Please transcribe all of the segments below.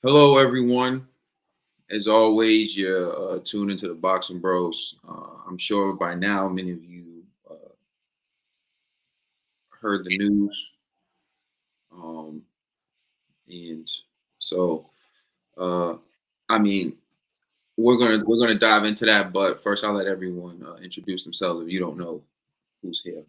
Hello, everyone. As always, you're tuned into the Boxing Bros. I'm sure by now many of you heard the news, um, and so uh, I mean we're gonna dive into that. But first, I'll let everyone introduce themselves if you don't know who's here.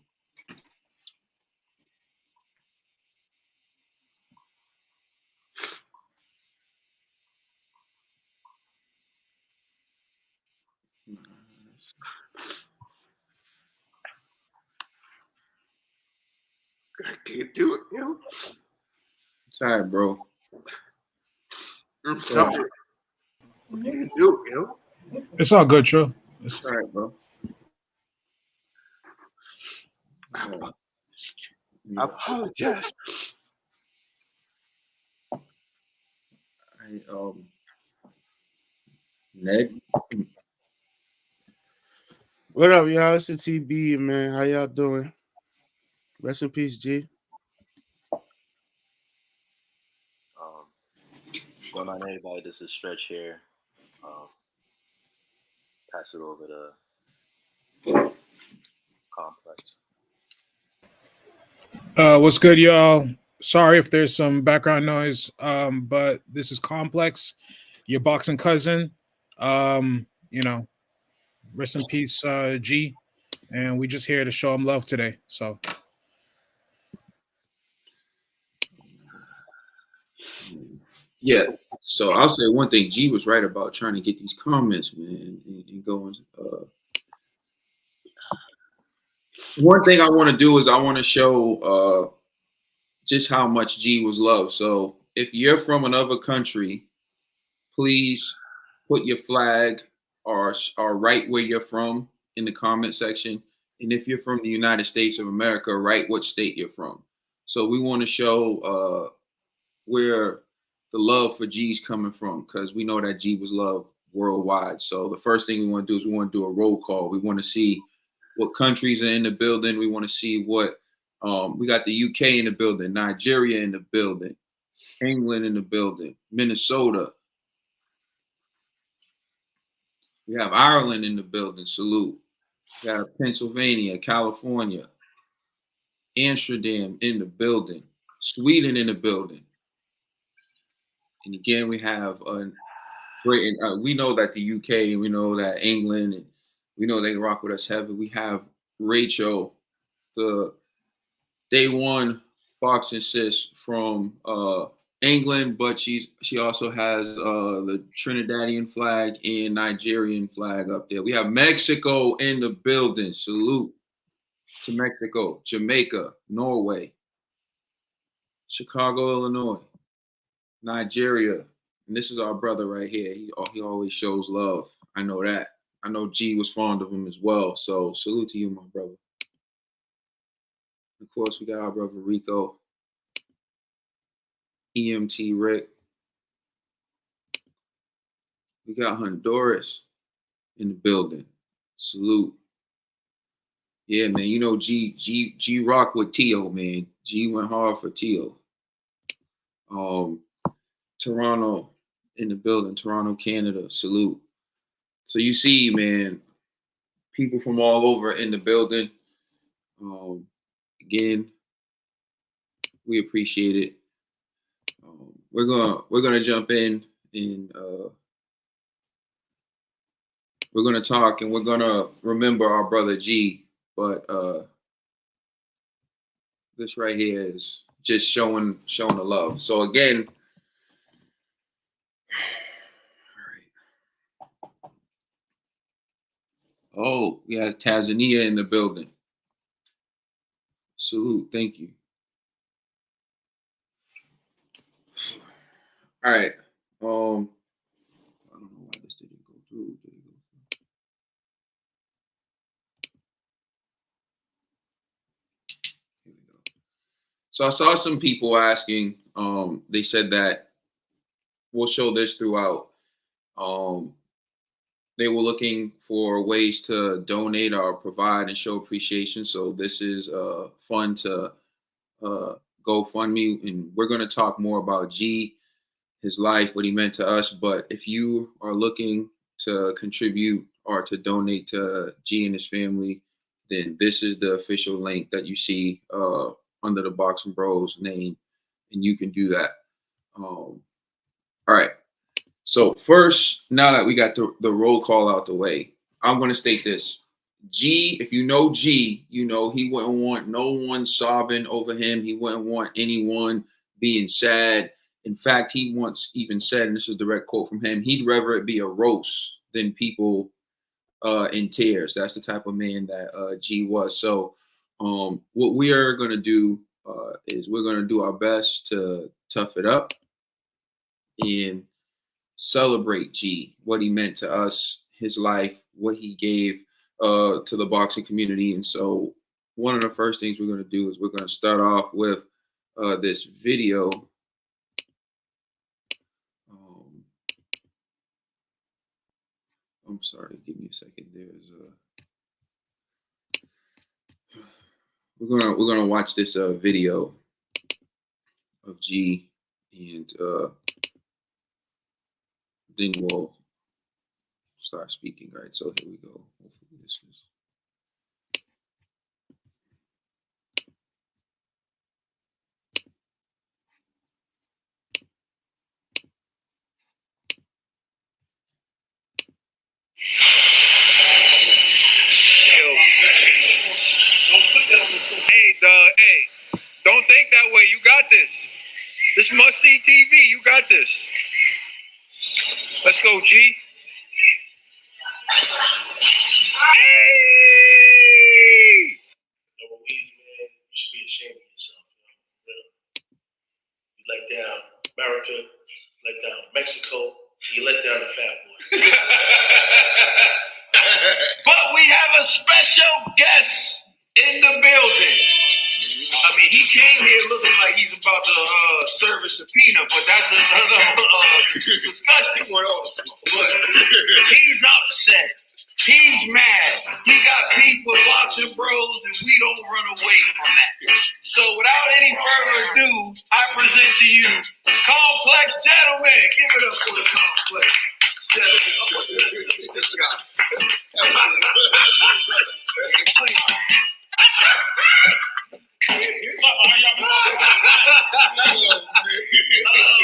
I can't do it, yo. It's all right, bro. I'm It's all right, sorry. I can't do it, yo. It's all good, Trill. it's all right, bro. I Yeah. apologize. I, Ned. What up, y'all? It's the TBE, man. How y'all doing? Rest in peace, G. Going on, everybody. This is Stretch here. Um, pass it over to Complex. What's good, y'all? Sorry if there's some background noise, but this is Complex, your boxing cousin. You know, rest in peace, G. And we just here to show him love today. So Yeah. So I'll say one thing. G was right about trying to get these comments, man, and going. One thing I want to do is I want to show just how much G was loved. So if you're from another country, please put your flag or write where you're from in the comment section. And if you're from the United States of America, write what state you're from. So we want to show where the love for G's coming from, because we know that G was loved worldwide. So the first thing we want to do is we want to do a roll call. We want to see what countries are in the building. We want to see what we got the UK in the building, Nigeria in the building, England in the building, Minnesota. We have Ireland in the building. Salute. We have Pennsylvania, California, Amsterdam in the building, Sweden in the building. And again, we have Britain. We know that the UK, we know that England, and we know they rock with us heavy. We have Rachel, the day one boxing sis from England, but she also has the Trinidadian flag and Nigerian flag up there. We have Mexico in the building. Salute to Mexico, Jamaica, Norway, Chicago, Illinois, Nigeria. And this is our brother right here. He always shows love. I know that. I know G was fond of him as well. So salute to you, my brother. Of course, we got our brother Rico, EMT Rick. We got Honduras in the building. Salute. Yeah, man. You know G rock with Tio, man. G went hard for Tio. Toronto in the building. Toronto, Canada. Salute. So you see, man, people from all over in the building. Again, we appreciate it. We're gonna jump in and we're gonna talk and we're gonna remember our brother G. But this right here is just showing the love. So again, oh, we have Tanzania in the building. Salute, thank you. All right. I don't know why this didn't go through. Did it go through? Here we go. So I saw some people asking. They said that we'll show this throughout. They were looking for ways to donate or provide and show appreciation. So this is fun to GoFundMe, and we're going to talk more about G his life, what he meant to us. But if you are looking to contribute or to donate to G and his family, then this is the official link that you see under the Boxing Bros name, and you can do that. All right. So first, now that we got the roll call out the way, I'm going to state this. G, if you know G, you know he wouldn't want no one sobbing over him. He wouldn't want anyone being sad. In fact, he once even said, and this is a direct quote from him, he'd rather it be a roast than people in tears. That's the type of man that G was. So what we are going to do is we're going to do our best to tough it up and celebrate G, what he meant to us, his life, what he gave to the boxing community. And so one of the first things we're going to do is we're going to start off with this video. I'm sorry, give me a second. We're gonna watch this video of G, and then we'll start speaking. All right, so here we go. Hopefully this is. Hey, dog. Hey, don't think that way. You got this. This must see TV. You got this. Let's go, G. Hey! Louise, man, you should be ashamed of yourself. You let down America, let down Mexico, you let down the fat boy. But we have a special guest in the building. I mean, he came here looking like he's about to serve a subpoena, but that's another discussion. But he's upset. He's mad. He got beef with Boxing Bros, and we don't run away from that. So without any further ado, I present to you Complex Gentlemen. Give it up for the Complex Oh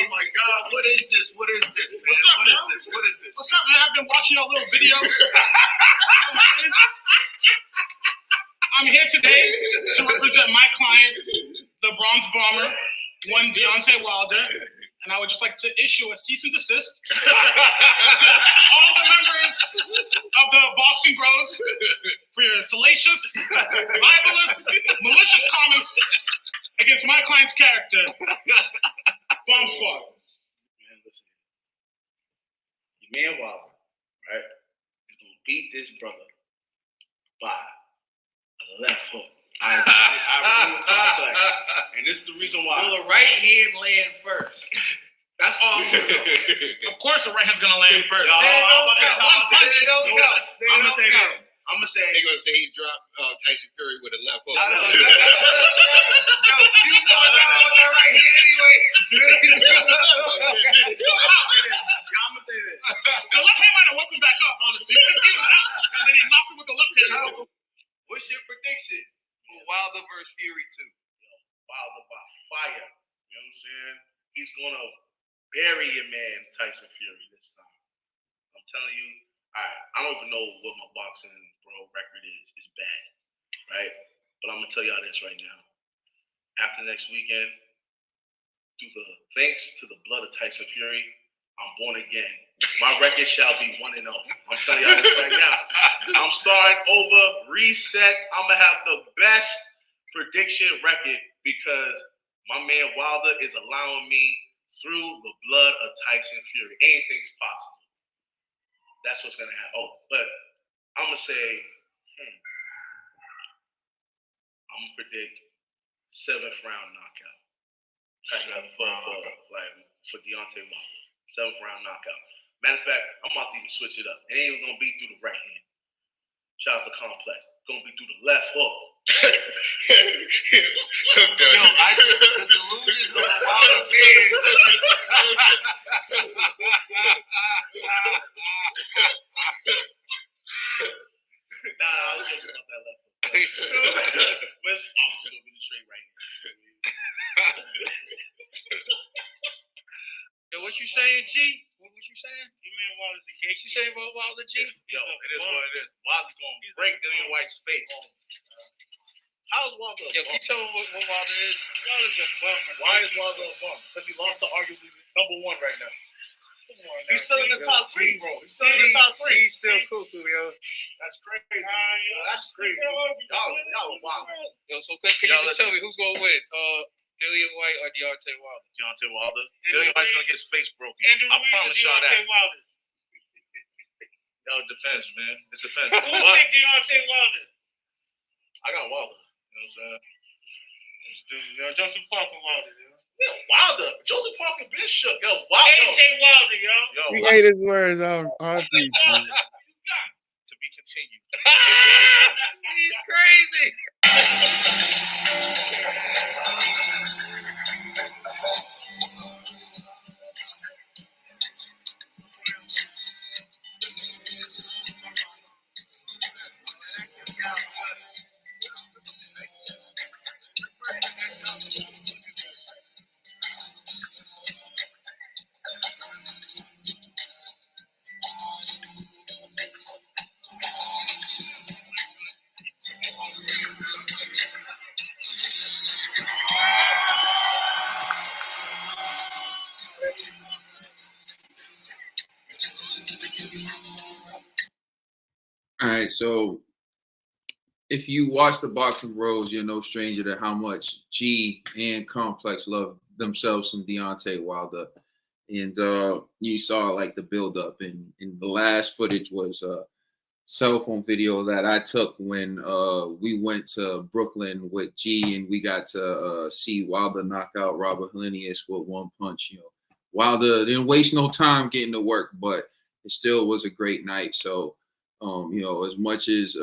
my God! What is this? What is this? Man? What's up, man? What is this? What's up, man? I've been watching your little videos. I'm here today to represent my client, the Bronze Bomber, one Deontay Wilder, and I would just like to issue a cease and desist to all the members of the Boxing Bros for your salacious, libelous, malicious comments against my client's character. Bomb Squad. Man, listen. Your man Wilder, right, is going to beat this brother by a left hook. I really complex. And this is the reason why. Will the right hand land first? That's all I'm gonna know. Of course the right hand's gonna land first. I'm gonna say this. I'm gonna say they're gonna say he dropped Tyson Fury with a left hook. I know. Yo, you was going down with that right hand anyway. I'm gonna say this. The left hand might have whipped him back up, honestly. And then he knocked him with the left hand. What's your prediction for Wilder versus Fury 2? Wilder by fire. You know what I'm saying? He's gonna bury your man Tyson Fury this time. I'm telling you. I don't even know what my boxing bro record is. It's bad, right? But I'm gonna tell y'all this right now. After next weekend, thanks to the blood of Tyson Fury, I'm born again. My record shall be 1-0. I'm telling y'all this right now. I'm starting over, reset. I'm gonna have the best prediction record because my man Wilder is allowing me through the blood of Tyson Fury. Anything's possible. That's what's gonna happen. Oh, but I'm gonna say, I'm gonna predict 7th round knockout. For Deontay Wilder. 7th round knockout. Matter of fact, I'm about to even switch it up. It ain't even gonna be through the right hand. Shout out to Complex. It's gonna be through the left hook. Yo, the delusions of the Wilder fans. What you saying, G? What you saying? You mean Wilder's the case? You saying about Wilder, G? Yo, it is what it is. Wilder's going to break Dillian White's face. How's Wilder? Yo, can you tell me what Wilder is? Wilder's a bummer. Why is Wilder a bummer? Because he lost to arguably #1 right now. He's still in the top 3, bro. He's still in the top 3. He's still cuckoo, yo. That's crazy. Yo, that's crazy. Y'all wild. Yo, so can you just tell me who's gonna win? Dillian White or Deontay Wilder? Deontay Wilder. Dillian White's gonna get his face broken. I promise y'all that. Yo, it depends, man. It depends. Who's like Deontay Wilder? I got Wilder. You know what I'm saying? Joseph Parker Wilder, yo. Yeah, Wilder. Joseph Parker been shook. Yo, Wilder. AJ Wilder, yo. He ate his words out. To be continued. He's crazy. All right, so if you watch the Boxing Bros, you're no stranger to how much G and Complex love themselves some Deontay Wilder. And you saw like the build-up, and the last footage was a cell phone video that I took when we went to Brooklyn with G, and we got to see Wilder knock out Robert Helenius with one punch. You know, Wilder didn't waste no time getting to work, but it still was a great night. So, you know, as much as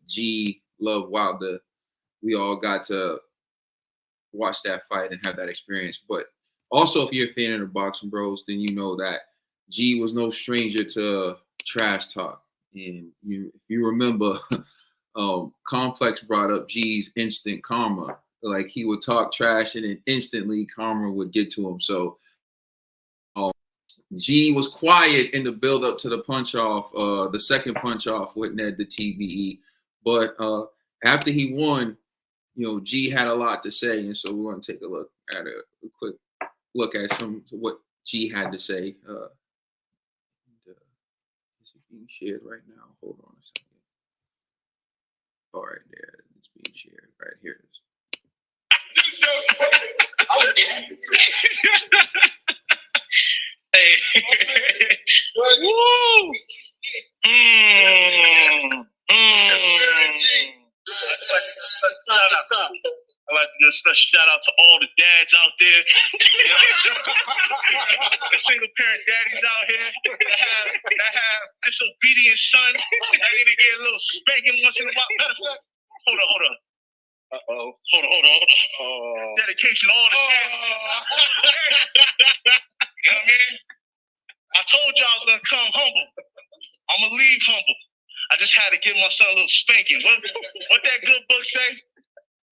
G loved Wilder, we all got to watch that fight and have that experience. But also, if you're a fan of the Boxing Bros, then you know that G was no stranger to trash talk. And if you remember, Complex brought up G's instant karma. Like, he would talk trash and then instantly karma would get to him. So G was quiet in the build up to the punch off, the second punch off with NED the TBE. But after he won, you know, G had a lot to say. And so we're going to take a look at a quick look at some what G had to say. Is it being shared right now? Hold on a second. All right, there. It's being shared. Right here it is. Hey. Woo! I'd like to give a special shout out to all the dads out there. The single parent daddies out here that have disobedient sons. I need to get a little spanking once in a while. Matter of fact, hold on. Hold on. Dedication to all the dads. You know what I mean? I told y'all I was gonna come humble. I'm gonna leave humble. I just had to give my son a little spanking. What that good book say?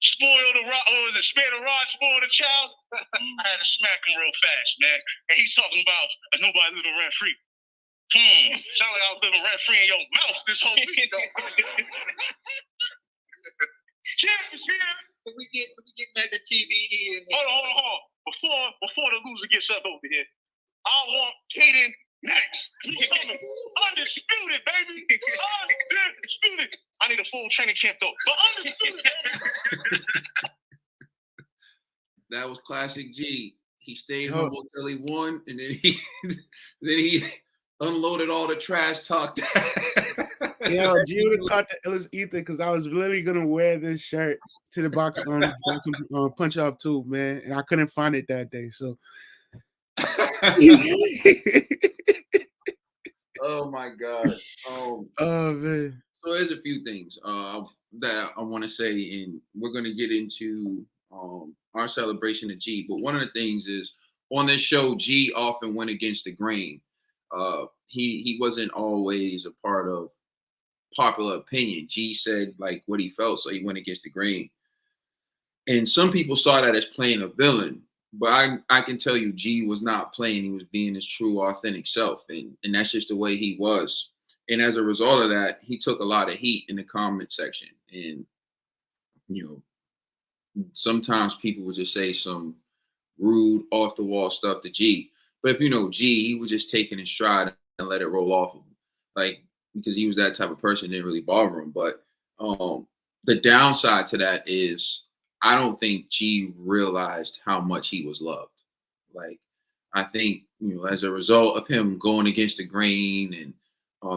Spoil the rod, or was it spare the rod, spoil the child? I had to smack him real fast, man. And he's talking about nobody living rent free. Sound like I was living rent free in your mouth this whole week, though. Champ is here. Can we get NED the TBE? Hold on. Before the loser gets up over here, I want Kaden next. Undisputed, baby. Undisputed. I need a full training camp though. But undisputed, baby. That was classic G. He stayed humble till he won, and then he unloaded all the trash talk. Yo, G would have caught the illest ether because I was really gonna wear this shirt to the box punch off too, man, and I couldn't find it that day. So, oh my God. Oh man. So there's a few things that I want to say, and we're gonna get into our celebration of G. But one of the things is on this show, G often went against the grain. He wasn't always a part of popular opinion. G said like what he felt, so he went against the grain. And some people saw that as playing a villain. but I can tell you, G was not playing. He was being his true, authentic self, and that's just the way he was. And as a result of that, he took a lot of heat in the comment section. And you know, sometimes people would just say some rude, off the wall stuff to G. But if you know G, he was just taking his stride and let it roll off of him, like because he was that type of person. It didn't really bother him. But the downside to that is I don't think G realized how much he was loved. Like I think as a result of him going against the grain and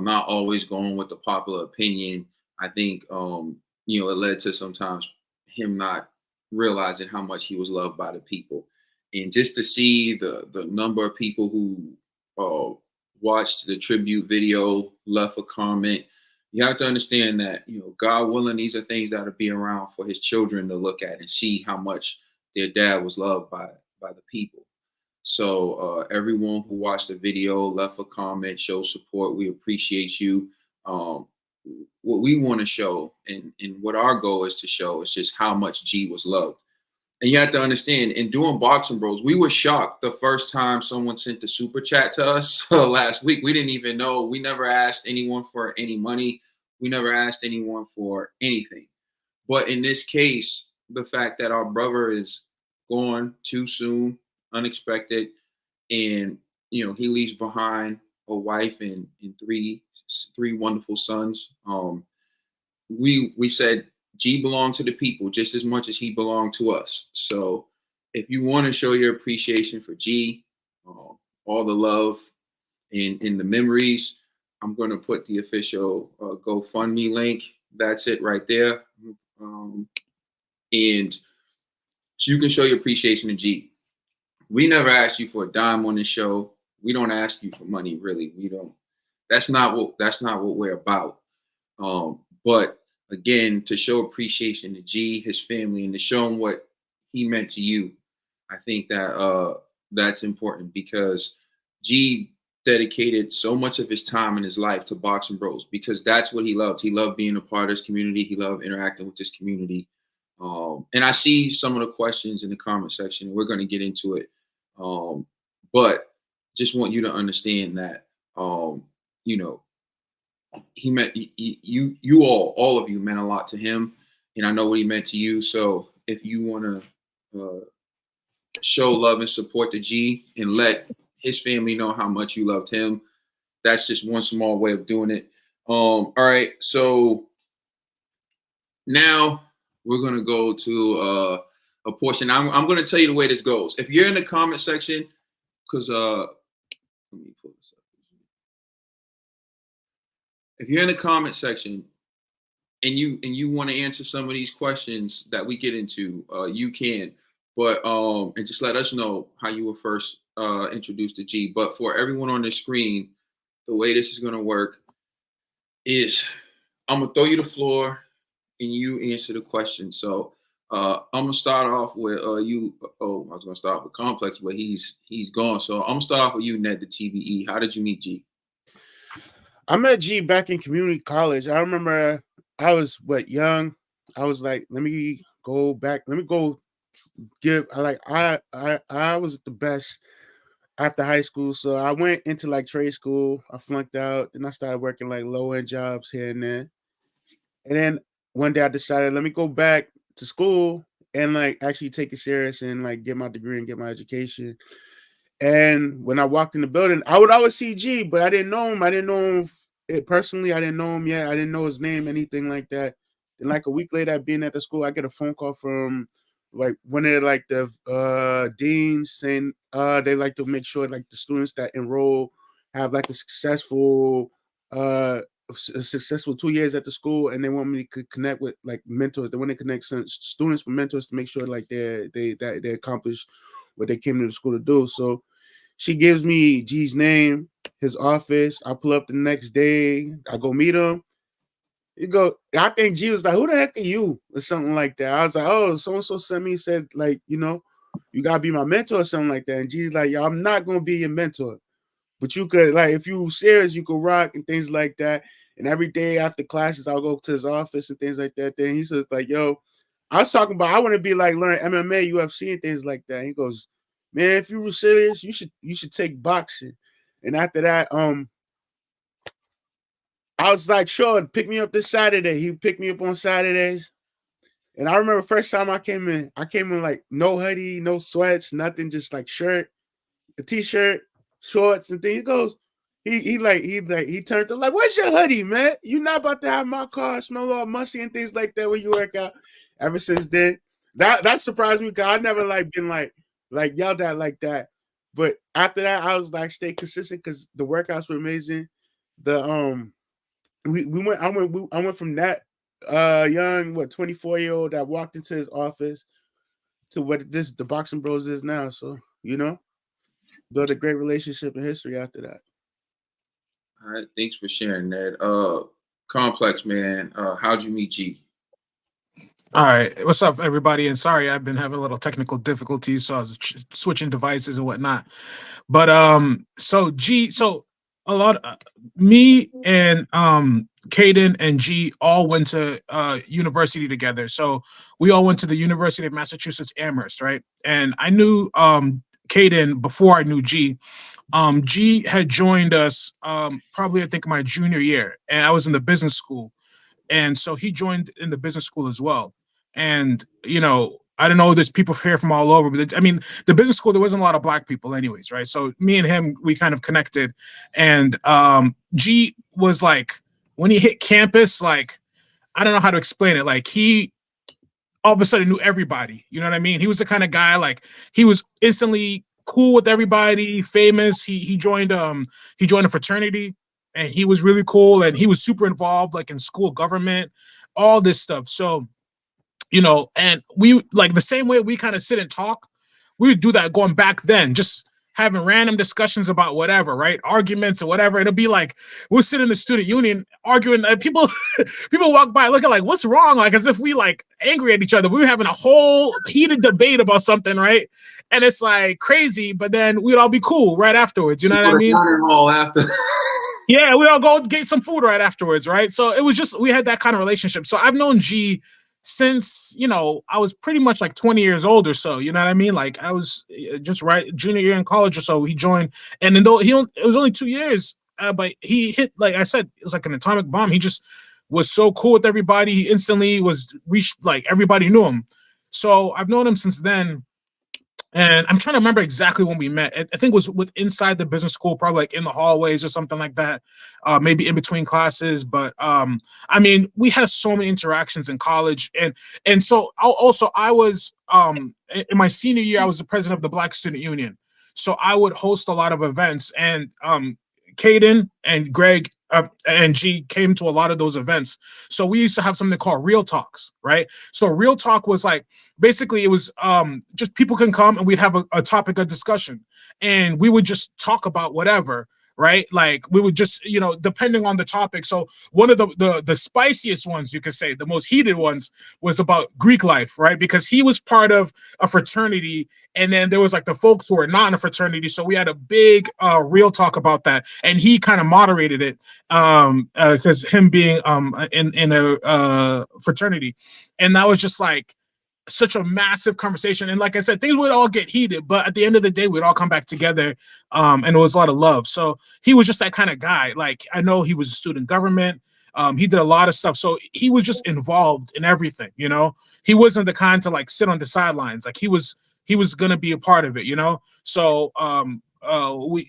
not always going with the popular opinion, I think it led to sometimes him not realizing how much he was loved by the people. And just to see the number of people who watched the tribute video, left a comment, you have to understand that God willing, these are things that'll be around for his children to look at and see how much their dad was loved by the people. So everyone who watched the video, left a comment, showed support, we appreciate you. What we want to show and what our goal is to show is just how much G was loved. And you have to understand, in doing Boxing Bros, we were shocked the first time someone sent the super chat to us last week. We didn't even know. We never asked anyone for any money. We never asked anyone for anything. But in this case, the fact that our brother is gone too soon, unexpected, and he leaves behind a wife and three wonderful sons. We said G belonged to the people just as much as he belonged to us. So if you want to show your appreciation for G, all the love and the memories, I'm going to put the official GoFundMe link. That's it right there. And so you can show your appreciation to G. We never asked you for a dime on this show. We don't ask you for money, really. We don't. That's not what we're about. But again, to show appreciation to G, his family, and to show him what he meant to you, I think that that's important because G dedicated so much of his time in his life to Boxing Bros because that's what he loved. He loved being a part of this community. He loved interacting with this community. And I see some of the questions in the comment section. We're going to get into it. But just want you to understand that, he meant you all of you meant a lot to him. And I know what he meant to you. So if you want to show love and support to G and let his family know how much you loved him, that's just one small way of doing it. All right. So now we're going to go to a portion. I'm going to tell you the way this goes. If you're in the comment section, because let me pull this up. If you're in the comment section and you want to answer some of these questions that we get into, you can. But and just let us know how you were first introduced to G. But for everyone on the screen, the way this is going to work is I'm going to throw you the floor and you answer the question. So I'm gonna start off with you. Oh, I was gonna start with Complex, but he's gone. So I'm gonna start off with you, Ned the TBE. How did you meet G? I met G back in community college. I remember I was young. I was like, let me go back. Let me go give. I was the best after high school, so I went into like trade school. I flunked out, and I started working like low end jobs here and there. And then one day I decided, let me go back to school and like actually take it serious and like get my degree and get my education. And when I walked in the building, I would always see G, but I didn't know him. I didn't know him personally. I didn't know him yet. I didn't know his name, anything like that. And like a week later, being at the school, I get a phone call from like one of like the deans saying they like to make sure like the students that enroll have like a successful 2 years at the school, and they want me to connect with like mentors. They want to connect some students with mentors to make sure like they accomplish what they came to the school to do. So she gives me G's name, his office. I pull up the next day. I go meet him. You go. I think G was like, "Who the heck are you?" or something like that. I was like, "Oh, so and so sent me, said like, you gotta be my mentor or something like that." And G's like, "Yeah, I'm not gonna be your mentor, but you could like, if you serious, you could rock and things like that." And every day after classes, I'll go to his office and things like that. Then he says like, "Yo, I was talking about I want to be like learn MMA, UFC, and things like that." And he goes, man, if you were serious, you should take boxing. And after that, I was like, sure, pick me up this Saturday. He picked me up on Saturdays. And I remember first time I came in like no hoodie, no sweats, nothing, just like shirt, a t-shirt, shorts, and things. He goes, he turned to like, where's your hoodie, man? You're not about to have my car smell all musty and things like that when you work out. Ever since then, that surprised me because I never like been like yelled at like that. But after that, I was like stay consistent because the workouts were amazing. The I went from that young 24-year-old that walked into his office to what the Boxing Bros is now. So built a great relationship and history after that. All right, thanks for sharing that. Complex, man, how'd you meet G? All right, what's up, everybody? And sorry, I've been having a little technical difficulties, so I was switching devices and whatnot. But so a lot of me and Caden and G all went to university together. So we all went to the University of Massachusetts Amherst, right? And I knew Caden before I knew G. G had joined us probably I think my junior year, and I was in the business school, and so he joined in the business school as well. And I don't know, there's people here from all over, but I mean, the business school, there wasn't a lot of black people anyways, right? So me and him, we kind of connected. And G was like, when he hit campus, like, I don't know how to explain it. Like he all of a sudden knew everybody. You know what I mean? He was the kind of guy, like, he was instantly cool with everybody, famous. He joined a fraternity, and he was really cool, and he was super involved, like in school government, all this stuff. So and we, like, the same way we kind of sit and talk, we would do that going back then, just having random discussions about whatever, right? Arguments or whatever. It'll be like, we'll sit in the student union arguing, people walk by looking like, what's wrong? Like, as if we like angry at each other. We were having a whole heated debate about something, right? And it's like crazy, but then we'd all be cool right afterwards. You know what I mean? All after. Yeah, we all go get some food right afterwards, right? So it was just, we had that kind of relationship. So I've known G since, I was pretty much like 20 years old or so, you know what I mean? Like I was just right junior year in college or so, he joined. And then though it was only 2 years, but he hit, like I said, it was like an atomic bomb. He just was so cool with everybody. He instantly reached, like, everybody knew him. So I've known him since then. And I'm trying to remember exactly when we met. I think it was inside the business school, probably like in the hallways or something like that, maybe in between classes. But I mean, we had so many interactions in college, and so I was in my senior year, I was the president of the Black Student Union, so I would host a lot of events, and Caden and Greg and G came to a lot of those events. So we used to have something called Real Talks, right? So Real Talk was like, basically it was just people can come and we'd have a topic of discussion, and we would just talk about whatever, right? Like we would just, depending on the topic. So one of the spiciest ones, you could say, the most heated ones, was about Greek life, right? Because he was part of a fraternity, and then there was like the folks who were not in a fraternity. So we had a big real talk about that, and he kind of moderated it because him being in a fraternity, and that was just like such a massive conversation. And like I said, things would all get heated, but at the end of the day, we'd all come back together, and it was a lot of love. So he was just that kind of guy. Like, I know he was a student government. He did a lot of stuff. So he was just involved in everything, He wasn't the kind to like sit on the sidelines. Like he was going to be a part of it, So we,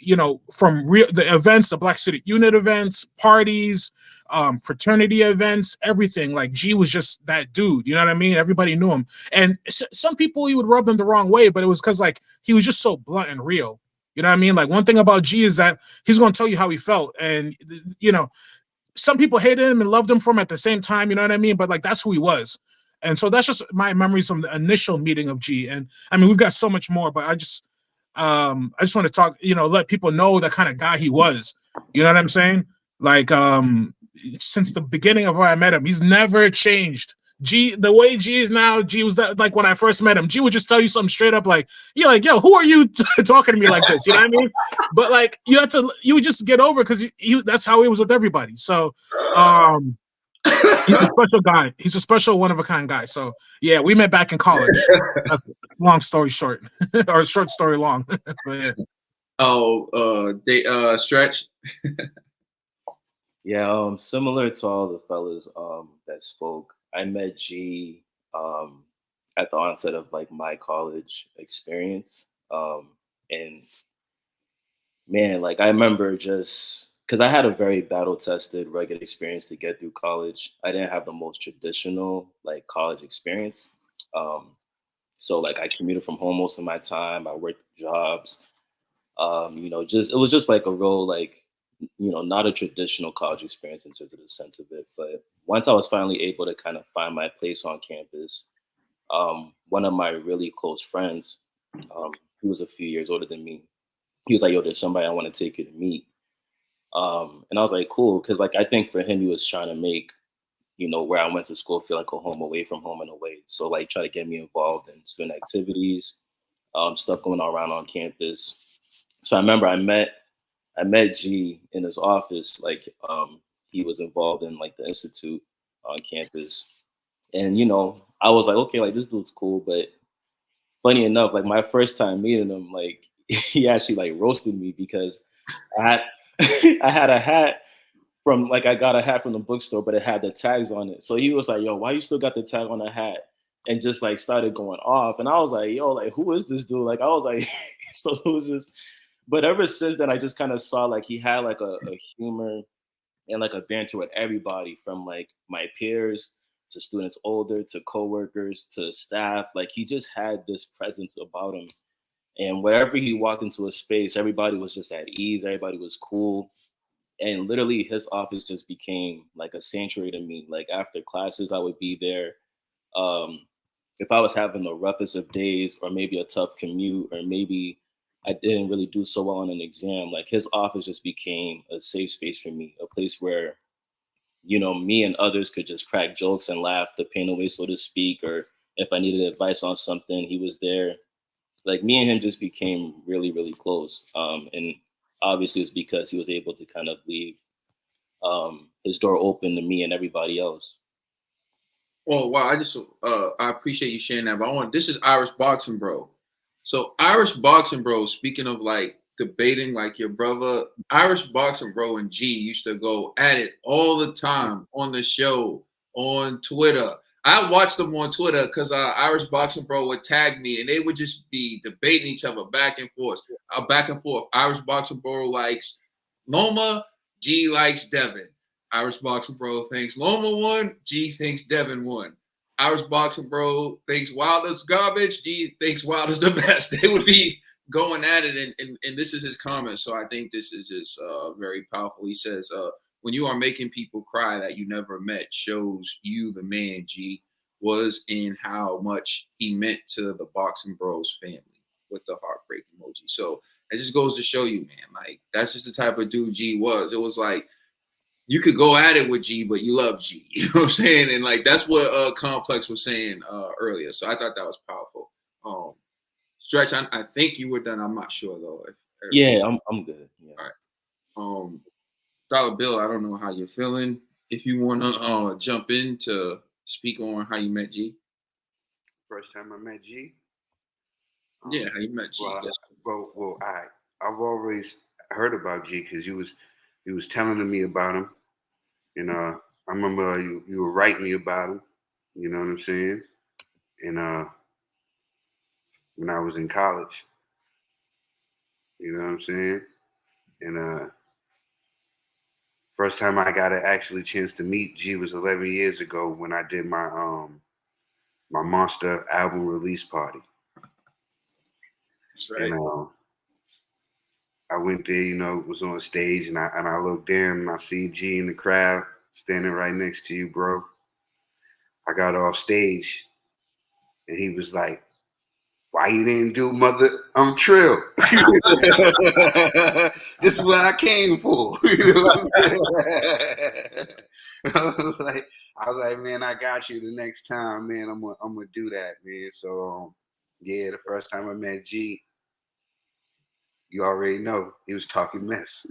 from the events, the Black Student Unit events, parties, fraternity events, everything. Like G was just that dude, you know what I mean? Everybody knew him, and some people, he would rub them the wrong way, but it was because like he was just so blunt and real, you know what I mean? Like one thing about G is that he's going to tell you how he felt, and some people hated him and loved him for him at the same time, you know what I mean? But like that's who he was. And so that's just my memories from the initial meeting of G. And I mean, we've got so much more, but I just want to talk, let people know the kind of guy he was. You know what I'm saying? Like, since the beginning of when I met him, he's never changed. G, the way G is now, G was that, like when I first met him, G would just tell you something straight up, like, you're like, yo, who are you talking to me like this? You know what I mean? But like, you would just get over, because that's how he was with everybody. So, He's a special guy. He's a special one of a kind guy. So yeah, we met back in college. Long story short, or short story long. But yeah. Oh, they Stretch. Yeah, similar to all the fellas that spoke. I met G at the onset of like my college experience. And man, like I remember just because I had a very battle tested, rugged experience to get through college. I didn't have the most traditional like college experience. Um, so like I commuted from home most of my time. I worked jobs. Just it was just like a real like not a traditional college experience in terms of the sense of it. But once I was finally able to kind of find my place on campus, one of my really close friends, he was a few years older than me. He was like, "Yo, there's somebody I want to take you to meet." And I was like, "Cool," because like I think for him, he was trying to make where I went to school feel like a home away from home in a way. So like try to get me involved in student activities, stuff going on around on campus. So I remember I met G in his office. Like he was involved in like the institute on campus, and I was like, okay, like this dude's cool. But funny enough, like my first time meeting him, like he actually like roasted me because I had I had a hat from like I got a hat from the bookstore, but it had the tags on it. So he was like, "Yo, why you still got the tag on the hat?" And just like started going off. And I was like, "Yo, like who is this dude?" Like I was like, so it was just. But ever since then, I just kind of saw like he had like a humor and like a banter with everybody from like my peers to students older to coworkers to staff. Like he just had this presence about him. And wherever he walked into a space, everybody was just at ease. Everybody was cool. And literally his office just became like a sanctuary to me. Like after classes, I would be there. Um, if I was having the roughest of days or maybe a tough commute or maybe I didn't really do so well on an exam, like his office just became a safe space for me, a place where, me and others could just crack jokes and laugh the pain away, so to speak. Or if I needed advice on something, he was there. Like me and him just became really, really close. And obviously it's because he was able to kind of leave his door open to me and everybody else. Oh wow, I appreciate you sharing that. But this is Irish Boxing Bro. So Irish Boxing Bro, speaking of like debating like your brother, Irish Boxing Bro and G used to go at it all the time on the show, on Twitter. I watched them on Twitter because Irish Boxing Bro would tag me and they would just be debating each other back and forth. Back and forth. Irish Boxing Bro likes Loma, G likes Devin. Irish Boxing Bro thinks Loma won. G thinks Devin won. Irish Boxing Bro thinks Wilder's garbage. G thinks Wilder's the best. They would be going at it, and this is his comment. So I think this is just very powerful. He says, when you are making people cry that you never met, shows you the man G was and how much he meant to the Boxing Bros family with the heartbreak emoji. So it just goes to show you, man, like that's just the type of dude G was. It was like, you could go at it with G, but you love G. You know what I'm saying? And like that's what Complex was saying earlier. So I thought that was powerful. Stretch, I think you were done. I'm not sure though. Yeah, I'm good. Yeah. All right. Dollar Bill, I don't know how you're feeling. If you want to jump in to speak on how you met G. First time I met G. Yeah, how you met G. Well, I've always heard about G because you was telling me about him, and I remember you were writing me about him. You know what I'm saying? And when I was in college, you know what I'm saying? And first time I got an actually chance to meet G was 11 years ago when I did my my Monster album release party. That's right. And I went there, was on stage, and I looked down and I see G in the crowd standing right next to you, bro. I got off stage and he was like, "Why you didn't do Mother I'm Trill?" This is what I came for. I was like, man, I got you. The next time, man, I'm gonna do that, man. So yeah, the first time I met G, you already know he was talking mess.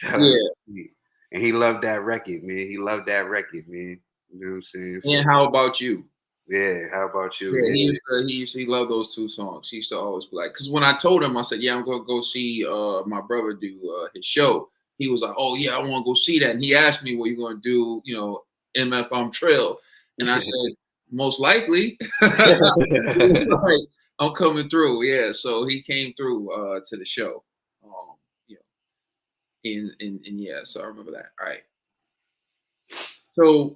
Yeah. And he loved that record, man. He loved that record, man. You know what I'm saying? So, And how about you? yeah, how about you? Yeah, he loved those two songs. He used to always be like, because when I told him, I said, yeah, I'm gonna go see my brother do his show. He was like, oh yeah, I want to go see that. And he asked me, what you gonna do, you know, MF Trail? And I said, most likely. He was like, I'm coming through. Yeah, so he came through to the show. You know, and yeah, so I remember that. All right. So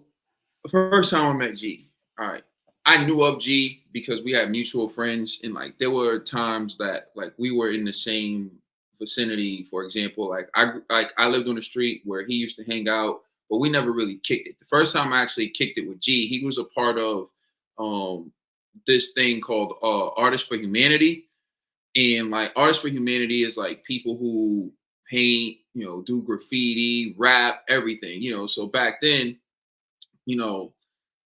the first time I met G, all right, I knew of G because we had mutual friends, and like there were times that like we were in the same vicinity. For example, like I lived on the street where he used to hang out, but we never really kicked it. The first time I actually kicked it with G, he was a part of this thing called Artists for Humanity, and like Artists for Humanity is like people who paint, you know, do graffiti, rap, everything, you know. So back then, you know,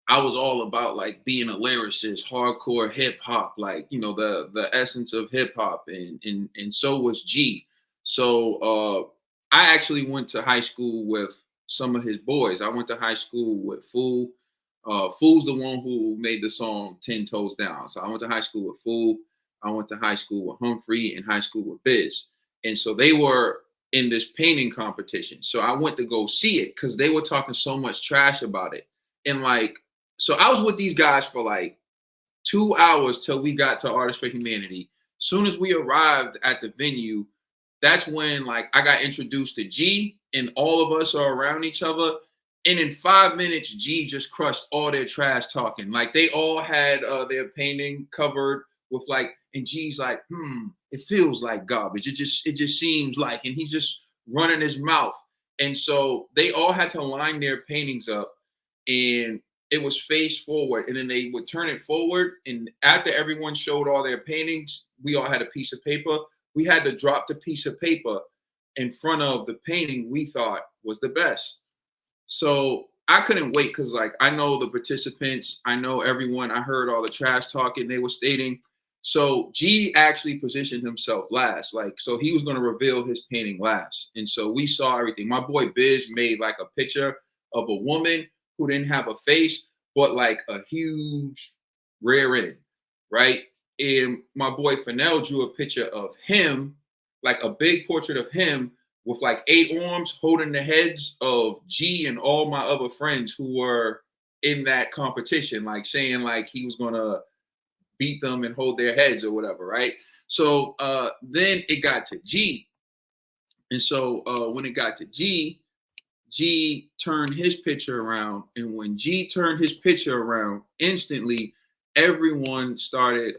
I was all about like being a lyricist, hardcore hip hop, like, you know, the essence of hip hop, and so was G. So I actually went to high school with some of his boys. I went to high school with Fool. Fool's the one who made the song 10 Toes Down. So I went to high school with Fool. I went to high school with Humphrey and high school with Biz. And so they were in this painting competition. So I went to go see it because they were talking so much trash about it. And like, so I was with these guys for like 2 hours till we got to Artists for Humanity. Soon as we arrived at the venue, that's when like I got introduced to G, and all of us are around each other. And in 5 minutes, G just crushed all their trash talking. Like they all had their painting covered with like, and G's like, it feels like garbage. It just seems like, and he's just running his mouth. And so they all had to line their paintings up, and it was face forward, and then they would turn it forward. And after everyone showed all their paintings, we all had a piece of paper. We had to drop the piece of paper in front of the painting we thought was the best. So I couldn't wait because like I know the participants, I know everyone, I heard all the trash talking they were stating. So G actually positioned himself last. Like, so he was going to reveal his painting last. And so we saw everything. My boy Biz made like a picture of a woman who didn't have a face, but like a huge rear end, right? And my boy Fennell drew a picture of him, like a big portrait of him with like 8 arms holding the heads of G and all my other friends who were in that competition, like saying like he was gonna beat them and hold their heads or whatever, right? So then it got to G. And so when it got to G, G turned his picture around. And when G turned his picture around, instantly everyone started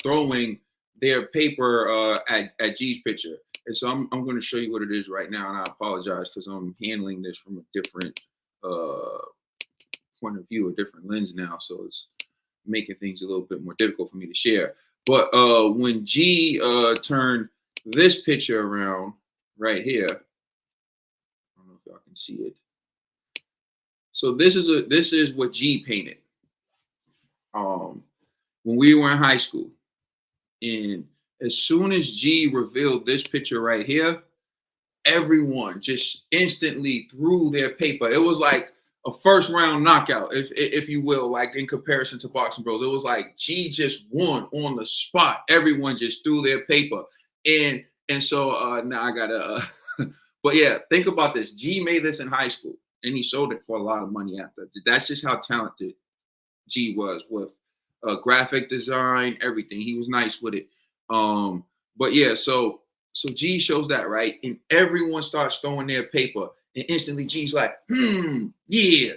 throwing their paper at G's picture. And so I'm going to show you what it is right now. And I apologize because I'm handling this from a different point of view, a different lens now. So it's making things a little bit more difficult for me to share. But when G turned this picture around right here, I don't know if y'all can see it. So this is what G painted when we were in high school. And as soon as G revealed this picture right here, everyone just instantly threw their paper. It was like a first round knockout, if you will, like in comparison to Boxing Bros. It was like G just won on the spot. Everyone just threw their paper. And so now I gotta but yeah, think about this. G made this in high school and he sold it for a lot of money after. That's just how talented G was with graphic design, everything. He was nice with it. But yeah, so G shows that, right? And everyone starts throwing their paper. And instantly G's like, yeah,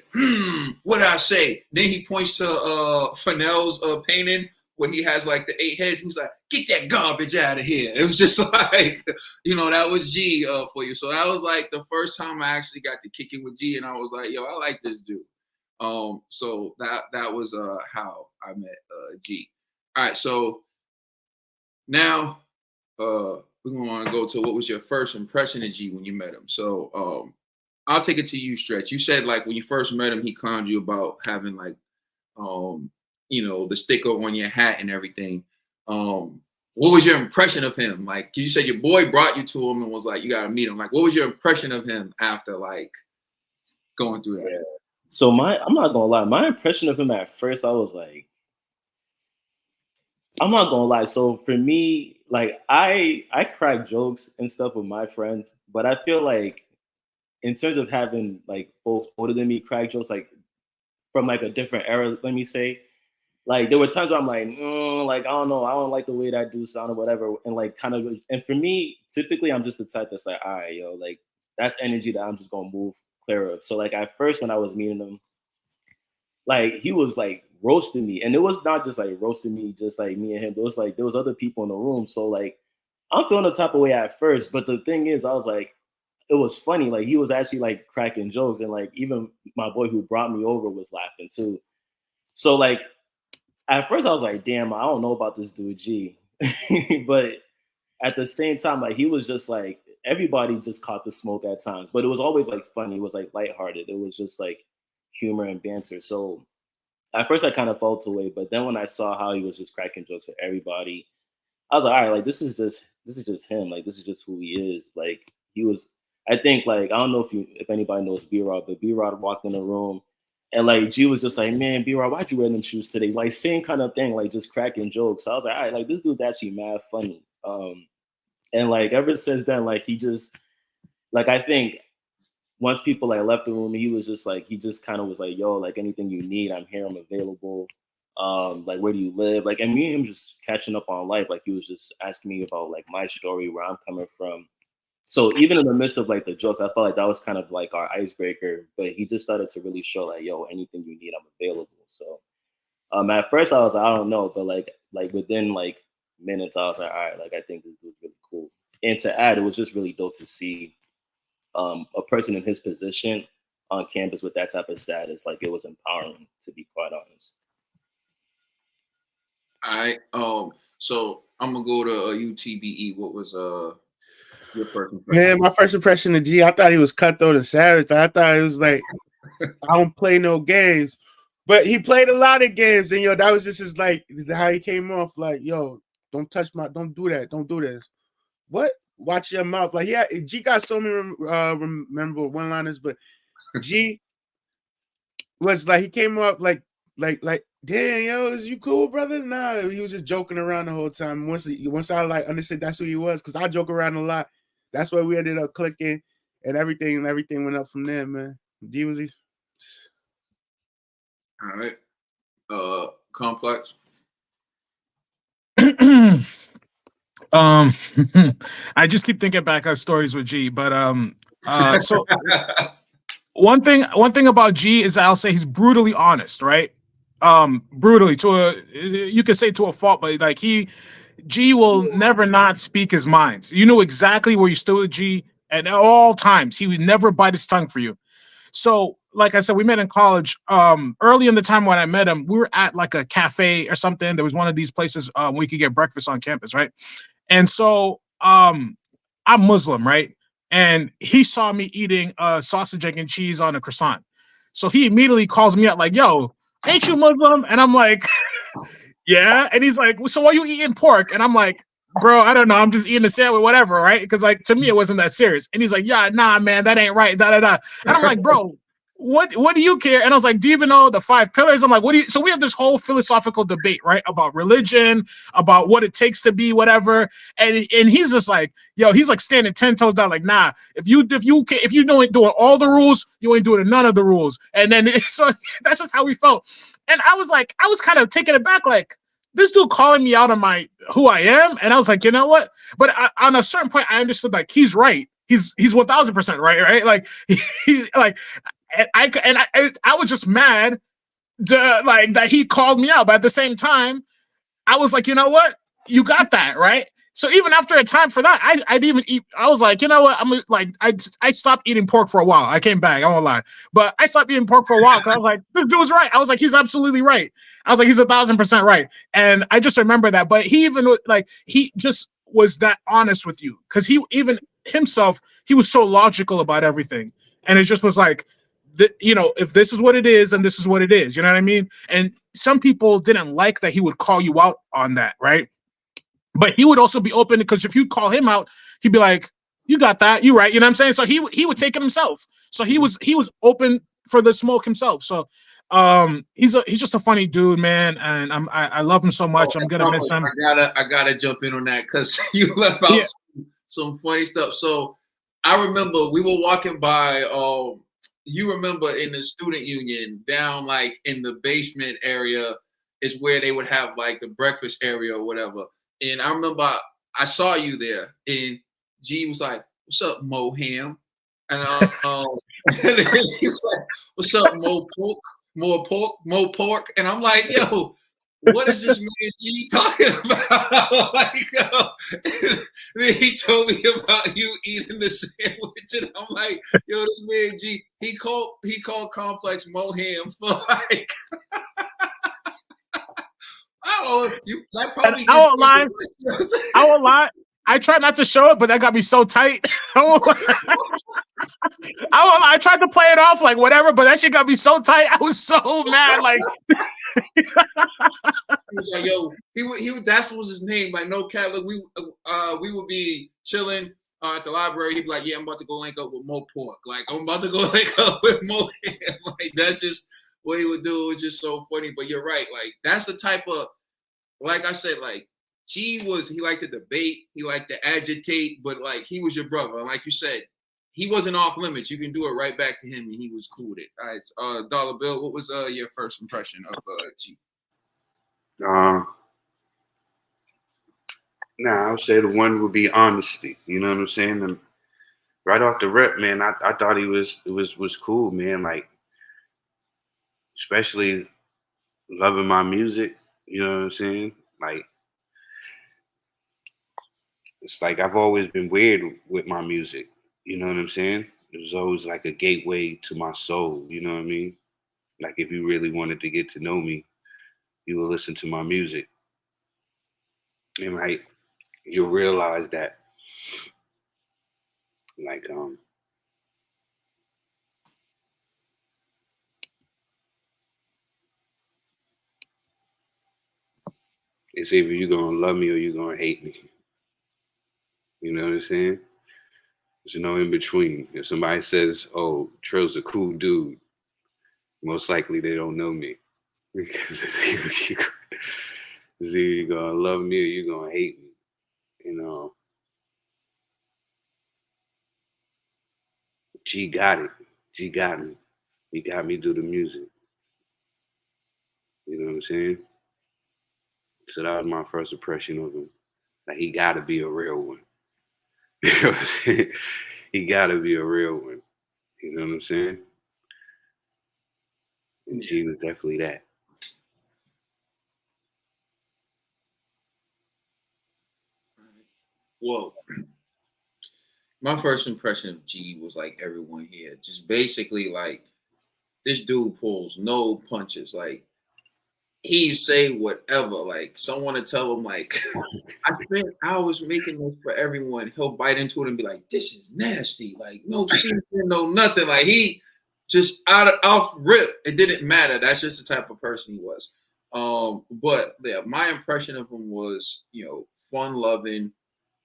what I say? Then he points to Fennell's painting where he has like the 8 heads. He's like, get that garbage out of here. It was just like, you know, that was G for you. So that was like the first time I actually got to kick it with G. And I was like, yo, I like this dude. So that was how I met G. All right, so now we're going to go to what was your first impression of G when you met him. So I'll take it to you, Stretch. You said like when you first met him, he clowned you about having like you know, the sticker on your hat and everything. What was your impression of him? Like you said your boy brought you to him and was like, you gotta meet him. Like what was your impression of him after like going through that. Yeah. So I'm not gonna lie, my impression of him at first, I was like, I'm not gonna lie. So for me, like I crack jokes and stuff with my friends, but I feel like in terms of having like folks older than me crack jokes, like from like a different era, let me say, like there were times where I'm like, like I don't know, I don't like the way that dude sound or whatever, and like kind of, and for me, typically I'm just the type that's like, all right, yo, like that's energy that I'm just gonna move clear of. So like at first when I was meeting him, like he was like roasting me, and it was not just like roasting me, just like me and him. It was like there was other people in the room, so like I'm feeling the type of way at first, but the thing is, I was like, it was funny. Like he was actually like cracking jokes, and like even my boy who brought me over was laughing too. So like at first I was like, damn, I don't know about this dude G, but at the same time, like he was just like everybody just caught the smoke at times, but it was always like funny. It was like lighthearted. It was just like humor and banter. So at first I kind of felt away, but then when I saw how he was just cracking jokes for everybody, I was like, all right, like this is just him. Like this is just who he is. Like he was, I think like I don't know if anybody knows B-Rod, but B-Rod walked in the room and like G was just like, man, B-Rod, why'd you wear them shoes today? Like same kind of thing, like just cracking jokes. So I was like, all right, like this dude's actually mad funny. And like ever since then, like he just like I think once people like left the room, he was just like, he just kind of was like, yo, like anything you need, I'm here, I'm available. Like where do you live? Like, and me and him just catching up on life. Like he was just asking me about like my story, where I'm coming from. So even in the midst of like the jokes, I felt like that was kind of like our icebreaker. But he just started to really show like, yo, anything you need, I'm available. So at first I was like, I don't know, but like within like minutes, I was like, all right, like I think this dude's really cool. And to add, it was just really dope to see a person in his position on campus with that type of status. Like it was empowering, to be quite honest. All right. So I'm gonna go to UTBE. What was your first impression? Man, my first impression of G, I thought he was cutthroat and savage. I thought it was like, I don't play no games, but he played a lot of games, and yo, that was just his like how he came off. Like, yo, don't touch my, don't do that, don't do this. What? Watch your mouth. Like, yeah, G got so many memorable one-liners, but G was like, he came up like, damn, yo, is you cool, brother? Nah, he was just joking around the whole time. Once I like understood that's who he was, because I joke around a lot. That's why we ended up clicking, and everything went up from there, man. G was he. All right. Complex. I just keep thinking back on stories with G, but so one thing about G is I'll say he's brutally honest, right? Brutally you could say to a fault, but like G will never not speak his mind. You know exactly where you stood with G at all times. He would never bite his tongue for you. So, like I said, we met in college. Early in the time when I met him, we were at like a cafe or something. There was one of these places where you could get breakfast on campus, right? And so I'm Muslim, right? And he saw me eating sausage, egg, and cheese on a croissant. So he immediately calls me up like, yo, ain't you Muslim? And I'm like, yeah. And he's like, so why are you eating pork? And I'm like, bro, I don't know. I'm just eating a sandwich, whatever, right? Because like to me, it wasn't that serious. And he's like, yeah, nah, man, that ain't right. Da da da. And I'm like, bro, what do you care? And I was like, do you even know the 5 pillars? I'm like, what do you? So we have this whole philosophical debate, right, about religion, about what it takes to be whatever. And he's just like, yo, he's like standing 10 toes down, like, nah, if you ain't doing all the rules, you ain't doing none of the rules. And then so that's just how we felt. And I was kind of taken aback, like, this dude calling me out on who I am, and I was like, you know what? But on a certain point, I understood like he's right. He's 1000% right? Like he's like, I was just mad, like that he called me out. But at the same time, I was like, you know what? You got that right. So even after a time for that, I didn't even eat. I was like, you know what? I'm like, I stopped eating pork for a while. I came back. I won't lie, but I stopped eating pork for a while because I was like, this dude's right. I was like, he's absolutely right. I was like, he's 1000% right. And I just remember that. But he even like he just was that honest with you because he even himself he was so logical about everything, and it just was like, you know, if this is what it is, then this is what it is. You know what I mean? And some people didn't like that he would call you out on that, right? But he would also be open because if you call him out, he'd be like, you got that, you right. You know what I'm saying? So he would take it himself. So he was open for the smoke himself. So he's just a funny dude, man, and I love him so much. I'm gonna miss him. I gotta jump in on that because you left out some funny stuff. So I remember we were walking by. You remember in the student union down like in the basement area is where they would have like the breakfast area or whatever. And I remember I saw you there, and G was like, "What's up, Mo Ham?" And and then he was like, "What's up, Mo Pork? Mo Pork?" And I'm like, "Yo, what is this man G talking about?" Like, then he told me about you eating the sandwich, and I'm like, "Yo, this man G, he called Complex Mo Ham for like." I don't know. That probably I won't lie. I won't lie. I try not to show it, but that got me so tight. I tried to play it off like whatever, but that shit got me so tight. I was so mad. Like, he was like, "Yo, he that was his name. Like, no cat. Look, we would be chilling at the library. He'd be like, "Yeah, I'm about to go link up with Mo Pork. Like, I'm about to go link up with Mo." Like, that's just what he would do. It was just so funny. But you're right. Like, that's the type of, like I said, like G he liked to debate, he liked to agitate, but like he was your brother. And like you said, he wasn't off limits. You can do it right back to him, and he was cool with it. All right, Dollar Bill, what was your first impression of G? Nah, I would say the one would be honesty. You know what I'm saying? And right off the rip, man, I thought he was cool, man. Like, especially loving my music. You know what I'm saying? Like, it's like I've always been weird with my music. You know what I'm saying? It was always like a gateway to my soul. You know what I mean? Like, if you really wanted to get to know me, you would listen to my music. And like, you'll realize that, like, it's either you're gonna love me or you're gonna hate me. You know what I'm saying? There's no in between. If somebody says, "Oh, Trill's a cool dude," most likely they don't know me, because it's either you're gonna love me or you're gonna hate me. You know, G got it. G got me. He got me through the music. You know what I'm saying? So that was my first impression of him. Like, he gotta be a real one. You know what I'm saying? He gotta be a real one. You know what I'm saying? And G was definitely that. Well, my first impression of G was like everyone here. Just basically like this dude pulls no punches. Like, he say whatever. Like, someone to tell him like, I spent hours making this for everyone. He'll bite into it and be like, "This is nasty." Like, no season, no nothing. Like, he just off rip. It didn't matter. That's just the type of person he was. But yeah, my impression of him was, fun loving.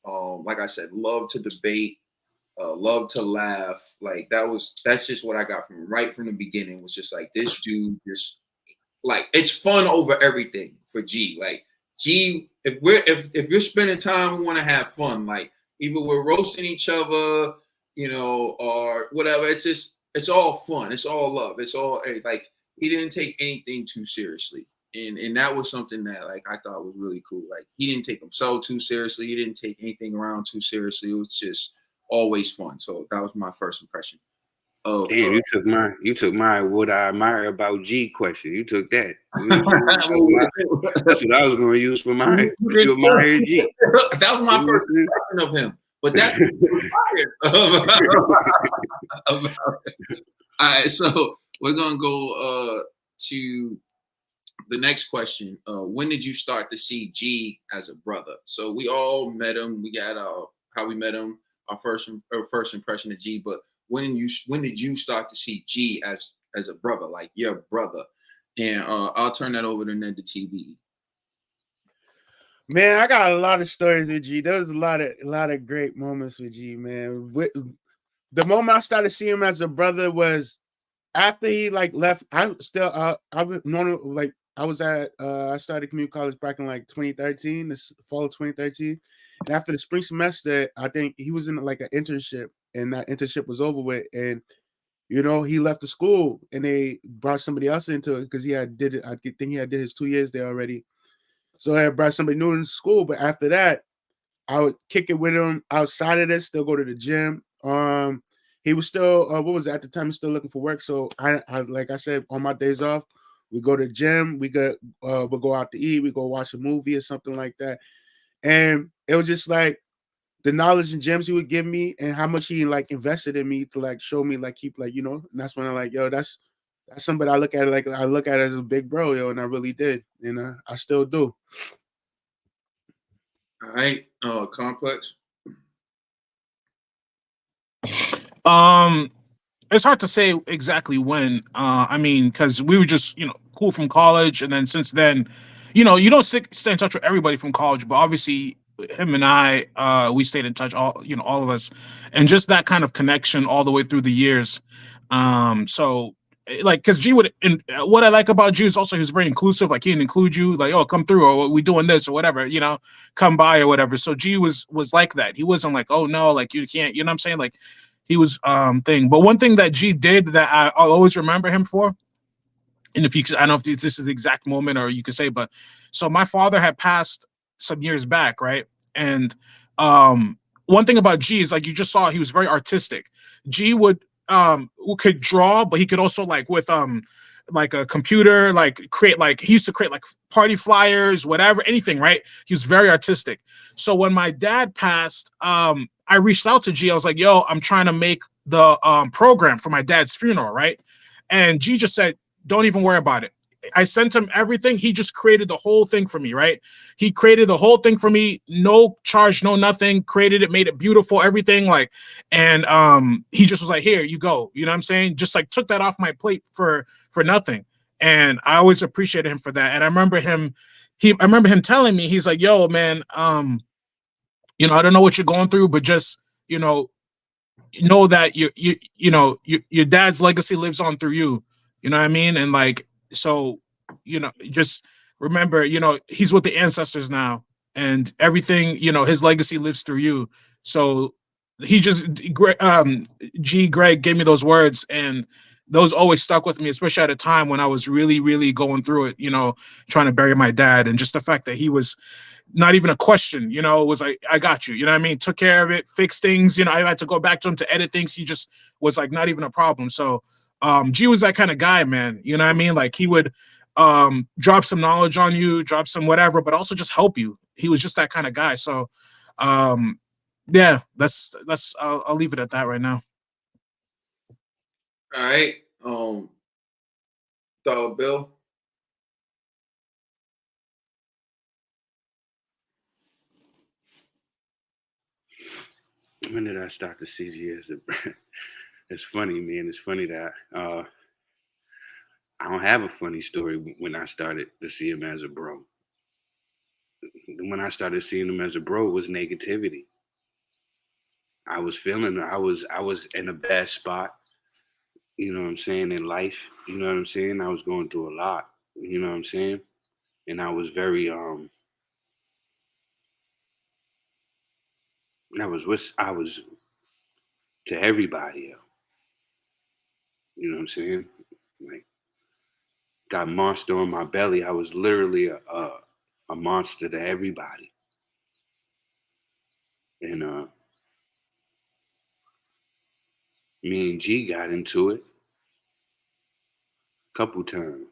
Like I said, love to debate, love to laugh. Like, that's just what I got from him right from the beginning. Was just like, this dude just, like, it's fun over everything for G. Like, G, if you're spending time, we want to have fun. Like, either we're roasting each other, or whatever. It's all fun. It's all love. It's all like, he didn't take anything too seriously. And that was something that, like, I thought was really cool. Like, he didn't take himself too seriously. He didn't take anything around too seriously. It was just always fun. So that was my first impression. Oh, damn! You took my what I admire about G question. You took that. That's what I was going to use for my you admire G. That was my first impression of him. But that's all right. So we're gonna go to the next question. When did you start to see G as a brother? So we all met him. We got how we met him, our first impression of G. But when did you start to see G as a brother, like your brother? And I'll turn that over to NED the TBE. Man, I got a lot of stories with G. There was a lot of great moments with G, man. The moment I started seeing him as a brother was after he like left, I still I would normally like I was at I started community college back in like 2013, this fall of 2013. And after the spring semester, I think he was in like an internship, and that internship was over with. And you know, he left the school and they brought somebody else into it because he had did it. I think he had did his 2 years there already. So I had brought somebody new into school. But after that, I would kick it with him outside of this, still go to the gym. He was still what was it at the time? He's still looking for work. So I like I said, on my days off, we go to the gym. We'll go out to eat. We go watch a movie or something like that. And it was just like the knowledge and gems he would give me, and how much he like invested in me to like show me like keep like and that's when I'm like, yo, that's somebody I look at it like I look at it as a big bro, yo, and I really did, and I still do. All right, Complex. It's hard to say exactly when. I mean, because we were just cool from college, and then since then, you don't stay in touch with everybody from college, but obviously him and I, we stayed in touch, all of us, and just that kind of connection all the way through the years. So like, because G would, and what I like about G is also he was very inclusive. Like, he'd include you, like, oh, come through, or we doing this or whatever, come by or whatever. So G was like that. He wasn't like, oh no, like you can't, what I'm saying? Like, he was thing. But one thing that G did that I'll always remember him for, and if you, I don't know if this is the exact moment or you could say, but so my father had passed some years back, right? And one thing about G is, like, you just saw, he was very artistic. G could draw, but he could also, like, with like a computer, like create, like he used to create like party flyers, whatever, anything, right? He was very artistic. So when my dad passed, I reached out to G. I was like, yo, I'm trying to make the program for my dad's funeral, right? And G just said, don't even worry about it. I sent him everything. He just created the whole thing for me, right? He created the whole thing for me, no charge, no nothing, created it, made it beautiful, everything, like, and he just was like, here, you go. You know what I'm saying? Just like took that off my plate for nothing. And I always appreciated him for that. And I remember him telling me, he's like, yo, man, I don't know what you're going through, but just, know that your dad's legacy lives on through you. You know what I mean? And like, so, just remember, he's with the ancestors now, and everything, his legacy lives through you. So he just, Greg gave me those words, and those always stuck with me, especially at a time when I was really, really going through it, trying to bury my dad. And just the fact that he was not even a question, it was like, I got you, you know what I mean? Took care of it, fixed things, I had to go back to him to edit things. He just was like, not even a problem. So G was that kind of guy, man. You know what I mean? Like, he would drop some knowledge on you, drop some whatever, but also just help you. He was just that kind of guy. So yeah, that's I'll leave it at that right now. All right. Dollar Bill. When did I start to see G as a It's funny, man. It's funny that I don't have a funny story when I started to see him as a bro. When I started seeing him as a bro, it was negativity. I was feeling I was in a bad spot, you know what I'm saying, in life. You know what I'm saying? I was going through a lot, you know what I'm saying? And I was very I was to everybody else. You know what I'm saying? Like, got monster on my belly. I was literally a monster to everybody. And me and G got into it a couple times.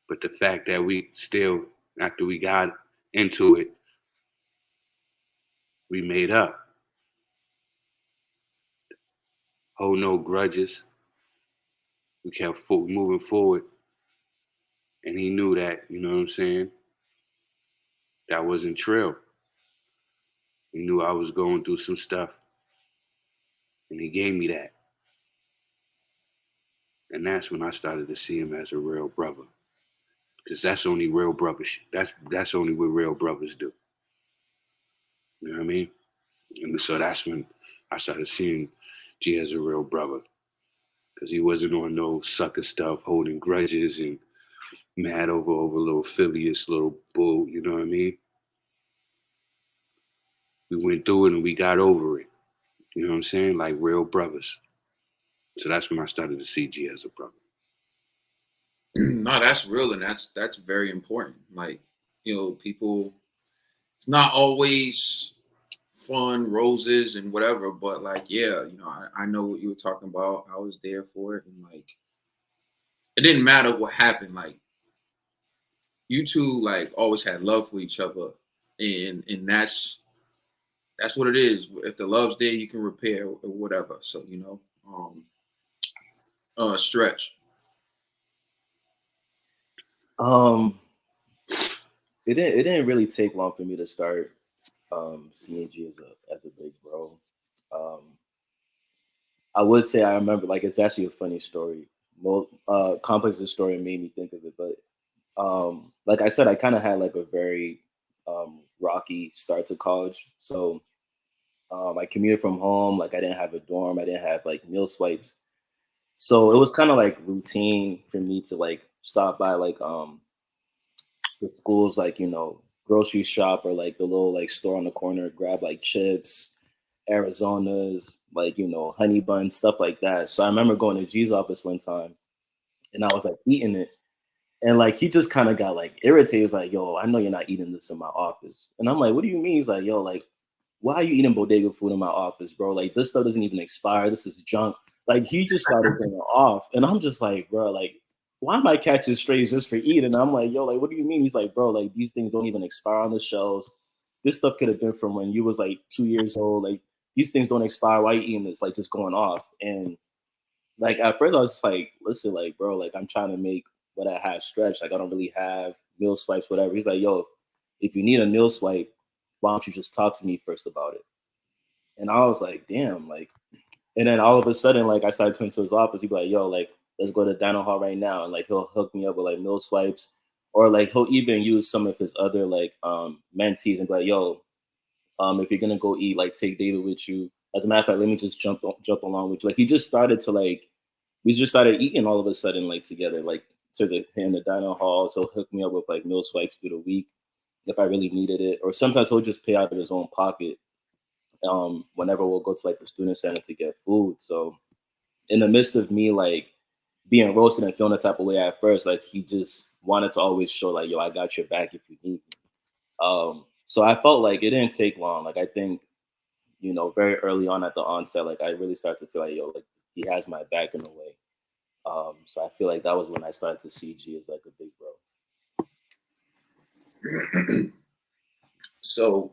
But the fact that we still, after we got into it, we made up. Hold no grudges. We kept moving forward. And he knew that, you know what I'm saying? That wasn't true. He knew I was going through some stuff. And he gave me that. And that's when I started to see him as a real brother. Because that's only real brothers. That's only what real brothers do. You know what I mean? And so that's when I started seeing G as a real brother. because he wasn't on no sucker stuff, holding grudges and mad over little Phileas, little bull. You know what I mean? We went through it and we got over it. You know what I'm saying? Like real brothers. So that's when I started to see G as a brother. No, that's real, and that's very important. Like, people. It's not always fun, roses, and whatever, but like, yeah, I know what you were talking about. I was there for it, and like, it didn't matter what happened. Like, you two like always had love for each other, and that's what it is. If the love's there, you can repair or whatever. So stretch. It didn't really take long for me to start seeing G as a big bro. I would say I remember, like, it's actually a funny story. Well, Complex's story made me think of it, but like I said, I kind of had like a very rocky start to college. So I commuted from home. Like, I didn't have a dorm. I didn't have like meal swipes. So it was kind of like routine for me to like stop by like the schools, like, grocery shop or like the little like store on the corner, grab like chips, Arizonas, like, honey buns, stuff like that. So I remember going to G's office one time and I was like eating it. And like he just kind of got like irritated. He was like, yo, I know you're not eating this in my office. And I'm like, what do you mean? He's like, yo, like, why are you eating bodega food in my office, bro? Like, this stuff doesn't even expire. This is junk. Like, he just started going off. And I'm just like, bro, like, why am I catching strays just for eating? And I'm like, yo, like, what do you mean? He's like, bro, like, these things don't even expire on the shelves. This stuff could have been from when you was like 2 years old. Like, these things don't expire. Why are you eating this? Like, just going off. And like, at first I was just like, listen, like, bro, like, I'm trying to make what I have stretch. Like, I don't really have meal swipes, whatever. He's like, yo, if you need a meal swipe, why don't you just talk to me first about it? And I was like, damn, like, and then all of a sudden, like, I started coming to his office. He'd be like, yo, like, let's go to Dino Hall right now. And like, he'll hook me up with like meal swipes, or like, he'll even use some of his other like mentees and be like, yo, if you're gonna go eat, like, take David with you. As a matter of fact, let me just jump along with you. Like, he just started to like, we just started eating all of a sudden, like, together, like, in the Dino Halls. He'll hook me up with like meal swipes through the week if I really needed it, or sometimes he'll just pay out of his own pocket whenever we'll go to like the student center to get food. So in the midst of me like being roasted and feeling the type of way at first, like, he just wanted to always show like, yo, I got your back if you need me. So I felt like it didn't take long. Like, I think, very early on at the onset, like, I really started to feel like, yo, like, he has my back in a way. So I feel like that was when I started to see G as like a big bro. So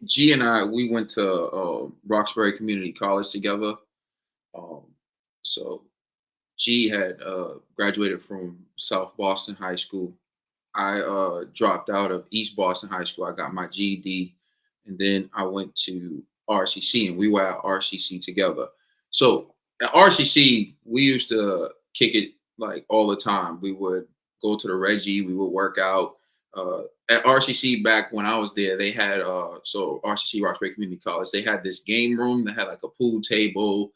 G and I, we went to Roxbury Community College together. So G had graduated from South Boston High School. I dropped out of East Boston High School. I got my GED, and then I went to RCC, and we were at RCC together. So at RCC, we used to kick it like all the time. We would go to the Reggie, we would work out. At RCC, back when I was there, they had so RCC, Roxbury Community College, they had this game room that had like a pool table,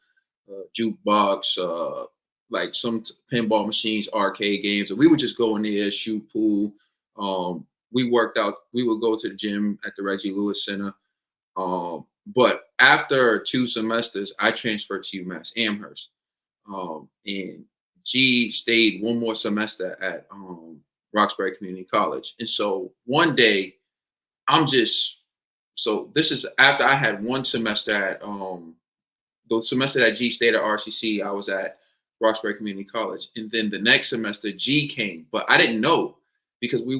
jukebox, like some pinball machines, arcade games, and we would just go in there, shoot pool. We worked out. We would go to the gym at the Reggie Lewis Center. But after 2 semesters, I transferred to UMass Amherst, and G stayed 1 more semester at Roxbury Community College. And so one day, this is after I had 1 semester at the semester that G stayed at RCC, I was at Roxbury Community College, and then the next semester G came, but I didn't know because we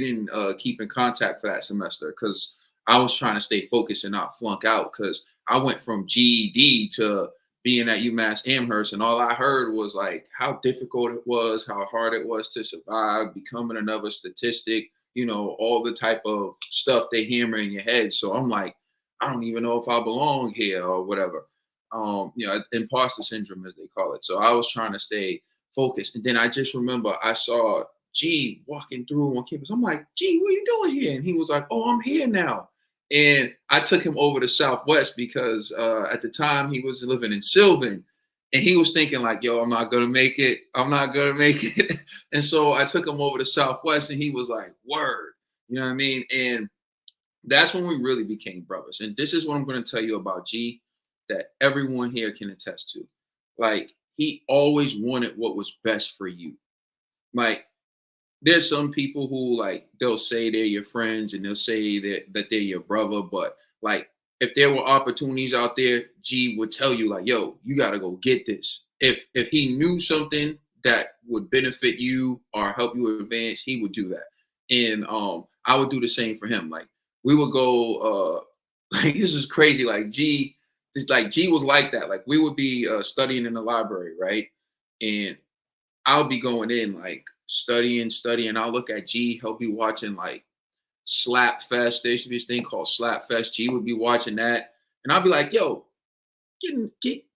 didn't keep in contact for that semester because I was trying to stay focused and not flunk out because I went from GED to being at UMass Amherst, and all I heard was like how difficult it was, how hard it was to survive, becoming another statistic, all the type of stuff they hammer in your head. So I'm like, I don't even know if I belong here or whatever. Imposter syndrome, as they call it. So I was trying to stay focused. And then I just remember I saw G walking through on campus. I'm like, G, what are you doing here? And he was like, oh, I'm here now. And I took him over to Southwest because at the time he was living in Sylvan. And he was thinking like, yo, I'm not gonna make it. I'm not gonna make it. And so I took him over to Southwest, and he was like, word. You know what I mean? And that's when we really became brothers. And this is what I'm going to tell you about G that everyone here can attest to. Like, he always wanted what was best for you. Like, there's some people who, like, they'll say they're your friends and they'll say that they're your brother, but like, if there were opportunities out there, G would tell you like, yo, you got to go get this. If he knew something that would benefit you or help you advance, he would do that. And I would do the same for him. Like, we would go like, this is crazy. Like G was like that. Like, we would be studying in the library, right? And I'll be going in like studying. I'll look at G. He'll be watching like Slap Fest. There used to be this thing called Slap Fest. G would be watching that, and I'll be like, "Yo,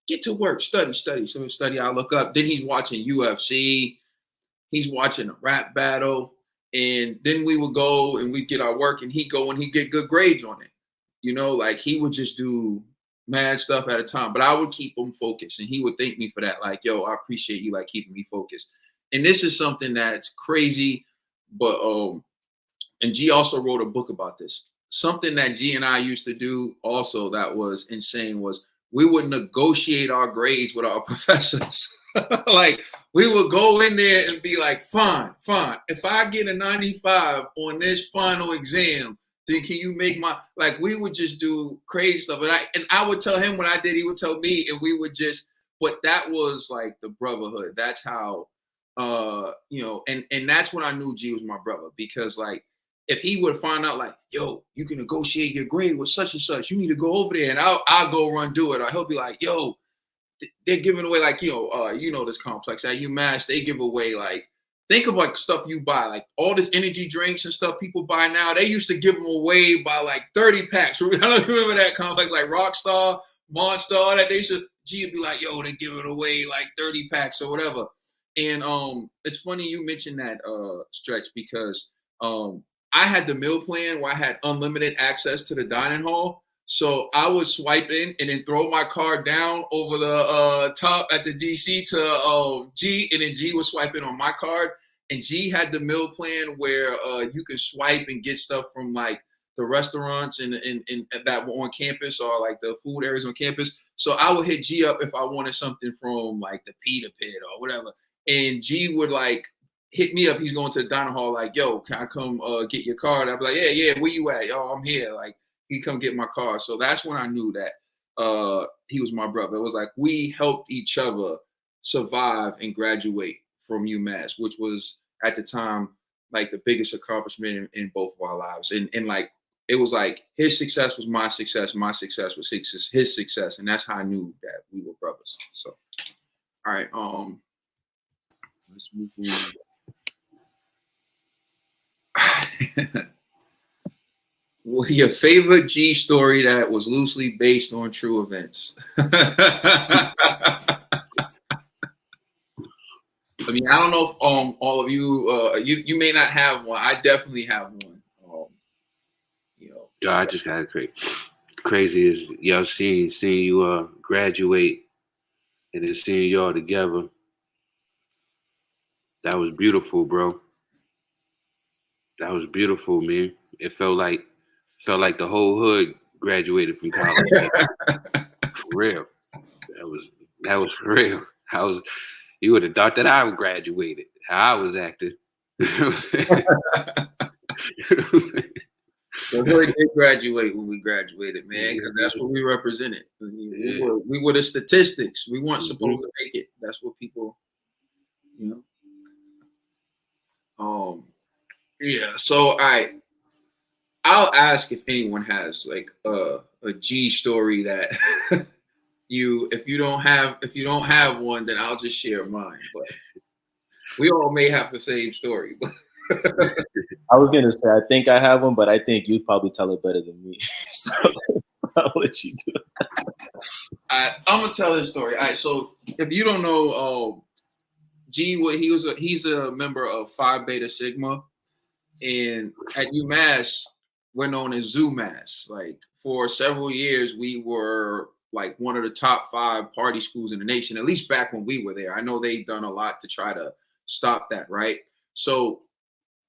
get to work, study." So we study. I look up. Then he's watching UFC. He's watching a rap battle, and then we would go and we get our work, and he'd go and he'd get good grades on it. You know, like he would just do mad stuff at a time, but I would keep him focused, and he would thank me for that. Like, yo, I appreciate you like keeping me focused. And this is something that's crazy, but and G also wrote a book about this. Something that G and I used to do also that was insane was we would negotiate our grades with our professors. Like, we would go in there and be like, fine. If I get a 95 on this final exam, then can you make my, like, we would just do crazy stuff. And I would tell him what I did, he would tell me, and we would just, but that was like the brotherhood. That's how, you know, and that's when I knew G was my brother, because like, if he would find out like, yo, you can negotiate your grade with such and such, you need to go over there, and I'll go run do it. Or he'll be like, yo, they're giving away like, you know this complex at UMass, they give away like, think of like stuff you buy, like all this energy drinks and stuff people buy now. They used to give them away by like 30 packs. I don't remember that complex, like Rockstar, Monster, all that. They used to, G would be like, yo, they give it away like 30 packs or whatever. And it's funny you mentioned that Stretch, because I had the meal plan where I had unlimited access to the dining hall. So I would swipe in and then throw my card down over the top at the DC to G, and then G would swipe in on my card. And G had the meal plan where you could swipe and get stuff from like the restaurants and that were on campus, or like the food areas on campus. So I would hit G up if I wanted something from like the Pita Pit or whatever. And G would like hit me up. He's going to the dining hall like, yo, can I come get your card? I'd be like, yeah, where you at? Yo, I'm here. Like, he come get my card. So that's when I knew that he was my brother. It was like we helped each other survive and graduate from UMass, which was at the time like the biggest accomplishment in both of our lives. And like, it was like his success was my success was his success, and that's how I knew that we were brothers. So, all right, let's move on. Well, your favorite G story that was loosely based on true events. I mean, I don't know if all of you you may not have one. I definitely have one. You know. Yeah, I just got it crazy is y'all seeing you graduate and then seeing y'all together. That was beautiful, bro. That was beautiful, man. It felt like the whole hood graduated from college. For real. That was for real. You would have thought that I graduated. How I was acting. The hood did graduate when we graduated, man, because that's what we represented. We were the statistics. We weren't supposed to make it. That's what people, you know. Yeah. So, all right. I'll ask if anyone has like a G story that if you don't have one, then I'll just share mine. But we all may have the same story. I was gonna say I think I have one, but I think you'd probably tell it better than me. So I'll let you do it. I'm gonna tell this story. All right. So if you don't know, G, he's a member of Phi Beta Sigma, and at UMass we're known as ZooMass. Like for several years, we were like one of the top 5 party schools in the nation, at least back when we were there. I know they've done a lot to try to stop that, right? So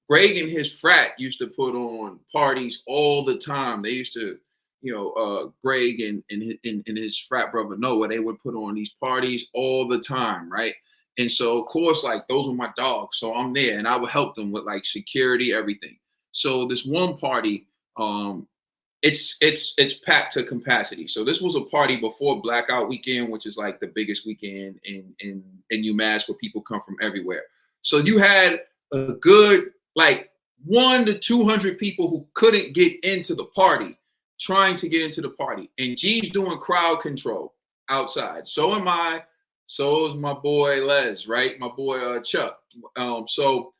Greg and his frat used to put on parties all the time. They used to, Greg and his frat brother Noah, they would put on these parties all the time, right? And so, of course, like those were my dogs. So I'm there and I would help them with like security, everything. So this one party, it's packed to capacity. So this was a party before Blackout Weekend, which is like the biggest weekend in UMass where people come from everywhere. So you had a good like 100 to 200 people who couldn't get into the party, trying to get into the party. And G's doing crowd control outside. So am I. So is my boy Les, right? My boy Chuck. So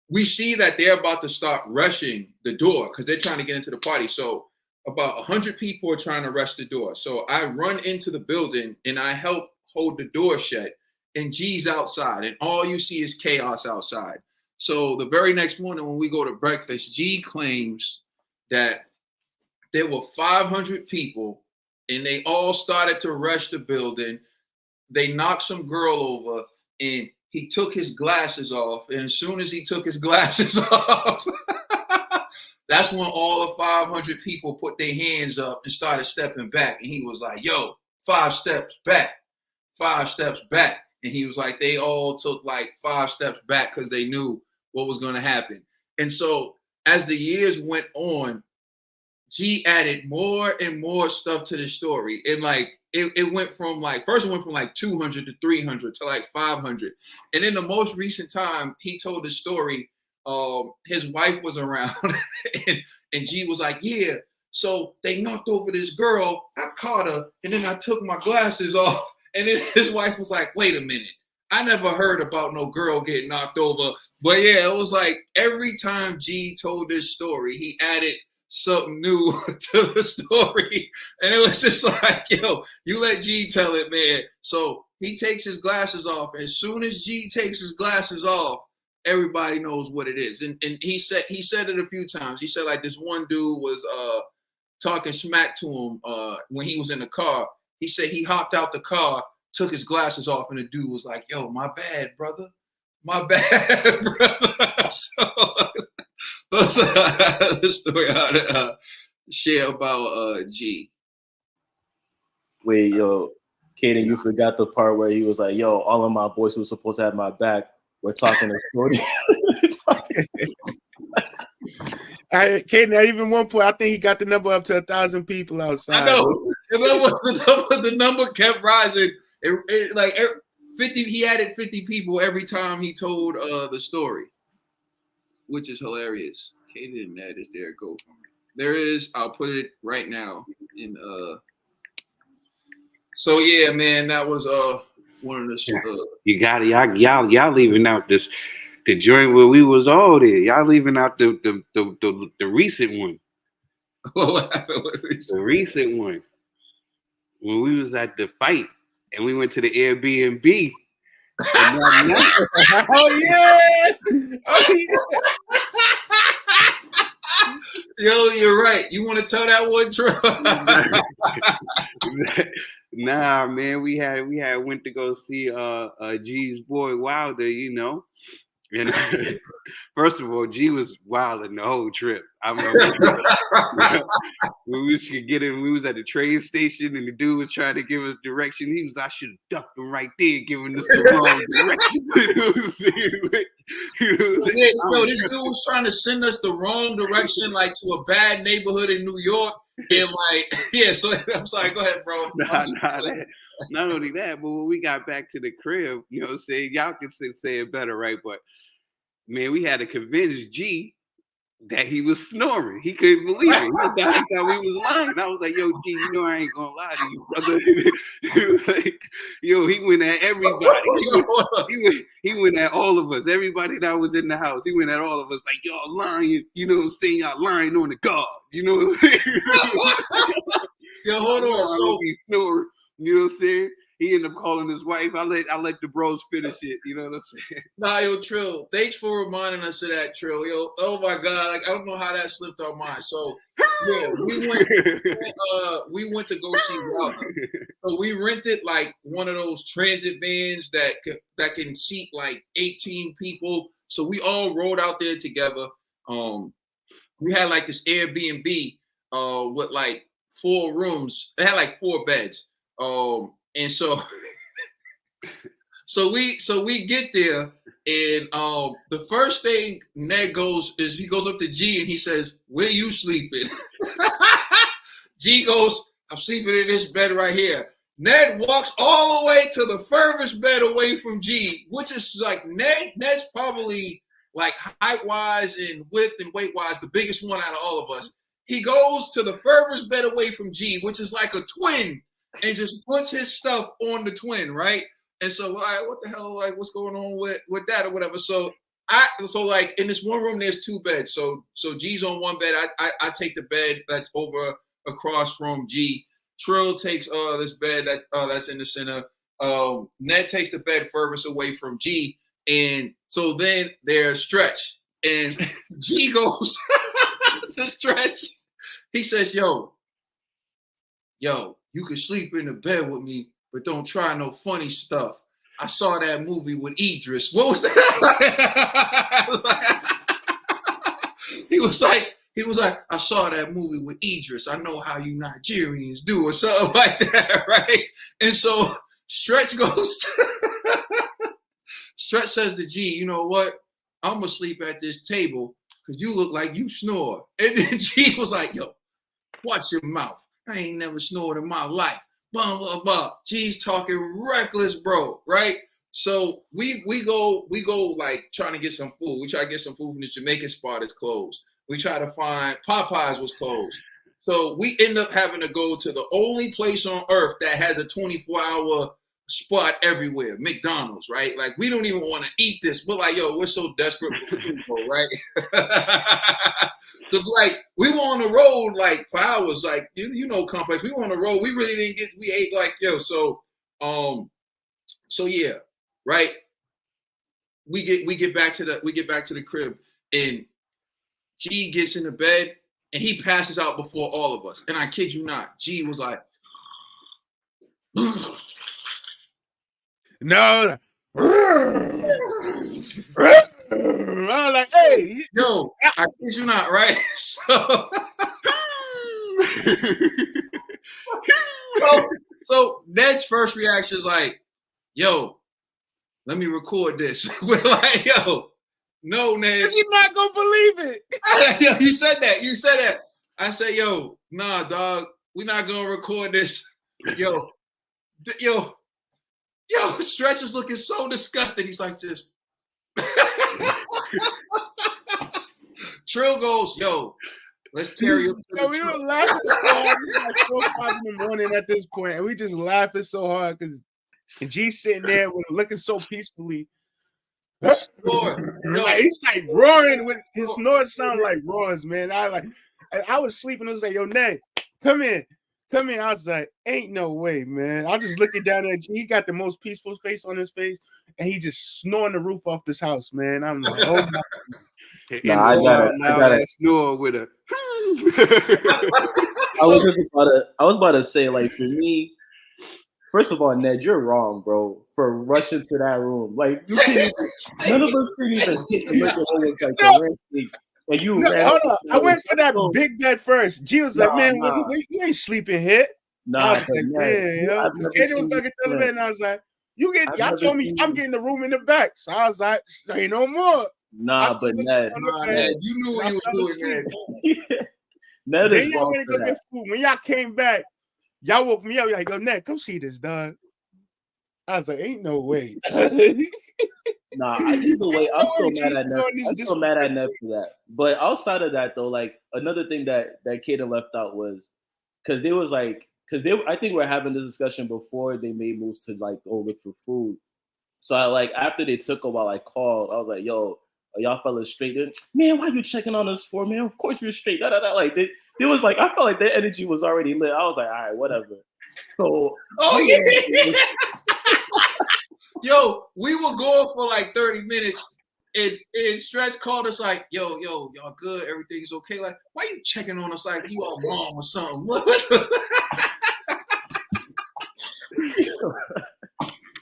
we see that they're about to start rushing the door because they're trying to get into the party. So about 100 people are trying to rush the door. So I run into the building and I help hold the door shut. And G's outside. And all you see is chaos outside. So the very next morning when we go to breakfast, G claims that there were 500 people and they all started to rush the building. They knocked some girl over and he took his glasses off. And as soon as he took his glasses off, that's when all the 500 people put their hands up and started stepping back. And he was like, yo, 5 steps back, 5 steps back. And he was like, they all took like 5 steps back because they knew what was going to happen. And so as the years went on, G added more and more stuff to the story. And like, it went from like, first it went from like 200 to 300 to like 500. And in the most recent time, he told the story, his wife was around and G was like, yeah, so they knocked over this girl. I caught her and then I took my glasses off. And then his wife was like, wait a minute. I never heard about no girl getting knocked over. But yeah, it was like every time G told this story, he added something new to the story. And it was just like, yo, you let G tell it, man. So he takes his glasses off. As soon as G takes his glasses off, everybody knows what it is. And he said it a few times. He said like this one dude was talking smack to him when he was in the car. He said he hopped out the car, took his glasses off, and the dude was like, yo, my bad, brother. My bad, brother. So that's the story how to share about G. Wait, yo, Kaden, you forgot the part where he was like, yo, all of my boys who were supposed to have my back were talking to Shorty. Kaden, at even one point, I think he got the number up to 1,000 people outside. I know. The number kept rising. Like 50, he added 50 people every time he told the story, which is hilarious. Kaden and Ned is there. Go for it. There is. I'll put it right now in. So yeah, man, that was one of the. You got it, y'all leaving out the joint where we was all there. Y'all leaving out the recent one. What happened with this? The recent one when we was at the fight and we went to the Airbnb. Oh yeah! Oh yeah! Yo, you're right. You want to tell that one, Troy? Nah, man. We had went to go see G's boy Wilder, you know. And first of all, G was wilding the whole trip. I remember when we could get in, we was at the train station and the dude was trying to give us direction. He was, I should have ducked him right there, giving us the wrong direction. This dude was trying to send us the wrong direction, like to a bad neighborhood in New York. And like, yeah, so I'm sorry, go ahead, bro. Not only that, but when we got back to the crib, you know what I'm saying? Y'all can say it better, right? But man, we had to convince G that he was snoring. He couldn't believe it. He thought we was lying. I was like, yo, G, you know I ain't gonna lie to you, brother. He was like, yo, he went at everybody. He went at all of us. Everybody that was in the house. He went at all of us like, y'all lying. You know what I'm saying? Y'all lying on the God. You know what I'm saying? Yo, hold on. So he snoring. You know what I'm saying? He ended up calling his wife. I let the bros finish it. You know what I'm saying? Nah, yo, Trill. Thanks for reminding us of that, Trill. Yo, oh my God. Like, I don't know how that slipped our mind. So Yeah, we went to go see Wilder. So we rented like one of those transit vans that can seat like 18 people. So we all rode out there together. We had like this Airbnb with like 4 rooms. It had like 4 beds. And so so we get there, and the first thing Ned goes is he goes up to G and he says, "Where you sleeping?" G goes, "I'm sleeping in this bed right here." Ned walks all the way to the furthest bed away from G, which is like Ned's probably like height-wise and width and weight-wise the biggest one out of all of us. He goes to the furthest bed away from G, which is like a twin, and just puts his stuff on the twin, right? And so, all right, what the hell, like, what's going on with that or whatever? So like in this one room, there's 2 beds. So G's on one bed. I take the bed that's over across from G. Trill takes this bed that's in the center. Ned takes the bed furthest away from G. And so then there's Stretch. And G goes to Stretch. He says, yo, you can sleep in the bed with me, but don't try no funny stuff. I saw that movie with Idris. What was that? He was like, I saw that movie with Idris. I know how you Nigerians do or something like that, right? And so Stretch says to G, you know what? I'm gonna sleep at this table because you look like you snore. And then G was like, yo, watch your mouth. I ain't never snored in my life. Blah, blah, blah. G's talking reckless, bro, right? So we go like trying to get some food. We try to get some food from the Jamaican spot that's closed. We try to find Popeyes was closed. So we end up having to go to the only place on earth that has a 24-hour spot everywhere, McDonald's, right? Like we don't even want to eat this. We're like, yo, we're so desperate for food, right? Because like we were on the road like for hours, like you know, complex. We were on the road. We really didn't get. We ate like yo. So yeah, right. We get back to the crib, and G gets in the bed and he passes out before all of us. And I kid you not, G was like. No. I was like, hey. Yo, I kid you not, right? So Ned's first reaction is like, yo, let me record this. We're like, yo, no, Ned. Because you're not going to believe it. Yo, you said that. I said, yo, nah, dog, we're not going to record this. Yo, Stretch is looking so disgusted. He's like this. Trill goes, yo, let's carry him. Yo, we were laughing so hard. It's like 4 or 5 in the morning at this point, and we just laughing so hard because G's sitting there with looking so peacefully. Like, he's like roaring with his snores sound like roars, man. I was sleeping. I was like, yo, Ned, come in. I was like, ain't no way, man. I was just looking down at G. He got the most peaceful face on his face, and he just snoring the roof off this house, man. I'm like, oh my. Nah, I got it. Snore with a. I was about to say, like, for me, first of all, Ned, you're wrong, bro, for rushing to that room. Like, none of us could even take a look at what was like the landscape. And you hold on. I went for that big bed first. G was like, man, you ain't sleeping here. I was like, man, you know, Katie was stuck at the other bed, and I was like, y'all told me I'm getting the room in the back. So I was like, say no more. Nah, but Ned, you knew what you were doing, Ned. Ned then y'all went to go get food. When y'all came back, y'all woke me up. Y'all like, yo, Ned, come see this, dog. I was like, ain't no way. Nah, either way, I'm still mad at Ned for that. But outside of that, though, like another thing that Kaden left out was because they was like, I think we're having this discussion before they made moves to like go look for food. So I like after they took a while, I called. I was like, yo, are y'all fellas straight? Man, why you checking on us for, man? Of course we're straight. Like they was like, I felt like their energy was already lit. I was like, all right, whatever. So Yo, we were going for like 30 minutes, and Stretch called us like, yo, y'all good? Everything's okay? Like, why you checking on us like you all wrong or something?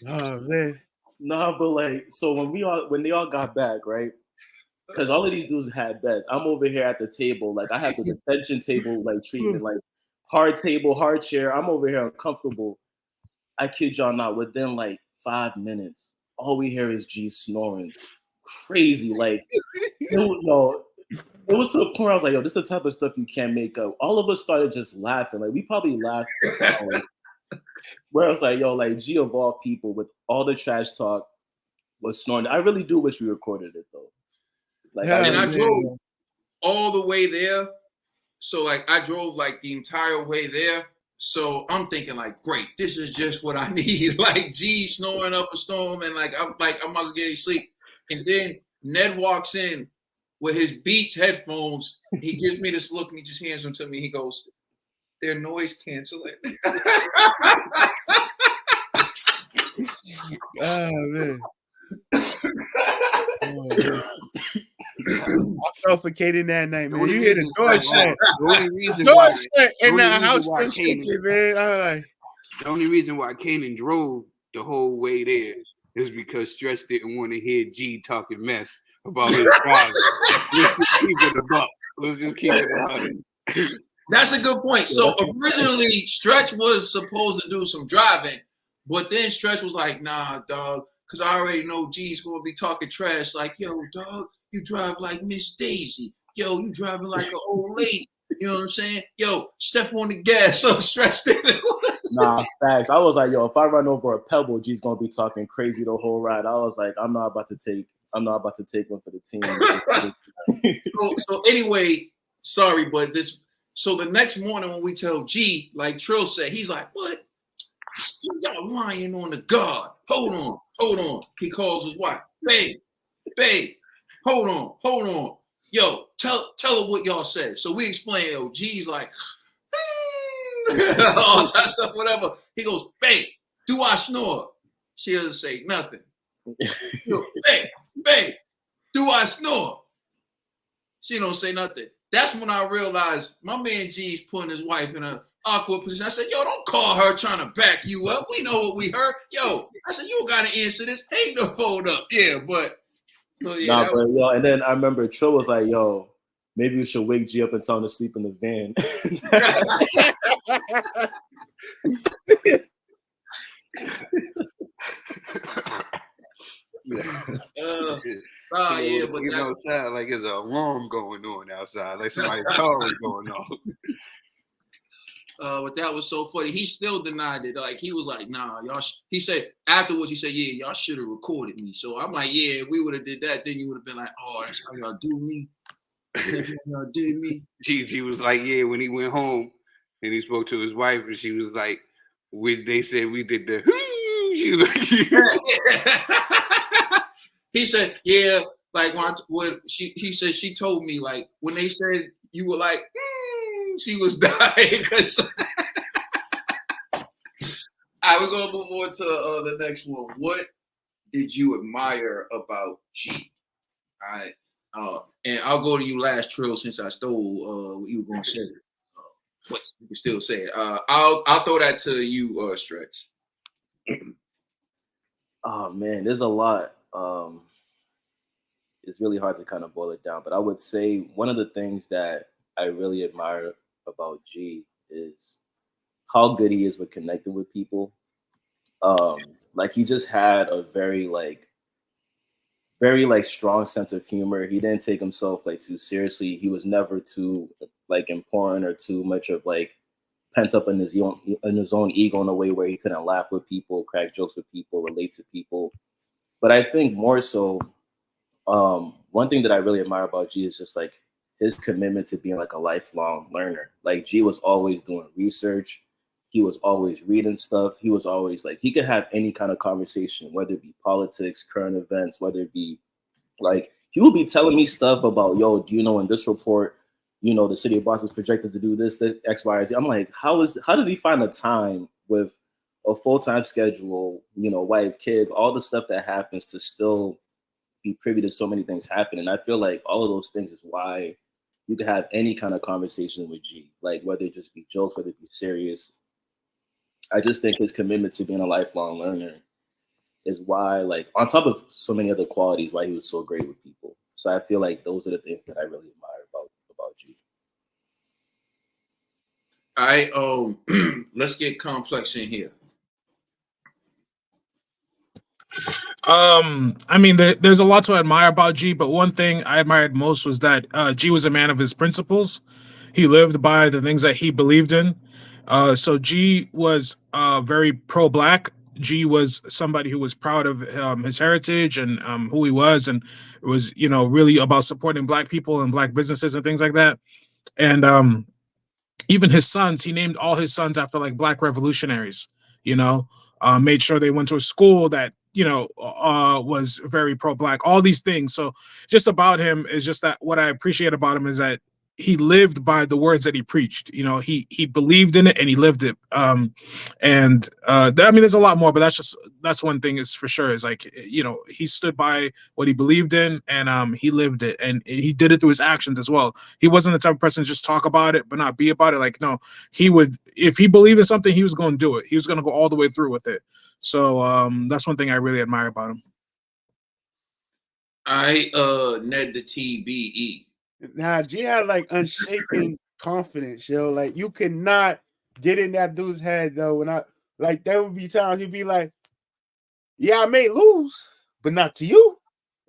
Oh man. Nah, but like, so when they all got back, right? Because all of these dudes had beds. I'm over here at the table, like I have the detention table like treatment, like hard table, hard chair. I'm over here uncomfortable. I kid y'all not. Within like 5 minutes, all we hear is G snoring, crazy. Like it was to the point where I was like, yo, this is the type of stuff you can't make up. All of us started just laughing. Like we probably laughed for hours. Where I was like, yo, like G of all people with all the trash talk was snoring. I really do wish we recorded it though. Like, Yeah, and I drove all the way there. So like I drove like the entire way there. So I'm thinking like, great, this is just what I need. Like G snoring up a storm, and I'm not gonna get any sleep. And then Ned walks in with his Beats headphones. He gives me this look and he just hands them to me. He goes, they're noise canceling. Oh man. I suffocated that night, man. You hear the door shut. The only reason Door why shut and the the only house reason why still shaking, man. All right. the only reason why Kanan drove the whole way there is because Stretch didn't want to hear G talking mess about his father. Let's just keep it a buck. Let's just keep it 100. That's a good point. So originally, Stretch was supposed to do some driving, but then Stretch was like, nah, dog, because I already know G's going to be talking trash. Like, yo, dog, you drive like Miss Daisy. Yo, you driving like an old lady. You know what I'm saying? Yo, step on the gas. So Stretch didn't. Nah, facts. I was like, yo, if I run over a pebble, G's gonna be talking crazy the whole ride. I was like, I'm not about to take one for the team. So anyway, sorry, but this. So the next morning when we tell G, like Trill said, he's like, what? Y'all lying on the guard. Hold on. He calls his wife. Babe, hold on. Yo, tell her what y'all said. So we explain, yo, G's like, all that stuff, whatever. He goes, babe, do I snore? She doesn't say nothing. Yo, babe, do I snore? She don't say nothing. That's when I realized my man G's putting his wife in an awkward position. I said, yo, don't call her trying to back you up. We know what we heard. Yo, I said, you got to answer this. Ain't no hold up. Yeah, but. So yeah, nah, but yo, and then I remember Trill was like, yo, maybe we should wake G up and tell him to sleep in the van. Yeah, but that's outside like there's an alarm going on outside, like somebody's car was going off. But that was so funny. He still denied it. Like he was like, "Nah, y'all." He said afterwards, he said, "Yeah, y'all should have recorded me." So I'm like, "Yeah, if we would have did that, then you would have been like, oh, that's how y'all do me. That's how y'all did me." Gigi was like, "Yeah," when he went home and he spoke to his wife, and she was like, "When they said we did the," she was like, yeah. He said, "Yeah." Like when he said she told me like when they said you were like. She was dying. All right, we're gonna move on to the next one. What did you admire about G? All right, and I'll go to you last, Trill, since I stole what you were gonna say. But you can still say it. I'll throw that to you, Stretch. Oh man, there's a lot. It's really hard to kind of boil it down, but I would say one of the things that I really admire about G is how good he is with connecting with people. Like he just had a very strong sense of humor. He didn't take himself like too seriously. He was never too like important or too much of like pent up in his own ego in a way where he couldn't laugh with people, crack jokes with people, relate to people. But I think more so, one thing that I really admire about G is just like his commitment to being like a lifelong learner. Like G was always doing research. He was always reading stuff. He was always like, he could have any kind of conversation, whether it be politics, current events, whether it be like, he would be telling me stuff about, yo, do you know in this report, you know, the city of Boston is projected to do this, X, Y, or Z. I'm like, how does he find the time with a full-time schedule, you know, wife, kids, all the stuff that happens to still be privy to so many things happen. And I feel like all of those things is why you can have any kind of conversation with G, like whether it just be jokes, whether it be serious. I just think his commitment to being a lifelong learner is why, like, on top of so many other qualities, why he was so great with people. So I feel like those are the things that I really admire about G. Let's get Complex in here. I mean, there's a lot to admire about G, but one thing I admired most was that G was a man of his principles. He lived by the things that he believed in. So G was very pro-black. G was somebody who was proud of his heritage and who he was, and it was, you know, really about supporting black people and black businesses and things like that. And even his sons, he named all his sons after like black revolutionaries, you know, made sure they went to a school that, you know, was very pro-black, all these things. So just about him is just that what I appreciate about him is that he lived by the words that he preached. You know, he believed in it and he lived it. I mean, there's a lot more, but that's one thing is for sure, is like, you know, he stood by what he believed in, and he lived it, and he did it through his actions as well. He wasn't the type of person to just talk about it but not be about it. Like, no, he would, if he believed in something, he was going to do it. He was going to go all the way through with it. So that's one thing I really admire about him. NED the TBE. Nah, G had like unshaken confidence, yo. Like you could not get in that dude's head though. When like there would be times he'd be like, "Yeah, I may lose, but not to you."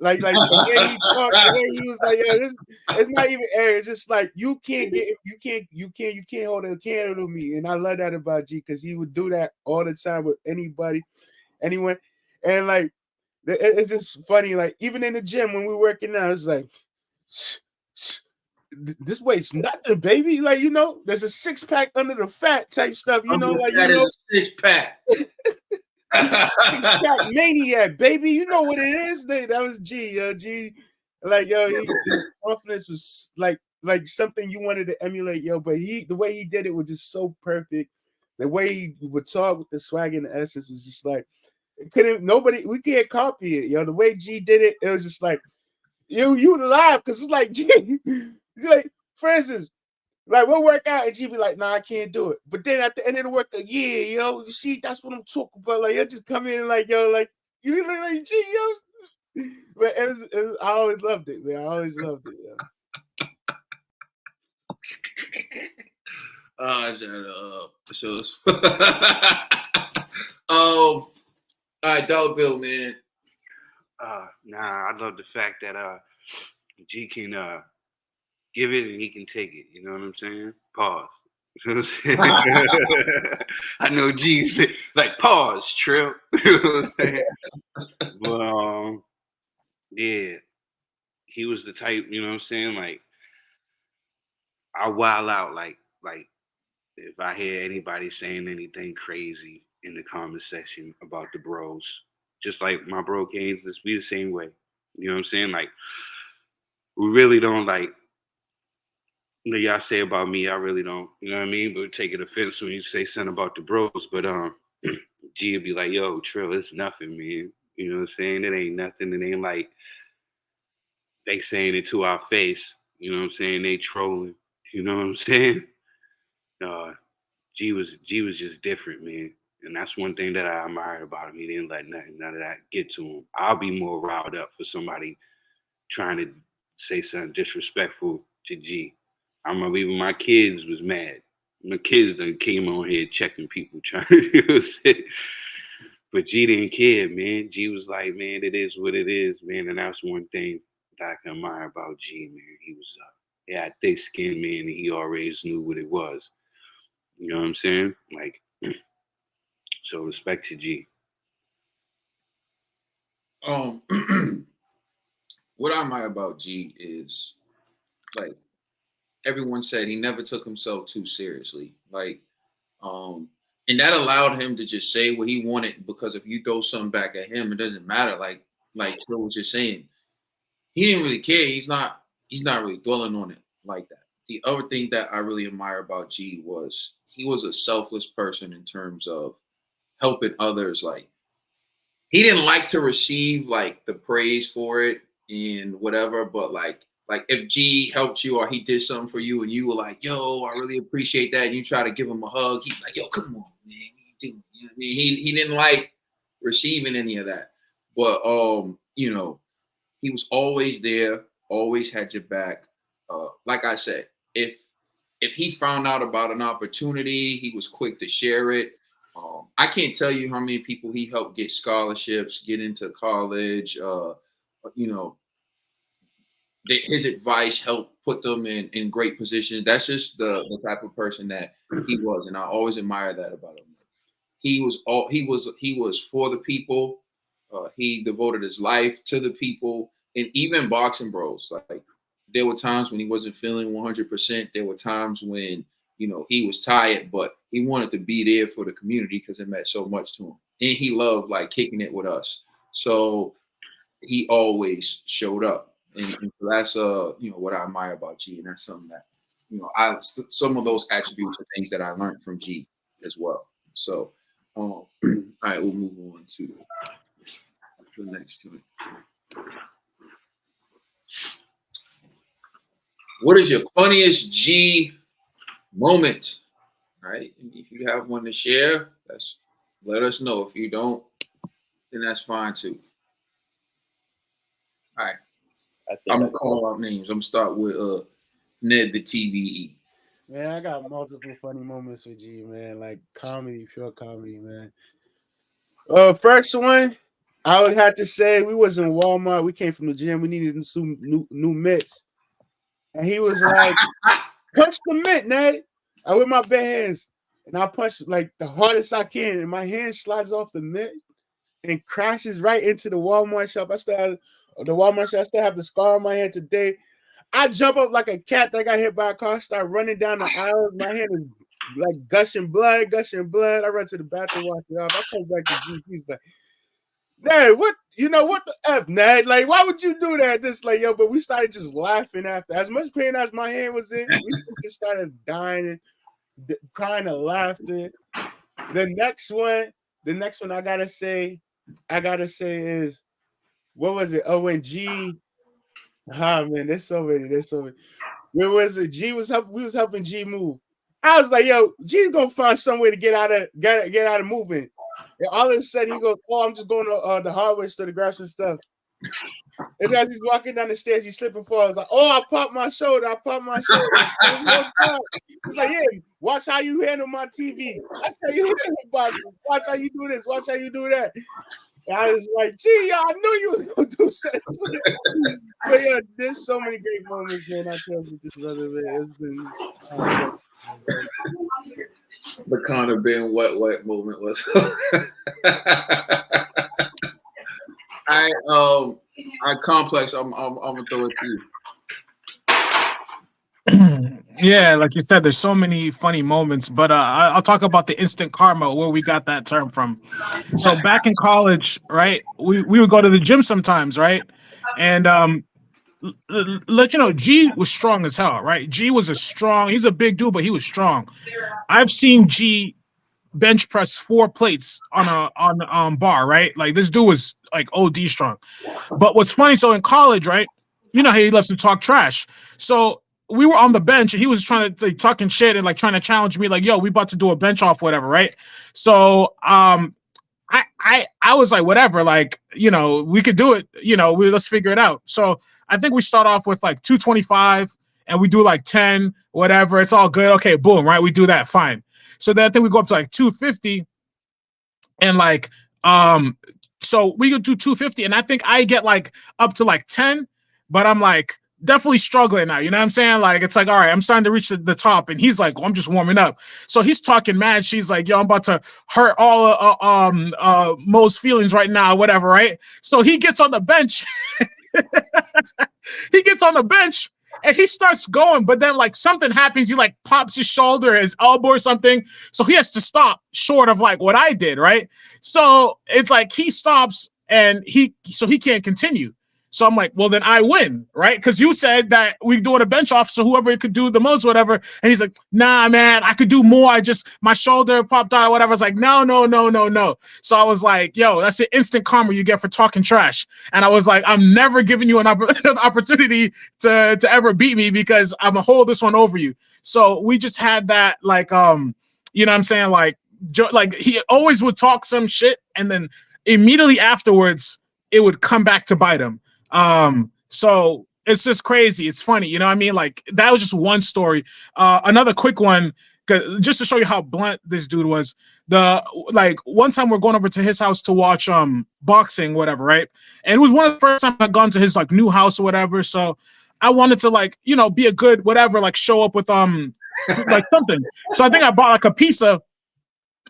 Like the way he talked, the way he was like, "Yo, this it's not even air. It's just like you can't hold a candle to me." And I love that about G because he would do that all the time with anybody, anyone, and like it's just funny. Like even in the gym when we're working out, it's like. This weight's nothing, baby. Like, you know, there's a 6-pack under the fat type stuff, you know, like that you know, is a 6-pack. 6-pack maniac, baby. You know what it is. That was G, yo. G, like, yo, his confidence was like something you wanted to emulate, yo. But the way he did it was just so perfect. The way he would talk with the swag and the essence was just like we can't copy it, yo. The way G did it, it was just like you laugh because it's like G. Like, for instance, like we'll work out and G be like, "Nah, I can't do it." But then at the end of the work, like, "Yeah, yo, you see, that's what I'm talking about." Like, you just come in and like, "Yo, like you look like G, yo." But I always loved it, man. I always loved it, yo. All right, Dog Bill, man. Nah, I love the fact that G can give it and he can take it. You know what I'm saying? Pause. You know what I'm saying? I know G said, like, pause, Trill. You know what I'm saying? But yeah, he was the type, you know what I'm saying? Like, I wild out like if I hear anybody saying anything crazy in the comment section about the bros, just like my bro Gaines, we the same way. You know what I'm saying? Like, we really don't like, you know, y'all say about me, I really don't, you know what I mean? But taking offense when you say something about the bros. But G would be like, "Yo, Trill, it's nothing, man." You know what I'm saying? It ain't nothing. It ain't like they saying it to our face. You know what I'm saying? They trolling. You know what I'm saying? G was just different, man. And that's one thing that I admired about him. He didn't let none of that get to him. I'll be more riled up for somebody trying to say something disrespectful to G. I remember even my kids was mad. My kids done came on here checking people trying to, you know what I'm saying? But G didn't care, man. G was like, "Man, it is what it is, man." And that's one thing that I can admire about G, man. He was, he had thick skin, man, and he always knew what it was. You know what I'm saying? Like, so respect to G. What I admire about G is, like everyone said, he never took himself too seriously. Like, and that allowed him to just say what he wanted, because if you throw something back at him, it doesn't matter. Like Phil was just saying, he didn't really care. He's not really dwelling on it like that. The other thing that I really admire about G was he was a selfless person in terms of helping others. Like, he didn't like to receive like the praise for it. and whatever. But like if G helped you or he did something for you and you were like, yo, I really appreciate that, and you try to give him a hug, he's like, yo, come on, man, what you doing? You know what I mean? He didn't like receiving any of that. But you know, he was always there, always had your back. Like I said, if he found out about an opportunity, he was quick to share it. I can't tell you how many people he helped get scholarships, get into college. You know, his advice helped put them in great positions. That's just the type of person that he was, and I always admire that about him. He was for the people. He devoted his life to the people, and even boxing bros. Like there were times when he wasn't feeling 100%. There were times when, you know, he was tired, but he wanted to be there for the community because it meant so much to him, and he loved like kicking it with us. So he always showed up, and so that's you know, what I admire about G, and that's something that, you know, some of those attributes are things that I learned from G as well. So all right, we'll move on to the next joint. What is your funniest G moment? All right, if you have one to share, let us know. If you don't, then that's fine too. All right, I'm gonna call out names. I'm gonna start with NED the TBE. Man, I got multiple funny moments with G, man. Like comedy, pure comedy, man. First one, I would have to say we was in Walmart. We came from the gym. We needed some new mitts, and he was like, "Punch the mitt, Ned." I with my bare hands, and I punched like the hardest I can, and my hand slides off the mitt and crashes right into the Walmart shop. I still have the scar on my hand today. I jump up like a cat that got hit by a car, start running down the aisle. My hand is like gushing blood. I run to the bathroom, wash it off. I come back to G. He's like, Ned, what the F, Ned? Like, why would you do that? This, like, yo, but we started just laughing after. As much pain as my hand was in, we just started dying and crying of laughter. The next one I gotta say is, what was it? Oh, when G. Man, there's so many. Where was it? We was helping G move. I was like, yo, G's gonna find some way to get out of moving. And all of a sudden he goes, oh, I'm just going to the hardware store to grab some stuff. And as he's walking down the stairs, he slipped and falls. Like, oh, I popped my shoulder. He's like, yeah, watch how you handle my TV. That's how you handle boxing. Watch how you do this. Watch how you do that. And I was like, gee, I knew you was gonna do something. But yeah, there's so many great moments, man. I tell you, this brother, man, it's been the Connor Ben wet moment was. I complex. I'm gonna throw it to you. Yeah, like you said, there's so many funny moments, but I'll talk about the instant karma, where we got that term from. So back in college, right, we would go to the gym sometimes, right? And let you know, G was strong as hell, right? G was he's a big dude, but he was strong. I've seen G bench press 4 plates on a bar, right? Like this dude was like OD strong. But what's funny, so in college, right, you know how he loves to talk trash. So we were on the bench and he was trying to like talking shit and like trying to challenge me, like, yo, we about to do a bench off, whatever, right? So I was like, whatever, like, you know, we could do it, you know, let's figure it out. So I think we start off with like 225 and we do like 10, whatever, it's all good. Okay, boom, right? We do that, fine. So then I think we go up to like 250 and like so we could do 250 and I think I get like up to like 10, but I'm like definitely struggling now, you know what I'm saying? Like it's like, all right, I'm starting to reach the top, and he's like, well, I'm just warming up. So he's talking mad. She's like, yo, I'm about to hurt all Mo's feelings right now, whatever, right? So he gets on the bench. And he starts going, but then like something happens. He like pops his shoulder, his elbow or something. So he has to stop short of like what I did, right? So it's like he stops and he can't continue. So I'm like, well, then I win, right? Because you said that we doing a bench off, so whoever could do the most, whatever. And he's like, nah, man, I could do more. My shoulder popped out or whatever. I was like, no. So I was like, yo, that's the instant karma you get for talking trash. And I was like, I'm never giving you an opportunity to ever beat me because I'm gonna hold this one over you. So we just had that, like, you know what I'm saying? Like he always would talk some shit, and then immediately afterwards, it would come back to bite him. So it's just crazy. It's funny, you know what I mean? Like, that was just one story. Another quick one, just to show you how blunt this dude was. One time we're going over to his house to watch boxing, whatever, right? And it was one of the first times I'd gone to his like new house or whatever. So I wanted to, like, you know, be a good whatever, like show up with like something. So I think I bought like a pizza.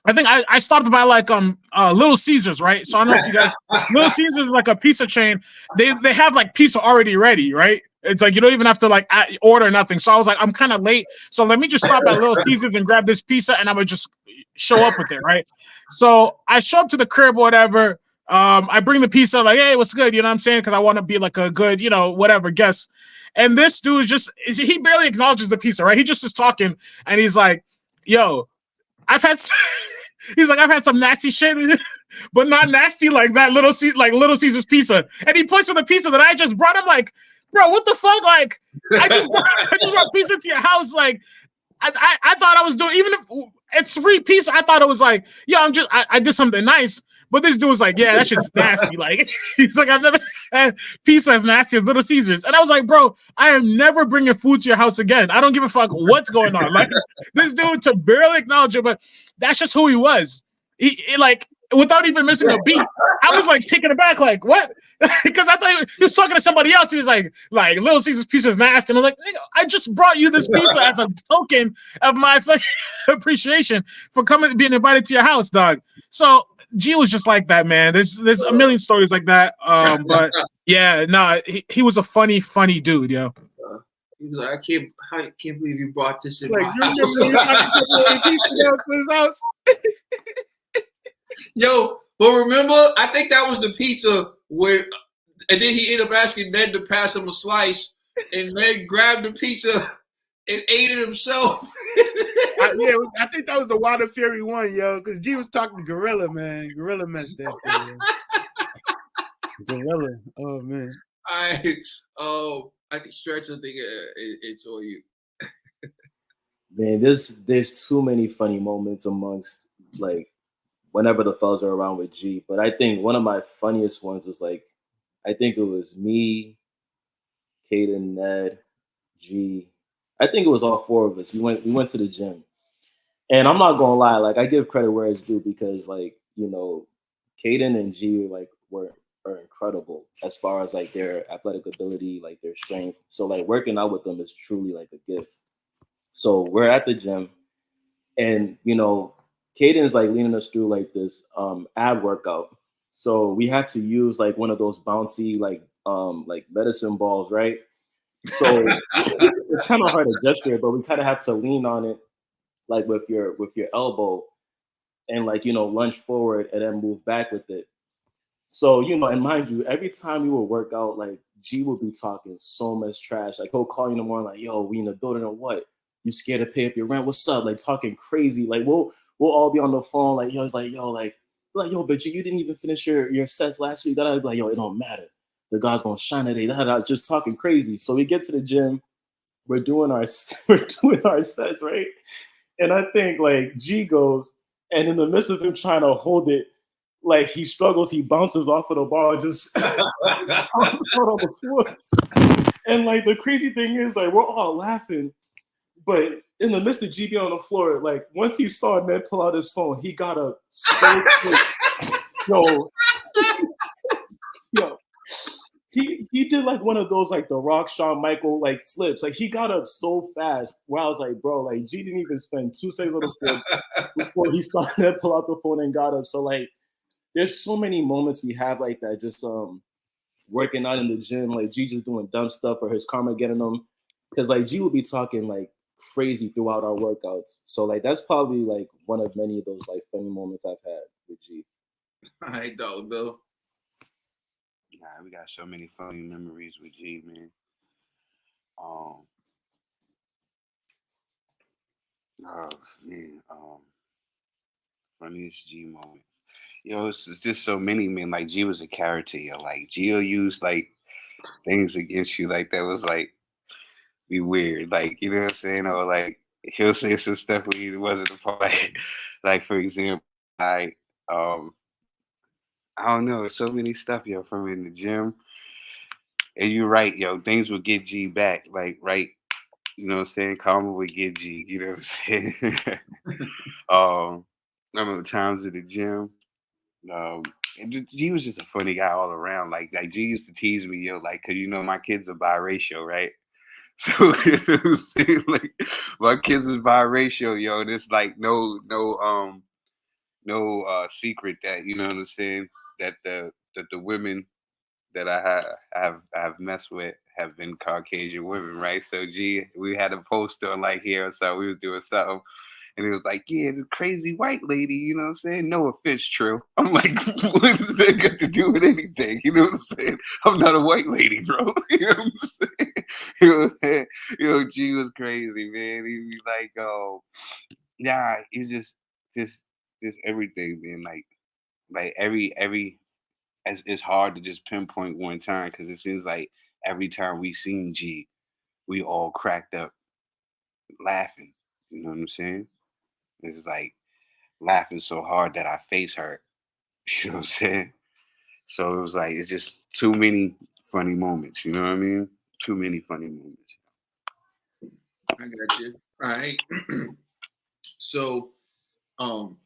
I think I stopped by like Little Caesars, right? So I don't know if you guys, Little Caesars is like a pizza chain. They have like pizza already ready, right? It's like you don't even have to like order nothing. So I was like, I'm kind of late, so let me just stop at Little Caesars and grab this pizza, and I would just show up with it, right? So I show up to the crib or whatever. I bring the pizza, like, hey, what's good? You know what I'm saying? Because I want to be like a good, you know, whatever guest. And this dude he barely acknowledges the pizza, right? He just is talking, and he's like, yo, he's like, I've had some nasty shit, but not nasty like that Little Caesar's pizza. And he points to the pizza that I just brought. I'm like, bro, what the fuck? Like, I just brought pizza to your house. Like, I thought I was doing, even if it's free pizza, I thought it was like, yeah, I did something nice. But this dude was like, yeah, that shit's nasty. Like, he's like, I've never had pizza as nasty as Little Caesars. And I was like, bro, I am never bringing food to your house again. I don't give a fuck what's going on. Like, this dude, to barely acknowledge it, but that's just who he was. He like, without even missing a beat, I was like taken aback, like, what? Because I thought he was talking to somebody else. He was like Little Caesar's pizza is nasty. And I was like, I just brought you this pizza as a token of my appreciation for being invited to your house, dog. So G was just like that, man. There's a million stories like that. But yeah, nah, he was a funny dude, yo. He was like, I can't believe you brought this in Like, my you remember his house? Yo, but remember, I think that was the pizza where, and then he ended up asking Ned to pass him a slice, and Ned grabbed the pizza and ate it himself. I think that was the Water Fury one, yo, because G was talking to Gorilla, man. Gorilla messed that thing, Gorilla, oh man. I think Stretch, I think it's all you. Man, there's too many funny moments amongst, like, whenever the fellas are around with G. But I think one of my funniest ones was, like, I think it was me, Caden, Ned, G. I think it was all four of us. We went to the gym. And I'm not gonna lie, like, I give credit where it's due because, like, you know, Caden and G are incredible as far as, like, their athletic ability, like their strength. So, like, working out with them is truly like a gift. So we're at the gym, and, you know, Caden's like leading us through like this ab workout. So we had to use like one of those bouncy like medicine balls, right? So it's kind of hard to gesture, but we kind of have to lean on it like with your elbow and, like, you know, lunge forward and then move back with it. So, you know, and mind you, every time we would work out, like, G would be talking so much trash. Like, he'll call you in the morning, like, yo, we in the building or what? You scared to pay up your rent? What's up? Like, talking crazy. Like, we'll all be on the phone, like, yo, it's like, yo, but you didn't even finish your sets last week. That I'd be like, yo, it don't matter. The God's gonna shine today. Just talking crazy. So we get to the gym, we're doing our sets, right? And I think, like, G goes, and in the midst of him trying to hold it, like, he struggles, he bounces off of the bar, just bounces out on the floor. And, like, the crazy thing is, like, we're all laughing, but in the midst of G being on the floor, like, once he saw Ned pull out his phone, he got up so quick. Yo, he did like one of those, like, the Rock, Shawn Michael, like, flips. Like, he got up so fast where I was like, bro, like, G didn't even spend 2 seconds on the floor before he saw Ned pull out the phone and got up. So, like, there's so many moments we have like that, just working out in the gym, like G just doing dumb stuff or his karma getting them. Because, like, G would be talking like crazy throughout our workouts. So, like, that's probably like one of many of those like funny moments I've had with G. All right, Dollar Bill. Nah, we got so many funny memories with G, man. Um, oh man, funniest G moments. Yo, it's just so many, man. Like G was a character, yo. Like G will use like things against you, like that was like be weird, like you know what I'm saying, or like he'll say some stuff when he wasn't a part. Like for example, um, I don't know, so many stuff, yo, from in the gym. And you're right, yo, things would get G back, like right, you know what I'm saying? Karma would get G, you know what I'm saying? I remember times at the gym. Um, and G was just a funny guy all around. Like G used to tease me, yo, like, cause you know my kids are biracial, right? So you know what I'm saying? Like my kids is biracial, yo. And it's like no secret that you know what I'm saying that the women that I have messed with have been Caucasian women, right? So we had a poster on like here, so we was doing something. And it was like, yeah, the crazy white lady, you know what I'm saying? No offense, Trill. I'm like, what does that got to do with anything? You know what I'm saying? I'm not a white lady, bro. You know what I'm saying? You know what I'm saying? G was crazy, man. He'd be like, oh, yeah, it's just everything, man. Like every it's hard to just pinpoint one time because it seems like every time we seen G, we all cracked up laughing. You know what I'm saying? It's like laughing so hard that our face hurt. You know what I'm saying? So it was like it's just too many funny moments. You know what I mean? Too many funny moments. I got you. All right. So, um,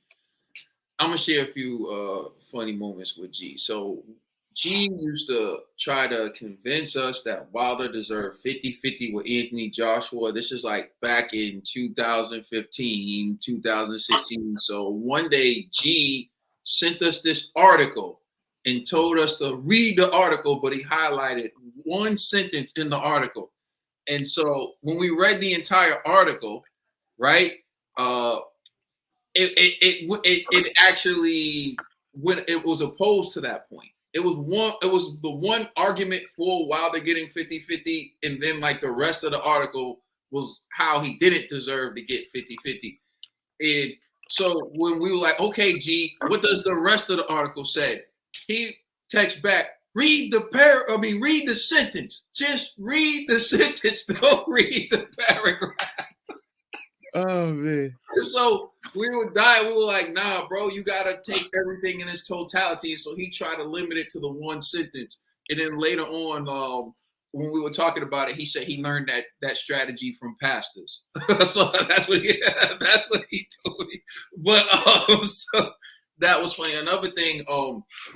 I'm gonna share a few funny moments with G. So G used to try to convince us that Wilder deserved 50-50 with Anthony Joshua. This is like back in 2015, 2016. So one day G sent us this article and told us to read the article, but he highlighted one sentence in the article. And so when we read the entire article, right? It actually when it was opposed to that point. It was the one argument for Wilder getting 50-50, and then like the rest of the article was how he didn't deserve to get 50-50. And so when we were like, okay, G, what does the rest of the article say? He texts back, read the sentence. Just read the sentence. Don't read the paragraph. Oh man. So we were dying. We were like, nah, bro, you gotta take everything in its totality. So he tried to limit it to the one sentence. And then later on, when we were talking about it, he said he learned that strategy from pastors. So that's what he told me. But so that was funny. Another thing,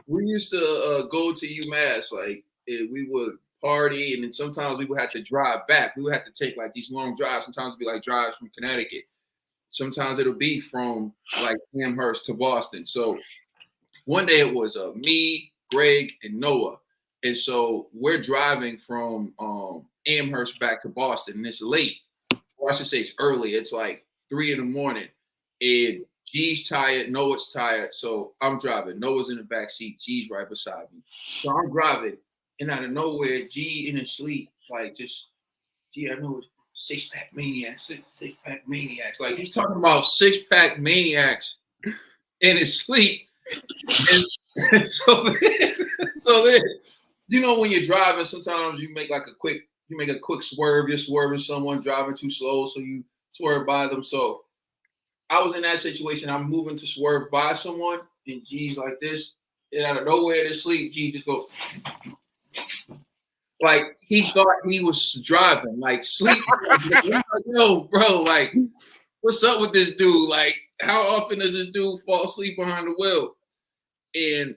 we used to go to UMass, like we would party, and then sometimes we would have to drive back. We would have to take like these long drives. Sometimes it'd be like drives from Connecticut. Sometimes it'll be from like Amherst to Boston. So one day it was me, Greg, and Noah. And so we're driving from Amherst back to Boston, and it's late. Or I should say it's early. It's like 3 a.m. And G's tired, Noah's tired. So I'm driving. Noah's in the back seat. G's right beside me. So I'm driving, and out of nowhere, G in his sleep, like just, G, I know it's six-pack maniacs, six-pack maniacs. Like he's talking about six-pack maniacs in his sleep. And so then, you know, when you're driving, sometimes you make a quick swerve. You're swerving someone driving too slow, so you swerve by them. So I was in that situation. I'm moving to swerve by someone, and G's like this, and out of nowhere, this sleep, G just goes. Like he thought he was driving, like sleep. Like, yo, bro, like, what's up with this dude? Like, how often does this dude fall asleep behind the wheel? And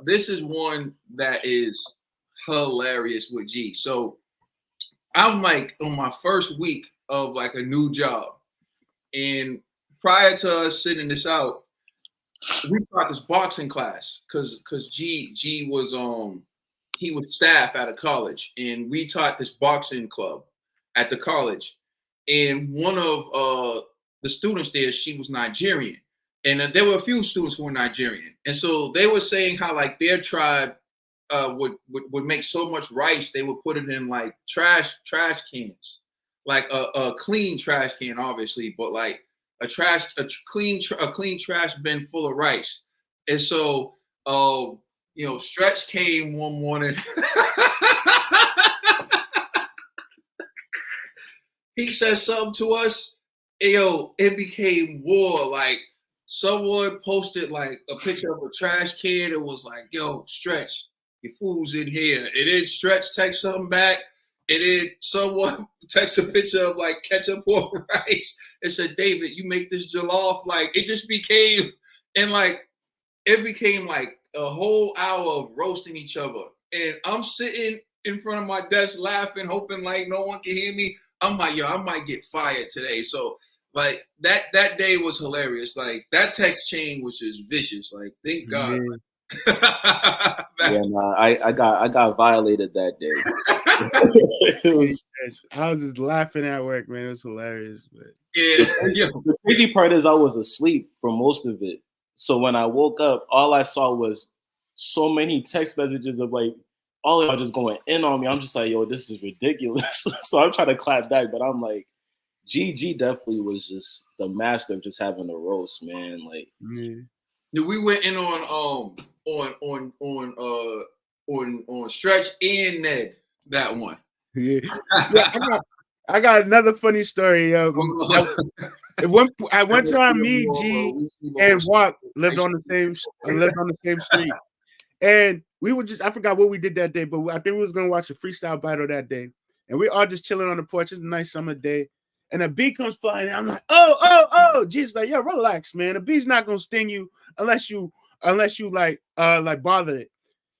this is one that is hilarious with G. So I'm like on my first week of like a new job, and prior to us sending this out, we taught this boxing class because G was he was staff at a college, and we taught this boxing club at the college. And one of the students there, she was Nigerian, and there were a few students who were Nigerian, and so they were saying how like their tribe would make so much rice they would put it in like trash cans, like a clean trash can, obviously, but like a clean trash bin full of rice. And so Stretch came one morning. He said something to us. It became war. Like someone posted like a picture of a trash can. It was like, yo, Stretch, your food's in here. And then Stretch text something back. And then someone text a picture of like ketchup or rice and said, David, you make this jollof. Like it just became, and like it became like a whole hour of roasting each other. And I'm sitting in front of my desk laughing, hoping like no one can hear me. I'm like, yo, I might get fired today. So like that day was hilarious. Like that text chain was just vicious. Like thank God. Yeah, nah, I got violated that day. I was just laughing at work, man. It was hilarious. But yeah. The crazy part is I was asleep for most of it. So when I woke up, all I saw was so many text messages of like all of y'all just going in on me. I'm just like, yo, this is ridiculous. So I'm trying to clap back, but I'm like, GG definitely was just the master of just having a roast, man. Like, we went in on Stretch and Ned that one. Yeah, I got another funny story, yo. At one time, me, G, and Walk lived on the same street, and we were I forgot what we did that day, but I think we was gonna watch a freestyle battle that day, and we all just chilling on the porch. It's a nice summer day, and a bee comes flying, and I'm like, oh, G's like, yo, relax, man. A bee's not gonna sting you unless you like bother it.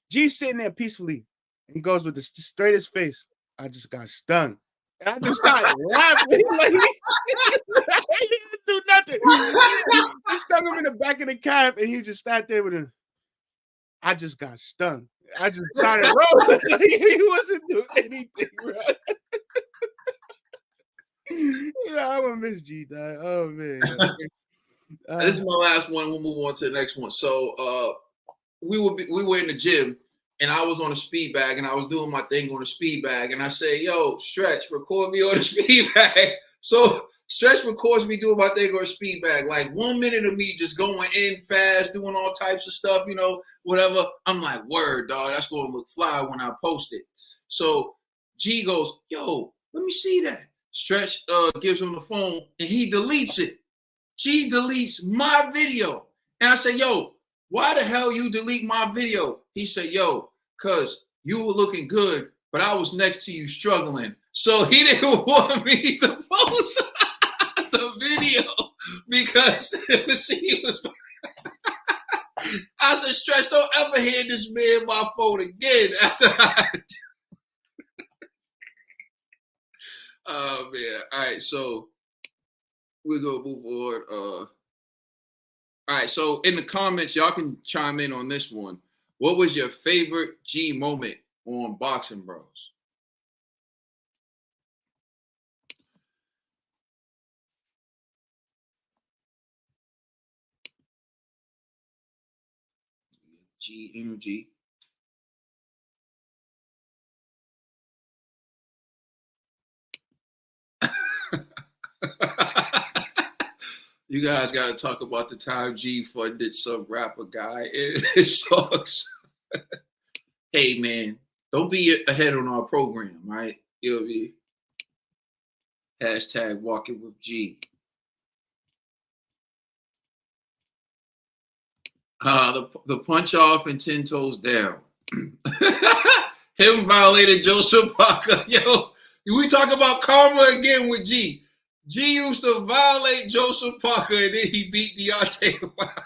G's sitting there peacefully, and he goes with the straightest face. I just got stung. And I just started laughing. Like, he didn't do nothing. He stung him in the back of the calf, and he just sat there with him. I just got stung. I just started rolling. He wasn't doing anything, bro. Yeah, I'm gonna miss G, dog. Oh man. This is my last one. We'll move on to the next one. So we were in the gym. And I was on a speed bag, and I was doing my thing on a speed bag. And I say, yo, Stretch, record me on a speed bag. So Stretch records me doing my thing on a speed bag. Like 1 minute of me just going in fast, doing all types of stuff, whatever. I'm like, word, dog, that's going to look fly when I post it. So G goes, yo, let me see that. Stretch gives him the phone, and he deletes it. G deletes my video. And I say, yo, why the hell you delete my video? He said, yo, because you were looking good, but I was next to you struggling. So he didn't want me to post the video because he was. I said, Stretch, don't ever hand this man my phone again after I. Oh, man. All right, so we're going to move forward. All right, so in the comments, y'all can chime in on this one. What was your favorite G moment on Boxing Bros? G energy. You guys got to talk about the time G funded some rapper guy in his songs. Hey, man, don't be ahead on our program, right? You'll be hashtag walking with G. The punch off and 10 toes down. Him violated Joseph Parker. Yo, we talk about karma again with G. G used to violate Joseph Parker, and then he beat Deontay Wilder.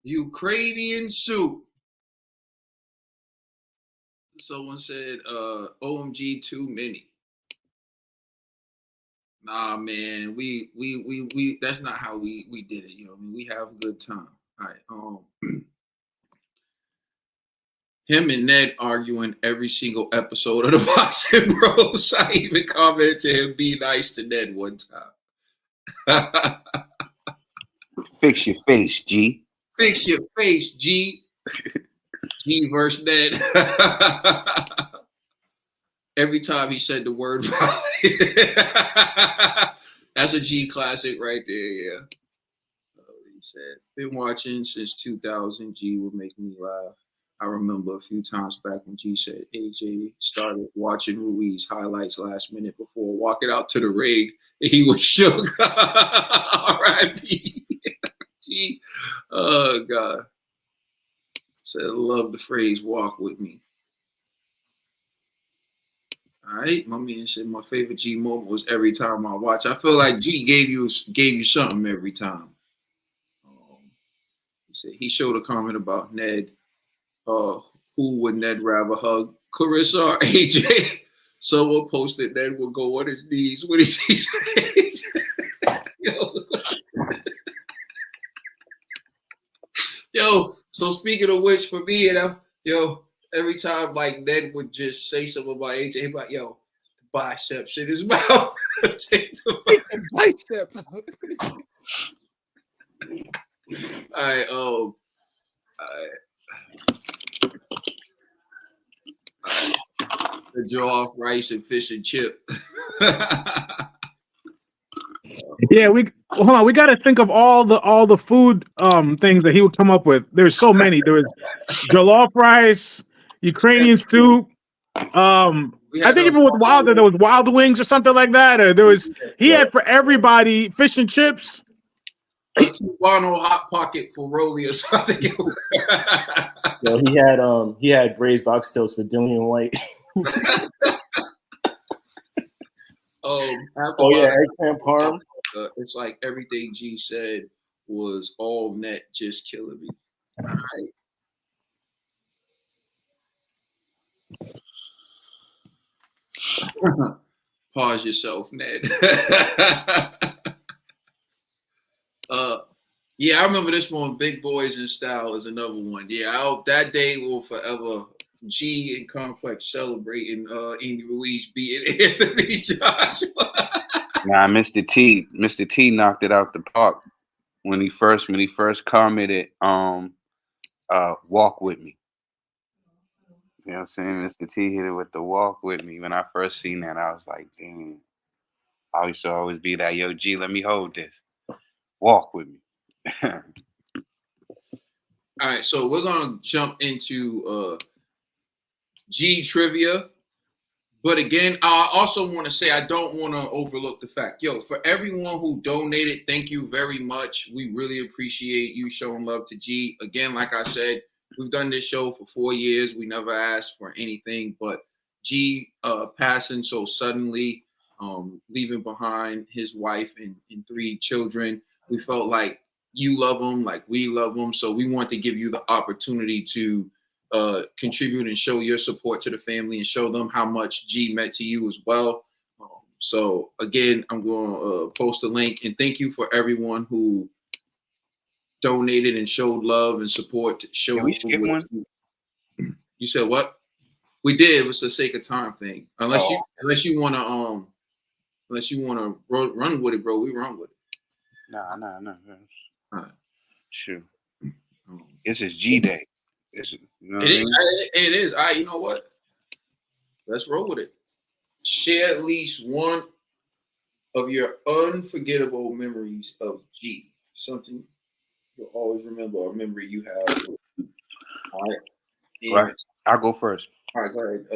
Ukrainian soup. Someone said, OMG, too many. Nah, man, we that's not how we did it. We have a good time. All right. Him and Ned arguing every single episode of the Boxing Bros. I even commented to him, be nice to Ned one time. Fix your face, G. Fix your face, G. G versus Ned. Every time he said the word violate. That's a G classic right there, yeah. He said, been watching since 2000. G would make me laugh. I remember a few times back when G said AJ started watching Ruiz highlights last minute before walking out to the ring. He was shook. R.I.P. G. Oh, God. Said, love the phrase walk with me. All right, my man said my favorite G moment was every time I watch. I feel like G gave you something every time. He said he showed a comment about Ned. Who would Ned rather hug, Clarissa or AJ? Someone posted Ned will go on his knees when he sees AJ. Yo, so speaking of which, for me, every time like Ned would just say something about AJ, he'd be like, yo, biceps in his mouth. Take the Bicep. All right, the jaw off rice and fish and chip. Yeah, hold on. We got to think of all the food things that he would come up with. There's so many. There was jollof rice, Ukrainian soup. I think even with Wilder, there was Wild Wings or something like that. Or he had for everybody fish and chips. A Cubano hot pocket for Rolly or something. Yo, he had braised oxtails for Dillian White. Eggplant parm. It's like everything G said was all net, just killing me. All right. Pause yourself, Ned. Yeah, I remember this one. Big Boys in Style is another one. Yeah, that day will forever. G and Complex celebrating Andy Ruiz beating Anthony Joshua. Nah, Mr. T knocked it out the park when he first commented, walk with me. You know what I'm saying? Mr. T hit it with the walk with me. When I first seen that, I was like, damn. I used to always be that, yo, G, let me hold this. Walk with me. All right, so we're gonna jump into G trivia. But again, I also want to say I don't want to overlook the fact, for everyone who donated, thank you very much. We really appreciate you showing love to G. Again, like I said, we've done this show for 4 years. We never asked for anything, but G passing so suddenly, leaving behind his wife and 3 children. We felt like you love him, like we love him. So we want to give you the opportunity to contribute and show your support to the family and show them how much G meant to you as well. So again, I'm going to post a link, and thank you for everyone who donated and showed love and support. Can we skip one? You said what? We did. It was the sake of time thing. Unless you want to run with it, bro. We run with it. Nah. All right. Sure. This is G Day. It is. All right, you know what? Let's roll with it. Share at least one of your unforgettable memories of G. Something you'll always remember, or a memory you have. All right. Right. I'll go first. All right, go ahead.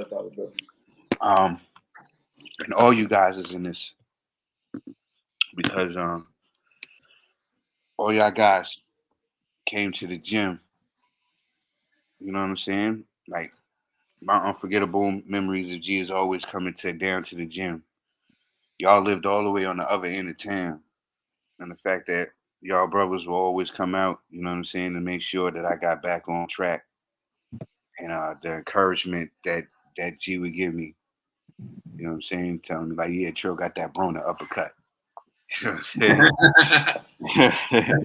And all you guys is in this because all y'all guys came to the gym. You know what I'm saying? Like, my unforgettable memories of G is always coming down to the gym. Y'all lived all the way on the other end of town. And the fact that y'all brothers will always come out, you know what I'm saying, to make sure that I got back on track. And the encouragement that G would give me, you know what I'm saying, telling me like, yeah, Trill got that Brona uppercut. You know what I'm saying?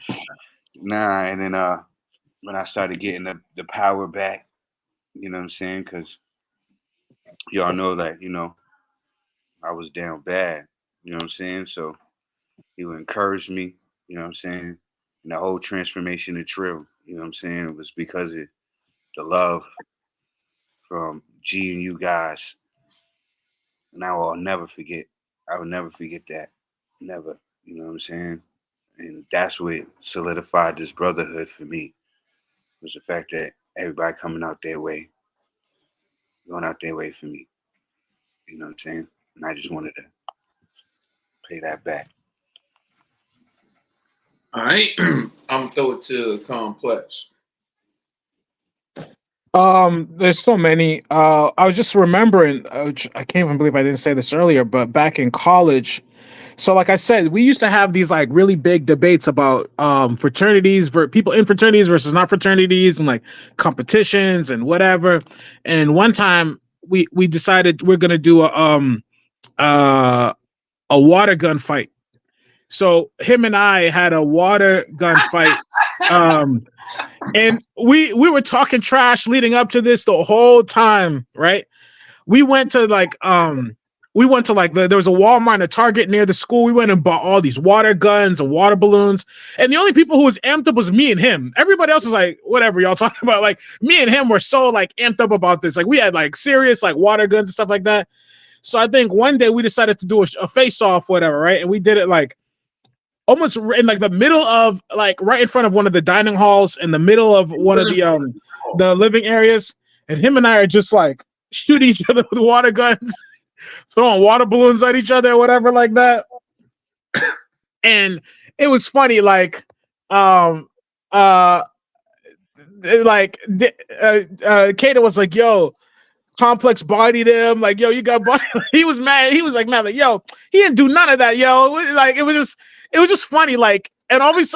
Nah, and then when I started getting the power back, you know what I'm saying, because y'all know that, I was down bad, you know what I'm saying? So he would encourage me, you know what I'm saying? And the whole transformation of Trill, you know what I'm saying? It was because of the love from G and you guys, and I will never forget. I will never forget that. Never. You know what I'm saying? And that's what solidified this brotherhood for me, was the fact that everybody coming out their way, going out their way for me. You know what I'm saying? And I just wanted to pay that back. All right, I'm gonna throw it to Complex. There's so many. I was just remembering. I can't even believe I didn't say this earlier, but back in college, so like I said, we used to have these like really big debates about fraternities, people in fraternities versus not fraternities, and like competitions and whatever. And one time we decided we're gonna do uh, a water gun fight. So him and I had a water gun fight. And we were talking trash leading up to this the whole time, right? We went to like there was a Walmart and a Target near the school. We went and bought all these water guns and water balloons. And the only people who was amped up was me and him. Everybody else was like, whatever y'all talking about. Like me and him were so like amped up about this. Like we had like serious like water guns and stuff like that. So I think one day we decided to do a face off, whatever, right? And we did it like almost in like the middle of like right in front of one of the dining halls, in the middle of one of the living areas. And him and I are just like shooting each other with water guns, throwing water balloons at each other, or whatever like that. And it was funny, like Kato was like, yo, Complex bodied him, like, yo, you got bodied. He was mad. He was like, man, like, yo, he didn't do none of that, yo. Like, it was just funny, like, and all these,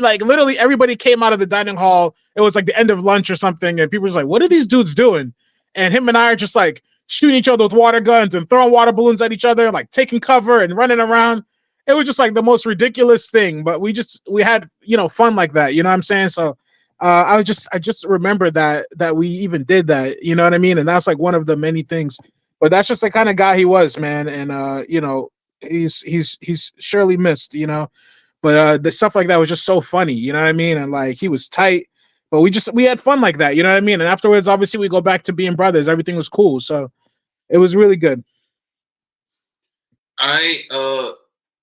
like, literally everybody came out of the dining hall. It was like the end of lunch or something, and people were like, what are these dudes doing? And him and I are just like shooting each other with water guns and throwing water balloons at each other, like taking cover and running around. It was just like the most ridiculous thing, but we had, fun like that, you know what I'm saying? So I just remember that we even did that, you know what I mean? And that's like one of the many things, but that's just the kind of guy he was, man. And he's surely missed, but the stuff like that was just so funny, you know what I mean? And like he was tight, but we had fun like that, you know what I mean? And afterwards, obviously, we go back to being brothers. Everything was cool, so it was really good.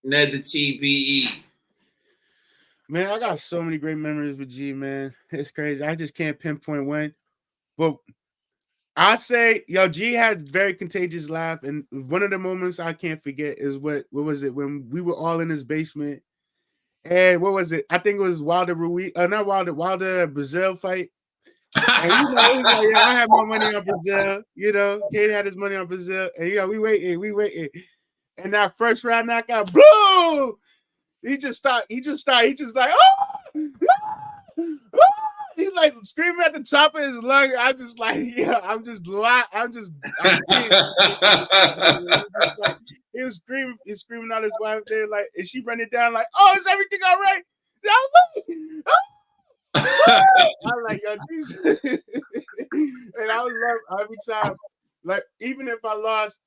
NED the TBE. Man, I got so many great memories with G, man. It's crazy. I just can't pinpoint when. But I say, yo, G had very contagious laugh. And one of the moments I can't forget is what was it? When we were all in his basement. And what was it? I think it was Wilder Brazil fight. And it was like, yeah, I have my money on Brazil. Kate had his money on Brazil. And we waiting. And that first round knockout, boom! He just like, oh! He's like screaming at the top of his lungs. I'm just like, yeah, I'm he was screaming at his wife there, like, is she running down like, oh, is everything all right? I'm like, yo, Jesus. And I would love every time, like, even if I lost,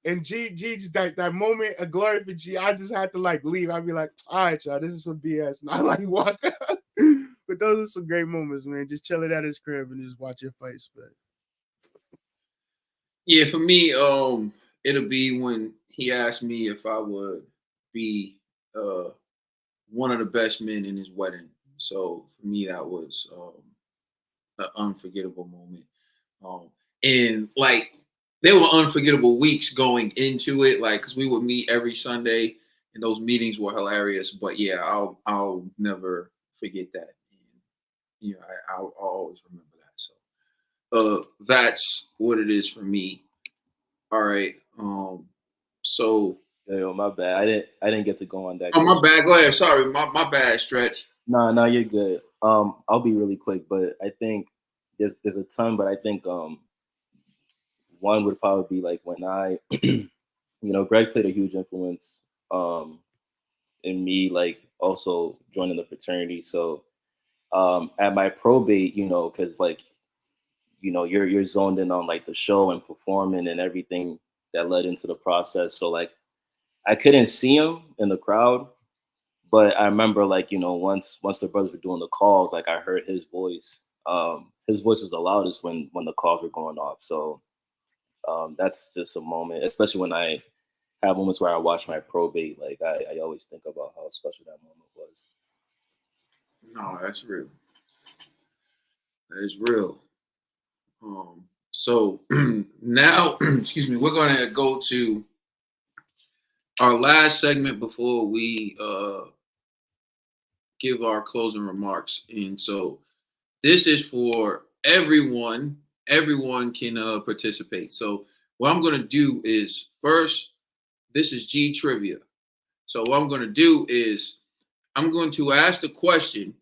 and G just that moment of glory for G, I just had to like leave. I'd be like, all right, y'all, this is some BS. And I like walk out. But those are some great moments, man. Just chilling at his crib and just watching fights, man. Yeah, for me, it'll be when he asked me if I would be one of the best men in his wedding. So for me, that was an unforgettable moment. And like, there were unforgettable weeks going into it, like, because we would meet every Sunday, and those meetings were hilarious. But yeah, I'll never forget that. And, I'll always remember that. So that's what it is for me. All right. So. Yo, my bad. I didn't get to go on that. Oh, my bad. Go ahead. Sorry, my bad. Stretch. No, you're good. I'll be really quick, but I think there's a ton, but I think one would probably be like when I, Greg played a huge influence in me, like also joining the fraternity. So at my probate, because like, you're zoned in on like the show and performing and everything that led into the process. So like, I couldn't see him in the crowd, but I remember like, once the brothers were doing the calls, like I heard his voice his voice was the loudest when the calls were going off. So that's just a moment, especially when I have moments where I watch my probate. Like I always think about how special that moment was. No, that's real. That is real. So now, excuse me, we're going to go to our last segment before we give our closing remarks. And so this is for everyone. Everyone can participate. So what I'm going to do is first, this is G Trivia. So what I'm going to do is I'm going to ask the question,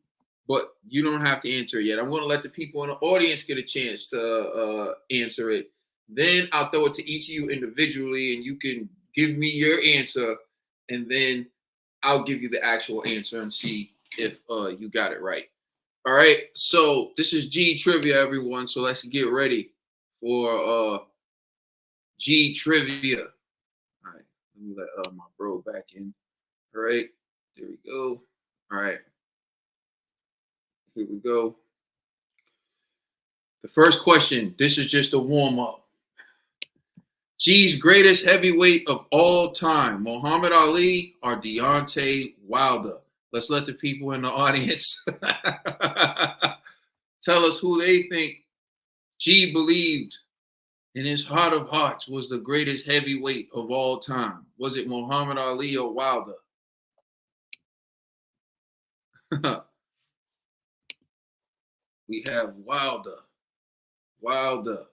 but you don't have to answer it yet. I'm going to let the people in the audience get a chance to answer it. Then I'll throw it to each of you individually, and you can give me your answer, and then I'll give you the actual answer and see if you got it right. All right. So this is G Trivia, everyone. So let's get ready for G Trivia. All right. Let me let my bro back in. All right. There we go. All right. Here we go. The first question, this is just a warm-up. G's greatest heavyweight of all time, Muhammad Ali or Deontay Wilder? Let's let the people in the audience tell us who they think G believed in his heart of hearts was the greatest heavyweight of all time. Was it Muhammad Ali or Wilder? We have Wilder. Wilder.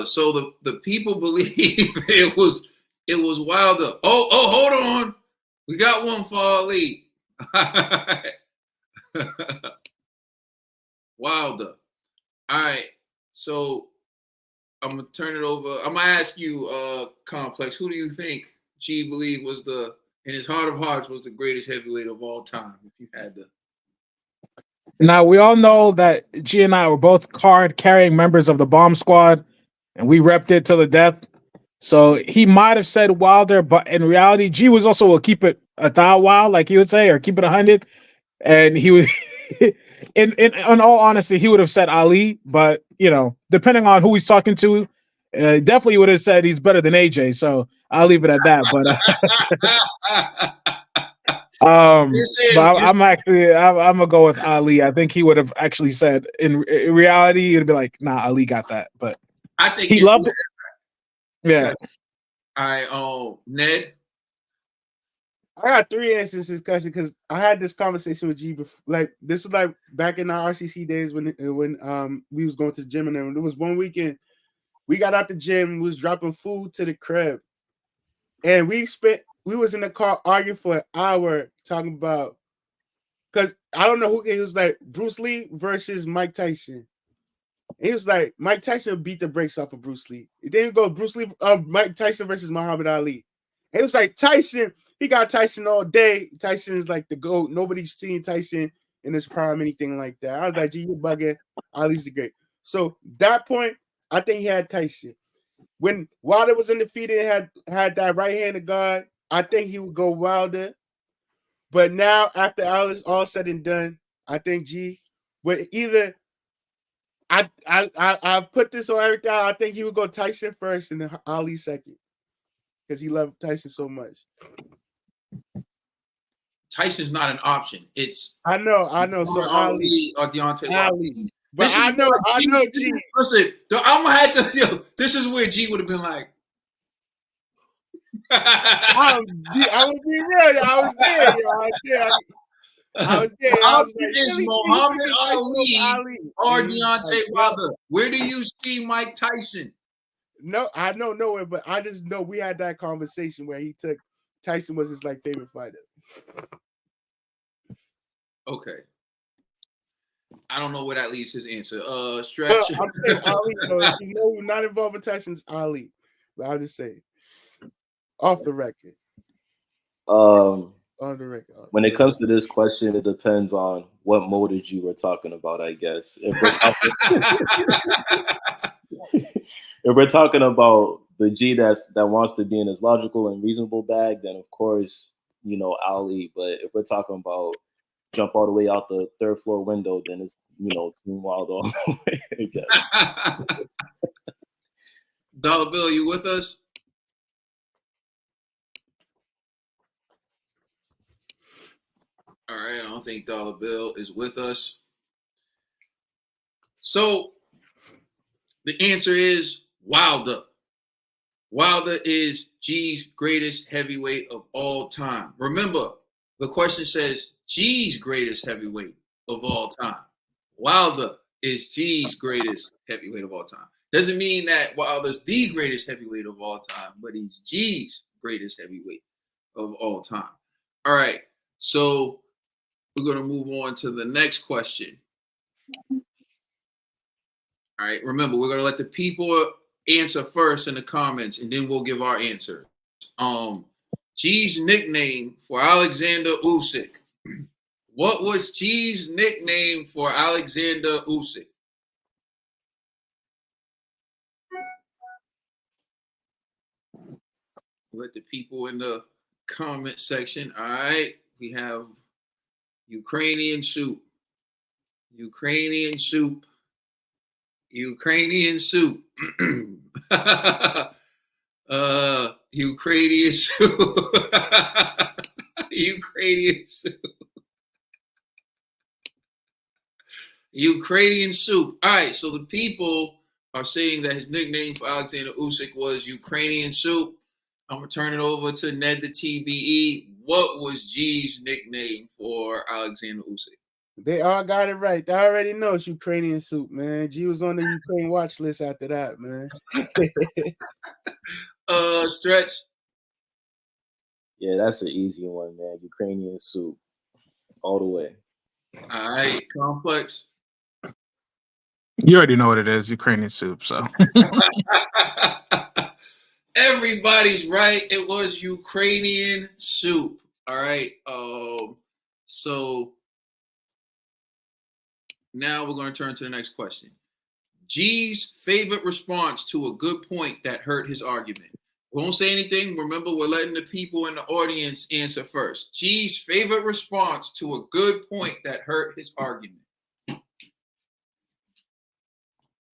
So the people believe it was Wilder. Oh, hold on. We got one for Ali. Wilder. All right. So I'm gonna turn it over. I'm gonna ask you, Complex. Who do you think G believed was in his heart of hearts was the greatest heavyweight of all time? If you had to. Now we all know that G and I were both card-carrying members of the Bomb Squad, and we repped it to the death. So he might have said Wilder, but in reality, G was also a keep it 1,000 like he would say, or keep it 100, and he was. In all honesty, he would have said Ali, but depending on who he's talking to, definitely would have said he's better than AJ. So I'll leave it at that. But I'm gonna go with Ali. I think he would have actually said in reality, he'd be like, "Nah, Ali got that." But I think he loved it. Yeah. All right. Ned. I got 3 answers to this question because I had this conversation with G before. Like this was like back in our RCC days when we was going to the gym, and then there was one weekend we got out the gym, we was dropping food to the crib, and we was in the car arguing for an hour talking about, because I don't know who he was like, Bruce Lee versus Mike Tyson. He was like, Mike Tyson beat the brakes off of Bruce Lee. It didn't go Mike Tyson versus Muhammad Ali. It was like Tyson, he got Tyson all day. Tyson is like the GOAT. Nobody's seen Tyson in his prime, anything like that. I was like, gee, you bugging. Ali's the great. So that point, I think he had Tyson. When Wilder was undefeated and had that right-handed guard, I think he would go Wilder. But now, after all said and done, I think G would either I put this on everything. I think he would go Tyson first and then Ali second. Because he loved Tyson so much. Tyson's not an option. I know. So Ali or Deontay Wilder. But I know G. Listen, I'm gonna have to. This is where G would have been like. I would be real. I was there. Is Muhammad Ali or Deontay Wilder? Where do you see Mike Tyson? No, I don't know it, but I just know we had that conversation where he took Tyson was his like favorite fighter. Okay. I don't know where that leaves his answer. Stretch. Well, I'm saying Ali. So if you know you're not involved with Tyson's Ali. But I'll just say off the record. On the record. When it comes to this question, it depends on what motive you were talking about, I guess. If we're talking about the G that wants to be in his logical and reasonable bag, then of course, Ali. But if we're talking about jump all the way out the third floor window, then it's Team Wild all the way, I guess. Dollar Bill, you with us? All right, I don't think Dollar Bill is with us. So the answer is Wilder. Wilder is G's greatest heavyweight of all time. Remember, the question says G's greatest heavyweight of all time. Wilder is G's greatest heavyweight of all time. Doesn't mean that Wilder's the greatest heavyweight of all time, but he's G's greatest heavyweight of all time. All right, so we're going to move on to the next question. All right, remember, we're going to let the people answer first in the comments, and then we'll give our answer. G's nickname for Alexander Usyk. What was G's nickname for Alexander Usyk? Let the people in the comment section. All right, we have Ukrainian soup. Ukrainian soup. Ukrainian soup. Ukrainian soup. Ukrainian soup. Ukrainian soup. All right, so the people are saying that his nickname for Alexander Usyk was Ukrainian soup. I'm going to turn it over to NED the TBE. What was G's nickname for Alexander Usyk? They all got it right. They already know it's Ukrainian soup, man. G was on the Ukraine watch list after that, man. Stretch. Yeah, that's an easy one, man. Ukrainian soup. All the way. All right, Complex. You already know what it is, Ukrainian soup, so. Everybody's right. It was Ukrainian soup. All right. So now we're going to turn to the next question. G's favorite response to a good point that hurt his argument. We won't say anything. Remember, we're letting the people in the audience answer first. G's favorite response to a good point that hurt his argument.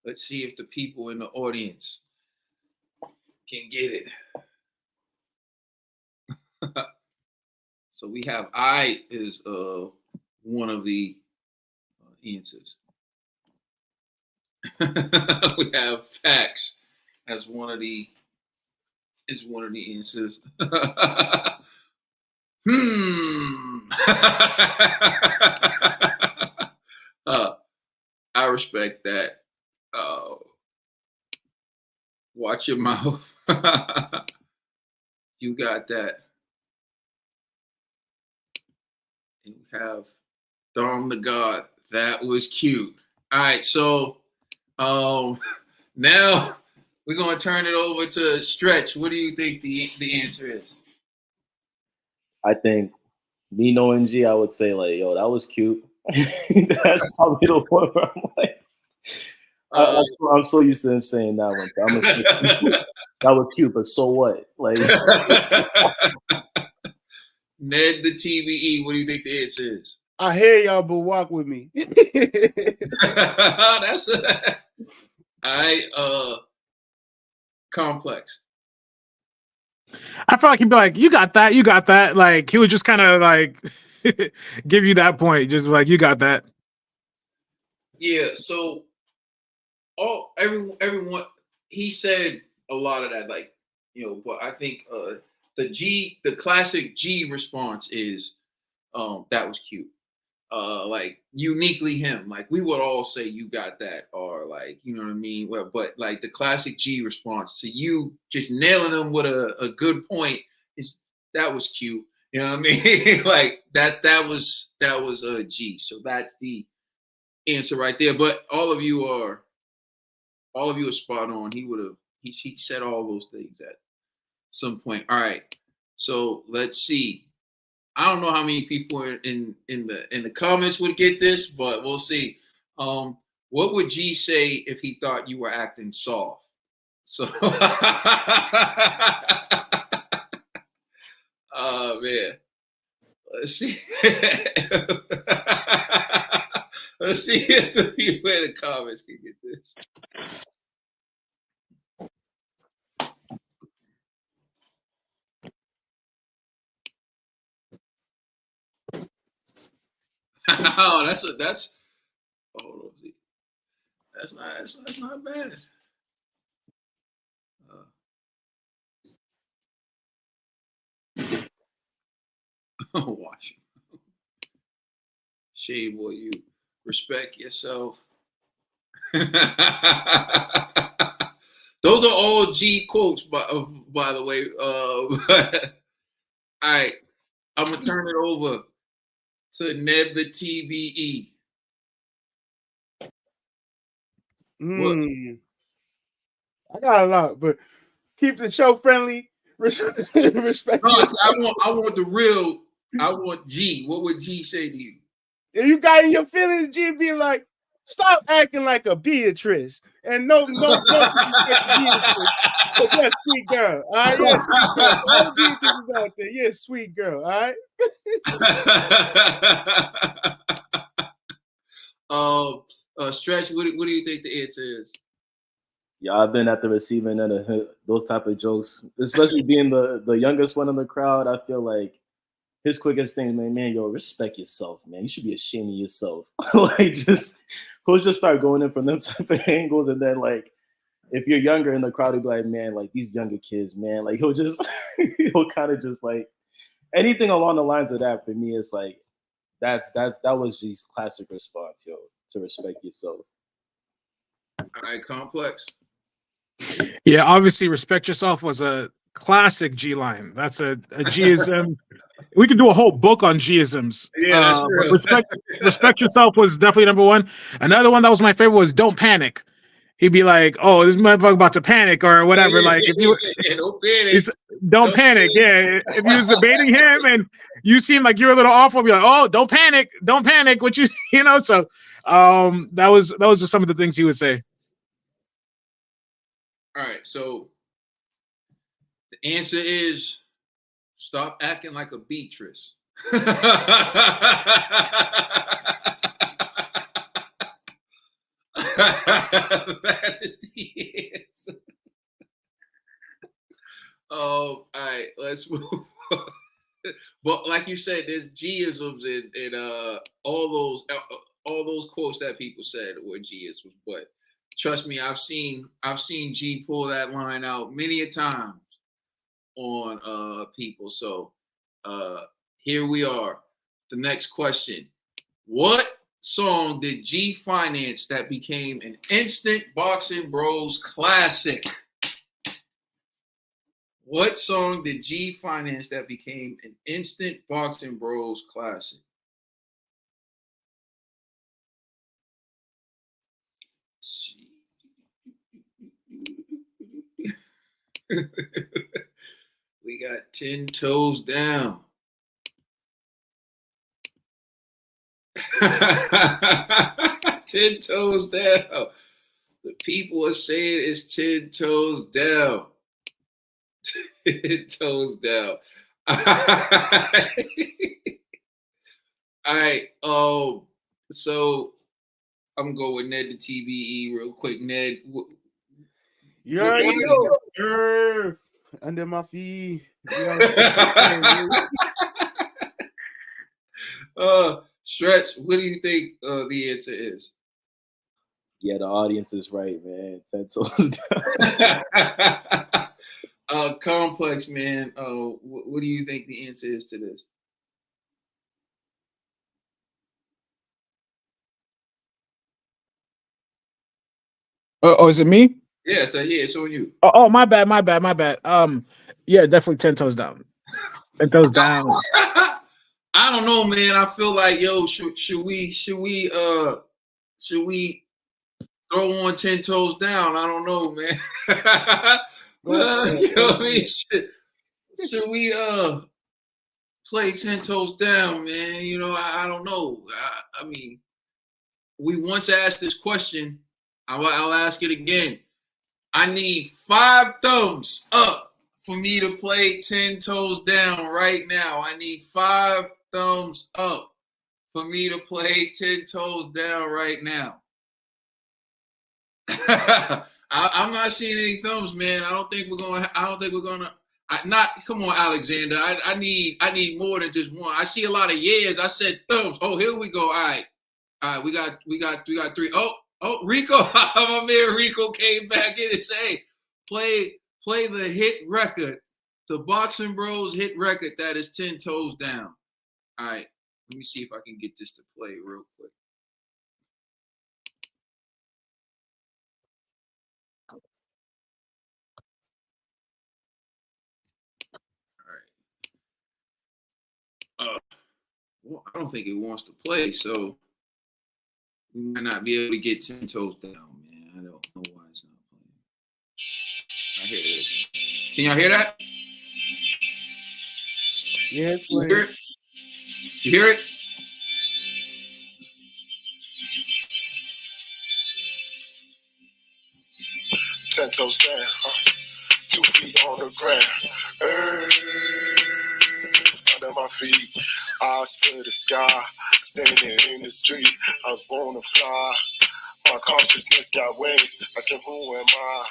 Let's see if the people in the audience can get it. So we have I is one of the answers. We have facts as one of the answers. I respect that. Watch your mouth. You got that. And we have Dom the God. That was cute. All right, so now we're gonna turn it over to Stretch. What do you think the answer is? I think, me knowing G, I would say like, yo, that was cute. That's probably the one where I'm like, I'm so used to him saying that one. That was cute, but so what? Like, NED the TBE. What do you think the answer is? I hear y'all, but walk with me. That's Complex. I feel like he'd be like, you got that, you got that. Like, he would just kind of like give you that point, just like, you got that. Yeah, so everyone, he said a lot of that, like, but I think the classic G response is that was cute. Like uniquely him, like we would all say you got that, or like, you know what I mean? Well, but like the classic G response to you just nailing them with a good point is that was cute. You know what I mean? Like that was a G. So that's the answer right there. But all of you are spot on. He said all those things at some point. All right. So let's see. I don't know how many people in the comments would get this, but we'll see. What would G say if he thought you were acting soft? So, oh man, let's see. Let's see if the people in the comments can get this. Oh, that's hold on, that's not bad. Watch. Shame, boy, you respect yourself. Those are all G quotes, by the way. All right, I'm gonna turn it over to NED the TBE. What? I got a lot, but keep the show friendly. Respect No, yourself. I want the real. I want G. What would G say to you? If you got in your feelings, G be like, stop acting like a Beatrice. And no disrespect to Beatrice. But yeah, sweet girl. All right, yeah, sweet girl. All the Beatrices out there, yeah, sweet girl. All right. Stretch. What do you think the answer is? Yeah, I've been at the receiving end of those type of jokes, especially being the youngest one in the crowd. I feel like his quickest thing, man, yo, respect yourself, man. You should be ashamed of yourself. Like, he'll just start going in from them type of angles, and then like, if you're younger in the crowd, he'll be like, man, like these younger kids, man, like he'll kind of just like anything along the lines of that. For me, it's like that was G's classic response, yo, to respect yourself. All right, Complex. Yeah, obviously, respect yourself was a classic G line. That's a G-ism. We could do a whole book on G-isms. Yeah, respect yourself was definitely number one. Another one that was my favorite was don't panic. He'd be like, "Oh, this motherfucker about to panic or whatever." Like if you don't panic. Yeah, if you was debating him and you seem like you're a little off, I'll be like, "Oh, don't panic. What you know?" So that was just some of the things he would say. All right, so the answer is stop acting like a Beatrice. That is the answer. All right, let's move on. But like you said, there's G-isms and all those quotes that people said were G-isms. But trust me, I've seen G pull that line out many a times on people. So here we are. The next question. What song did G finance that became an instant Boxing Bros classic? What song did G finance that became an instant Boxing Bros classic? We got 10 toes down. 10 toes down. The people are saying it's 10 toes down. 10 toes down. All right. So I'm going with NED the TBE real quick. NED. You already know. Under my feet. Stretch, what do you think the answer is? Yeah, the audience is right, man. 10 toes down. Complex, man. What do you think the answer is to this? Oh, is it me? Yeah, it's on you. Oh, my bad. Yeah, definitely 10 toes down. 10 toes down. I don't know, man. I feel like, yo, should we throw on 10 toes down? I don't know, man. You know what I mean? Should we play 10 toes down, man? You know, I don't know. I mean, we once asked this question. I'll ask it again. I need 5 thumbs up for me to play 10 Toes Down right now. I need 5 thumbs up for me to play 10 Toes Down right now. I'm not seeing any thumbs, man. I don't think we're gonna. Come on, Alexander. I need more than just one. I see a lot of yeahs. I said thumbs. Oh, here we go. All right. We got 3. Oh, Rico. My man Rico came back in and say, play the hit record, the Boxing Bros hit record that is 10 Toes Down. All right. Let me see if I can get this to play real quick. Well, I don't think it wants to play, so we might not be able to get 10 Toes Down, man. I don't know why it's not playing. I hear it. Can y'all hear that? Yeah, You hear it? You hear it? Ten toes down, 2 feet on the ground. Earth under my feet, eyes to the sky. Standing in the street, I was born to fly. My consciousness got wings, asking who am I?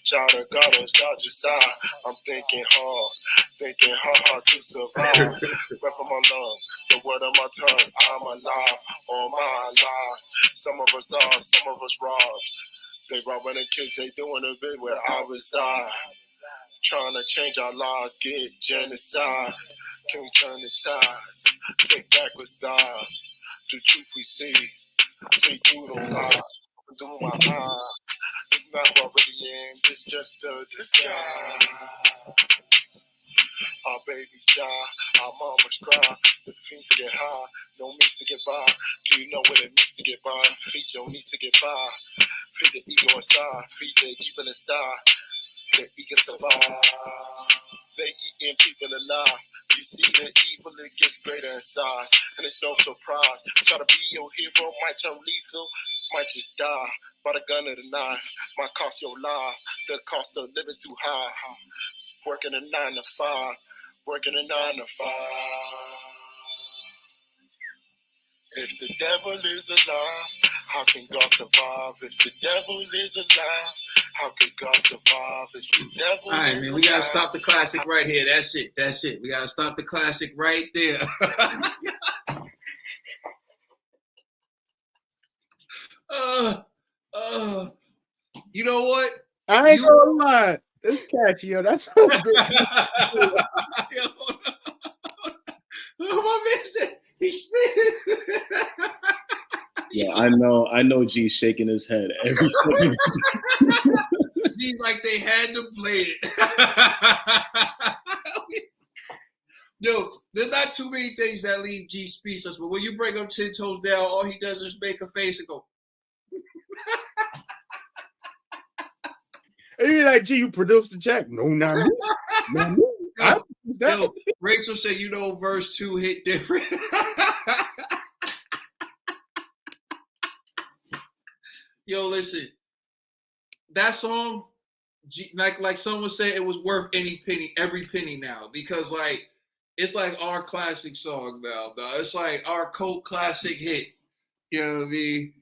Child of God, God just side. I'm thinking hard to survive. Breath of my lung, the word of my tongue. I'm alive, all my lives. Some of us are, some of us robbed. They robbing the kids, they doing a bit where I reside. Trying to change our lives, get genocide. Can we turn the tides? Take back with size. The truth we see through the lies. Through my mind. It's not what really in, it's just a disguise. Our babies die, our mamas cry. The fiends to get high, no means to get by. Do you know what it means to get by? Feed your needs to get by. Feed the ego inside, feed the evil inside. The ego survive. They eating people alive. You see the evil, it gets greater in size. And it's no surprise. Try to be your hero, might turn lethal, might just die by the gun or the knife. Might cost your life. The cost of living's too high. Working a 9 to 5. Working a 9 to 5. If the devil is alive, how can God survive? If the devil is alive, how can God survive? If the devil All right, man, we gotta stop the classic right here. That's it. We gotta stop the classic right there. You know what? I ain't gonna lie. It's catchy, yo. That's so big. My man said he's spinning. Yeah, I know G's shaking his head every second. G's like they had to play it. Yo, there's not too many things that leave G speechless, but when you bring up 10 Toes Down, all he does is make a face and go. And you're like, G, you produced the check. No, not me. Not me. Yo, Rachel said, verse 2 hit different. Yo, listen, that song, like someone said, it was worth every penny now, because it's like our classic song now, dog. It's like our cult classic hit. You know what I mean?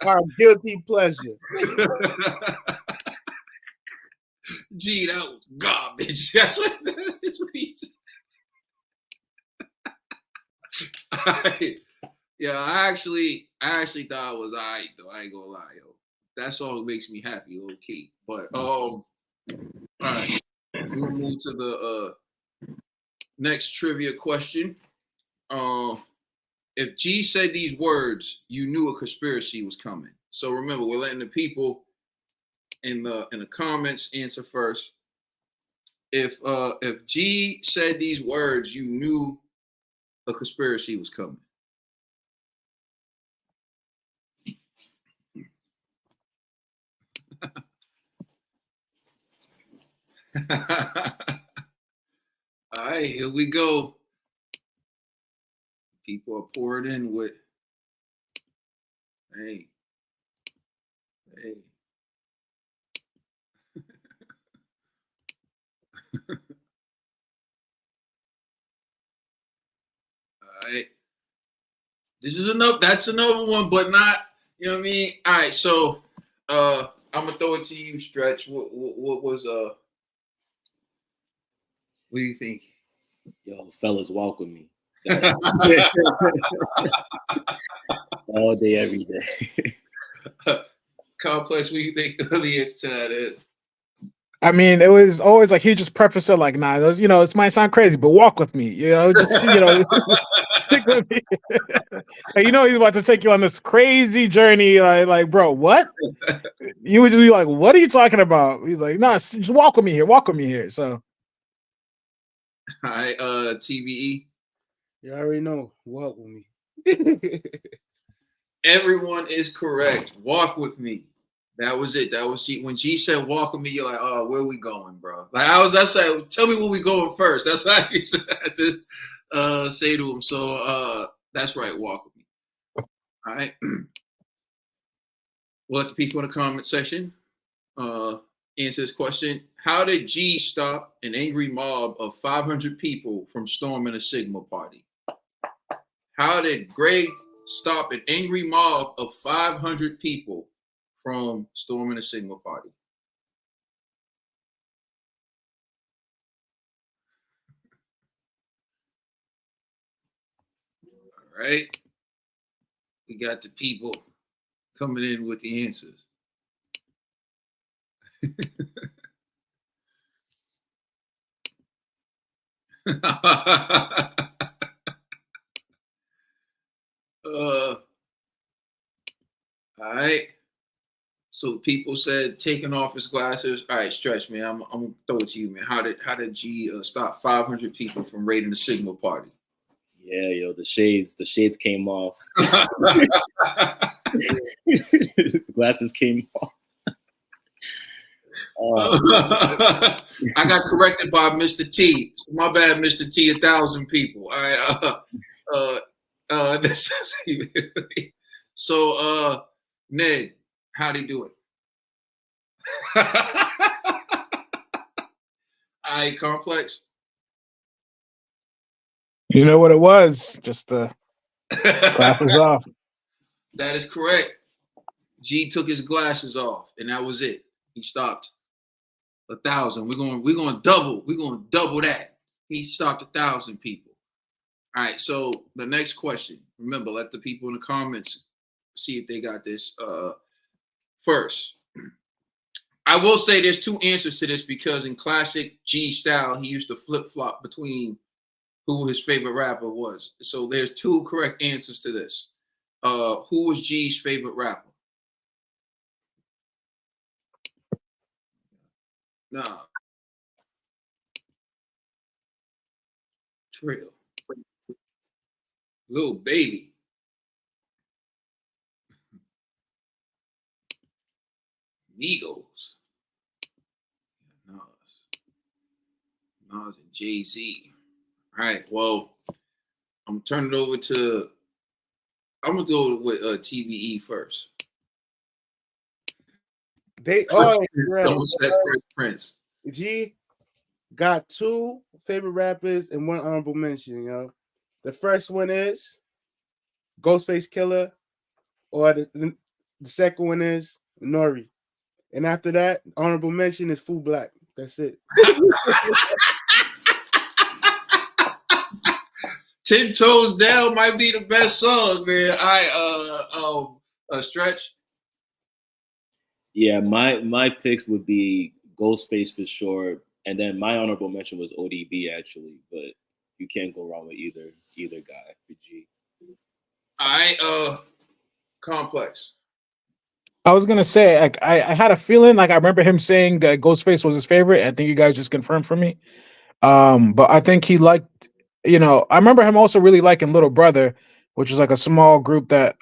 Our guilty pleasure. Gee, that was garbage. That's what he said. Yeah, I actually thought it was alright though. I ain't gonna lie, yo. That song makes me happy, low key. But all right, we'll move to the next trivia question. If G said these words, you knew a conspiracy was coming. So remember, we're letting the people in the comments answer first. If G said these words, you knew a conspiracy was coming. All right, here we go. People are pouring in with, hey. All right. This is enough. That's another one, but not, you know what I mean? All right, so I'm gonna throw it to you, Stretch. What was what do you think? Yo, fellas, walk with me. All day, every day. Complex, what do you think the answer to that is? I mean, it was always like he just prefaced it like, "Nah, those, this might sound crazy, but walk with me. Just stick with me." And he's about to take you on this crazy journey. Like, bro, what? You would just be like, "What are you talking about?" He's like, "Nah, just walk with me here. Walk with me here." So, all right, TBE. You already know. Walk with me. Everyone is correct. Walk with me. That was it. That was G. When G said walk with me, you're like, oh, where we going, bro? Like that's like, tell me where we going first. That's what I used to have to say to him. So that's right, walk with me. All right. We'll let the people in the comment section answer this question. How did G stop an angry mob of 500 people from storming a Sigma party? How did Greg stop an angry mob of 500 people from storming a Sigma party? All right. We got the people coming in with the answers. All right. So people said taking off his glasses. All right, Stretch, man. I'm gonna throw it to you, man. How did G stop 500 people from raiding the Sigma party? Yeah, yo, the shades came off. Glasses came off. I got corrected by Mr. T. My bad, Mr. T. 1,000 people. All right. So Ned, how'd he do it? All right, Complex. you know what it was? Just the glasses off. That is correct. G took his glasses off, and that was it. He stopped 1,000. We're gonna double that. He stopped 1,000 people. All right. So the next question. Remember, let the people in the comments see if they got this. First, I will say there's two answers to this because in classic G style, he used to flip flop between who his favorite rapper was. So there's two correct answers to this. Who was G's favorite rapper? Nah. Trill. Little Baby. Migos. Nas and Jay-Z. All right. Well, I'm gonna turn it over to. I'm gonna go with TBE first. They Prince. G got two favorite rappers and one honorable mention. The first one is Ghostface Killer, or the second one is Nori. And after that, honorable mention is Fool Black. That's it. 10 Toes Down might be the best song, man. Stretch. Yeah, my picks would be Ghostface for sure, and then my honorable mention was ODB actually, but you can't go wrong with either guy for G. Complex. I was gonna say, like, I had a feeling, like I remember him saying that Ghostface was his favorite. I think you guys just confirmed for me. But I think he liked, I remember him also really liking Little Brother, which was like a small group that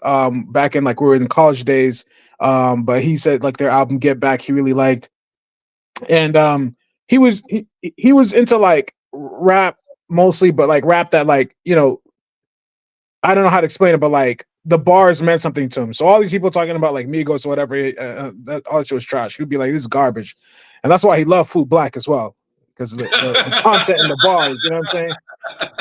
back in like we were in college days. But he said like their album Get Back he really liked, and he was into like rap mostly, but like rap that like I don't know how to explain it, but like the bars meant something to him. So all these people talking about like Migos or whatever, that all that shit was trash. He'd be like, "This is garbage," and that's why he loved Food Black as well. because the content in the bars. You know what I'm saying?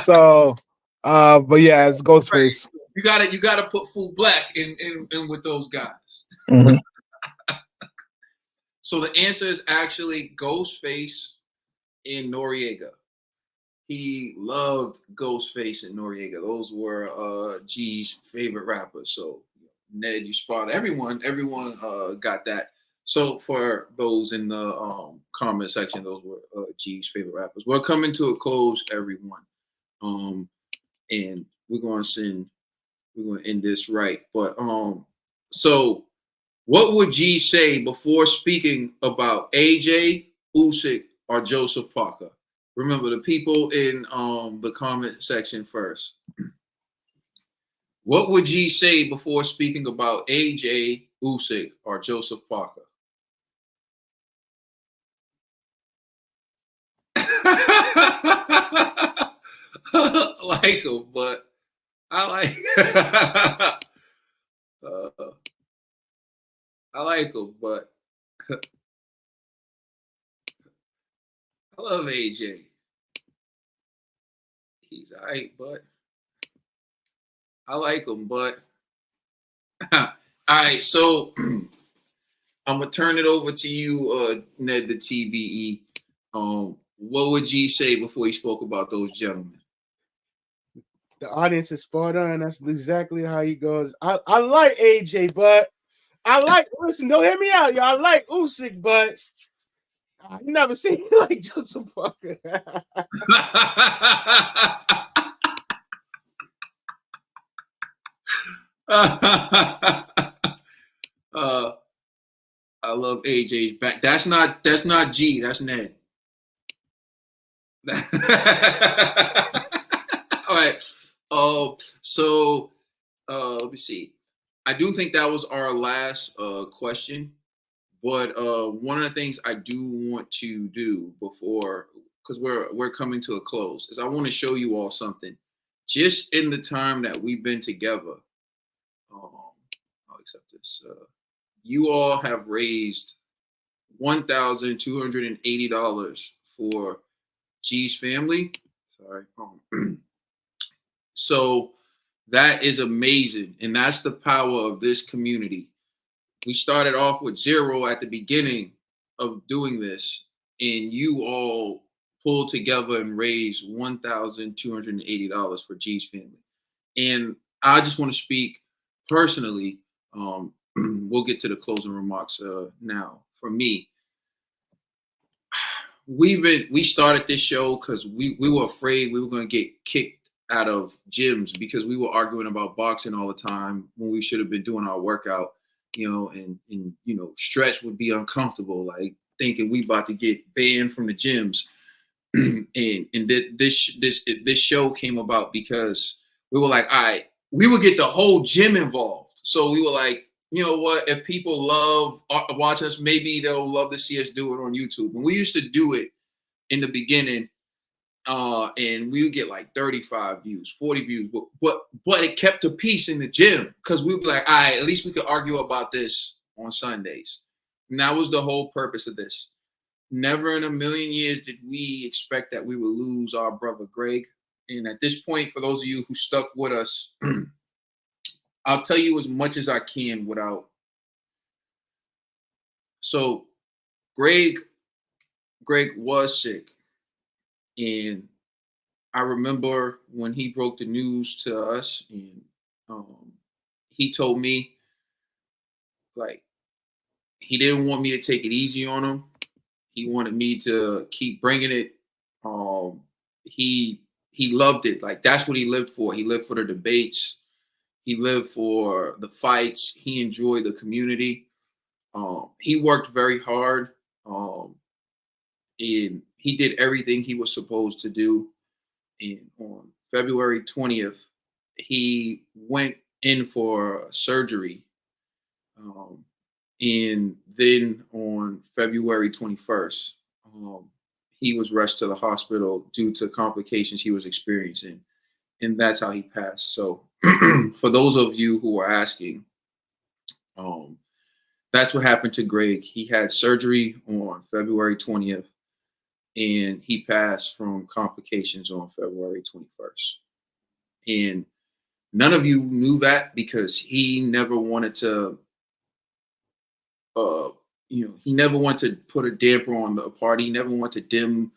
So, but yeah, it's Ghostface. You gotta put Full Black in with those guys. Mm-hmm. So the answer is actually Ghostface and Noriega. He loved Ghostface and Noriega. Those were G's favorite rappers. So Ned, you spotted everyone got that. So for those in the comment section, those were G's favorite rappers. We're coming to a close, everyone. And we're gonna end this right. But so what would G say before speaking about AJ, Usyk, or Joseph Parker? Remember the people in the comment section first. What would G say before speaking about AJ, Usyk, or Joseph Parker? Like him, but I like I like him, but I love AJ. He's all right, but I like him, but all right. So I'm gonna turn it over to you, Ned the TBE. What would G say before he spoke about those gentlemen? The audience is spot on. That's exactly how he goes. I like AJ, but listen, don't hear me out, y'all. I like Usyk, but I never seen him like Joseph Parker. I love AJ's back. That's not G. That's Ned. All right. So let me see. I do think that was our last question. But one of the things I do want to do before, because we're coming to a close, is I want to show you all something. Just in the time that we've been together, I'll accept this. You all have raised $1,280 for G's family. Sorry. So that is amazing, and that's the power of this community. We started off with 0 at the beginning of doing this, and you all pulled together and raised $1,280 for G's family. And I just want to speak personally. We'll get to the closing remarks now. For me, we started this show because we were afraid we were going to get kicked out of gyms because we were arguing about boxing all the time when we should have been doing our workout. And Stretch would be uncomfortable, like thinking we about to get banned from the gyms. and this show came about because we were like, all right, we would get the whole gym involved. So we were like, you know what? If people love watch us, maybe they'll love to see us do it on YouTube. And we used to do it in the beginning, and we would get like 35 views, 40 views, but it kept the peace in the gym because we would be like, all right, at least we could argue about this on Sundays. And that was the whole purpose of this. Never in a million years did we expect that we would lose our brother Greg. And at this point, for those of you who stuck with us, I'll tell you as much as I can without. So Greg was sick. And I remember when he broke the news to us, and he told me, like, he didn't want me to take it easy on him. He wanted me to keep bringing it. He loved it. Like, that's what he lived for. He lived for the debates. He lived for the fights. He enjoyed the community. He worked very hard. And he did everything he was supposed to do. And on February 20th, he went in for surgery. And then on February 21st, he was rushed to the hospital due to complications he was experiencing. And that's how he passed. So for those of you who are asking, that's what happened to Greg. He had surgery on February 20th. and he passed from complications on February 21st. And none of you knew that because he never wanted to, he never wanted to put a damper on the party. He never wanted to dim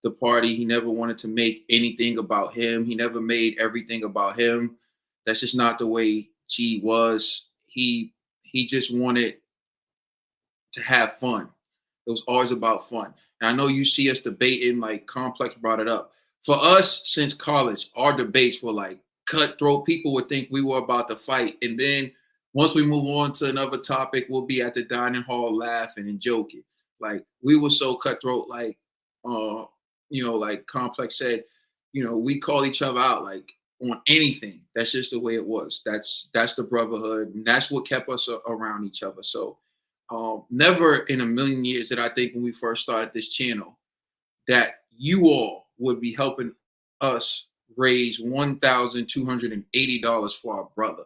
the party. He never wanted to make anything about him. He never made everything about him. That's just not the way G was. He just wanted to have fun. It was always about fun. And I know you see us debating, like Complex brought it up. For us, since college, our debates were like cutthroat. People would think we were about to fight. And then once we move on to another topic, we'll be at the dining hall laughing and joking. Like we were so cutthroat, like Complex said, we call each other out like on anything. That's just the way it was. That's the brotherhood. And that's what kept us around each other. So never in a million years did I think when we first started this channel that you all would be helping us raise $1,280 for our brother.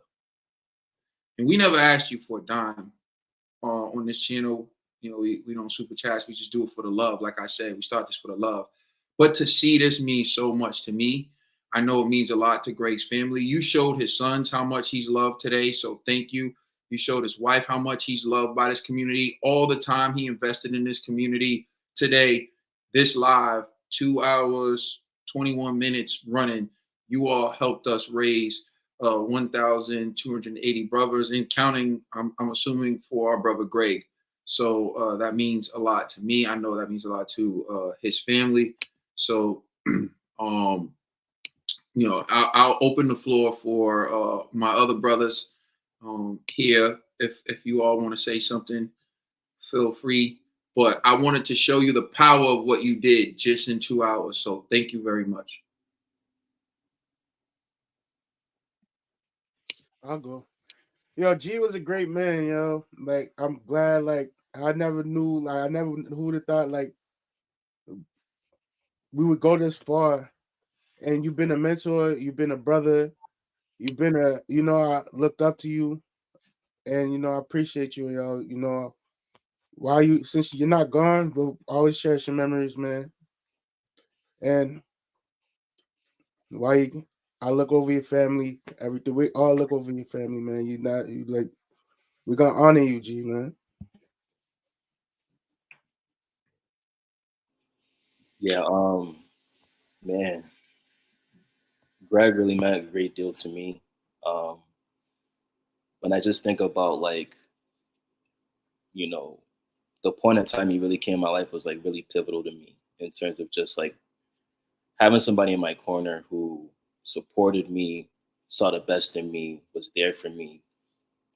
And we never asked you for a dime on this channel. We don't super chats. We just do it for the love. Like I said, we start this for the love. But to see this means so much to me. I know it means a lot to Greg's family. You showed his sons how much he's loved today. So thank you. You showed his wife how much he's loved by this community. All the time he invested in this community. Today, this live, 2 hours, 21 minutes running, you all helped us raise 1,280 brothers and counting, I'm assuming, for our brother Greg. So that means a lot to me. I know that means a lot to his family. So, I'll open the floor for my other brothers here. If you all want to say something, feel free. But I wanted to show you the power of what you did just in 2 hours. So thank you very much. I'll go. Yo, G was a great man, yo. Like, I'm glad, like, I never knew, who would have thought, like, we would go this far. And you've been a mentor, you've been a brother, you've been I looked up to you. And, I appreciate you, yo. Since you're not gone, we'll always cherish your memories, man. And I look over your family, everything. We all look over your family, man. We're gonna honor you, G, man. Yeah, man, Greg really meant a great deal to me. When I just think about the point in time he really came in my life was like really pivotal to me in terms of just like having somebody in my corner who supported me, saw the best in me, was there for me.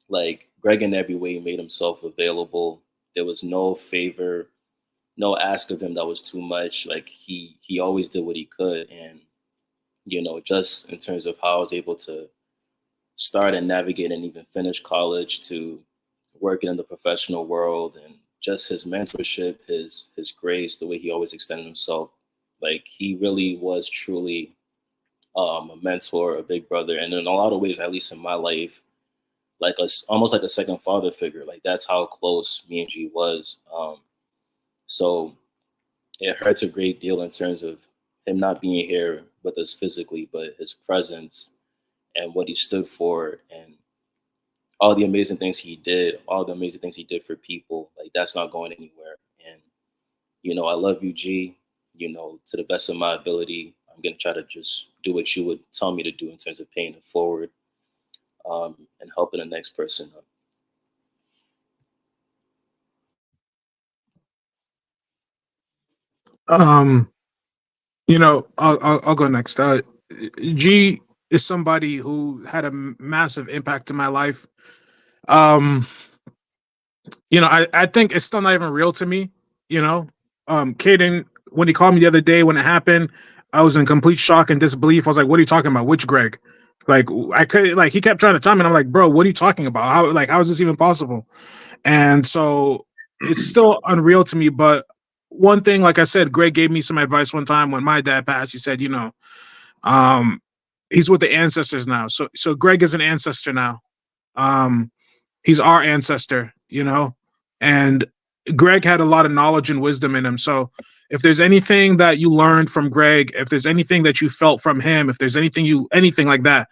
Like Greg in every way made himself available. There was no favor, no ask of him that was too much. Like he always did what he could. And, just in terms of how I was able to start and navigate and even finish college to working in the professional world and just his mentorship, his grace, the way he always extended himself. Like he really was truly a mentor, a big brother. And in a lot of ways, at least in my life, almost like a second father figure. Like that's how close me and G was. So it hurts a great deal in terms of him not being here with us physically, but his presence and what he stood for and all the amazing things he did, all the amazing things he did for people. Like that's not going anywhere. And, I love you, G, to the best of my ability. I'm going to try to just do what you would tell me to do in terms of paying it forward and helping the next person up. I'll go next. G is somebody who had a massive impact in my life. I think it's still not even real to me. Caden, when he called me the other day when it happened, I was in complete shock and disbelief. I was like, "What are you talking about? Which Greg?" Like I could he kept trying to tell me, and I'm like, "Bro, what are you talking about? How is this even possible?" And so it's still unreal to me. But one thing, like I said, Greg gave me some advice one time when my dad passed. He said, he's with the ancestors now. So Greg is an ancestor now. He's our ancestor, and Greg had a lot of knowledge and wisdom in him. So if there's anything that you learned from Greg, if there's anything that you felt from him, if there's anything like that,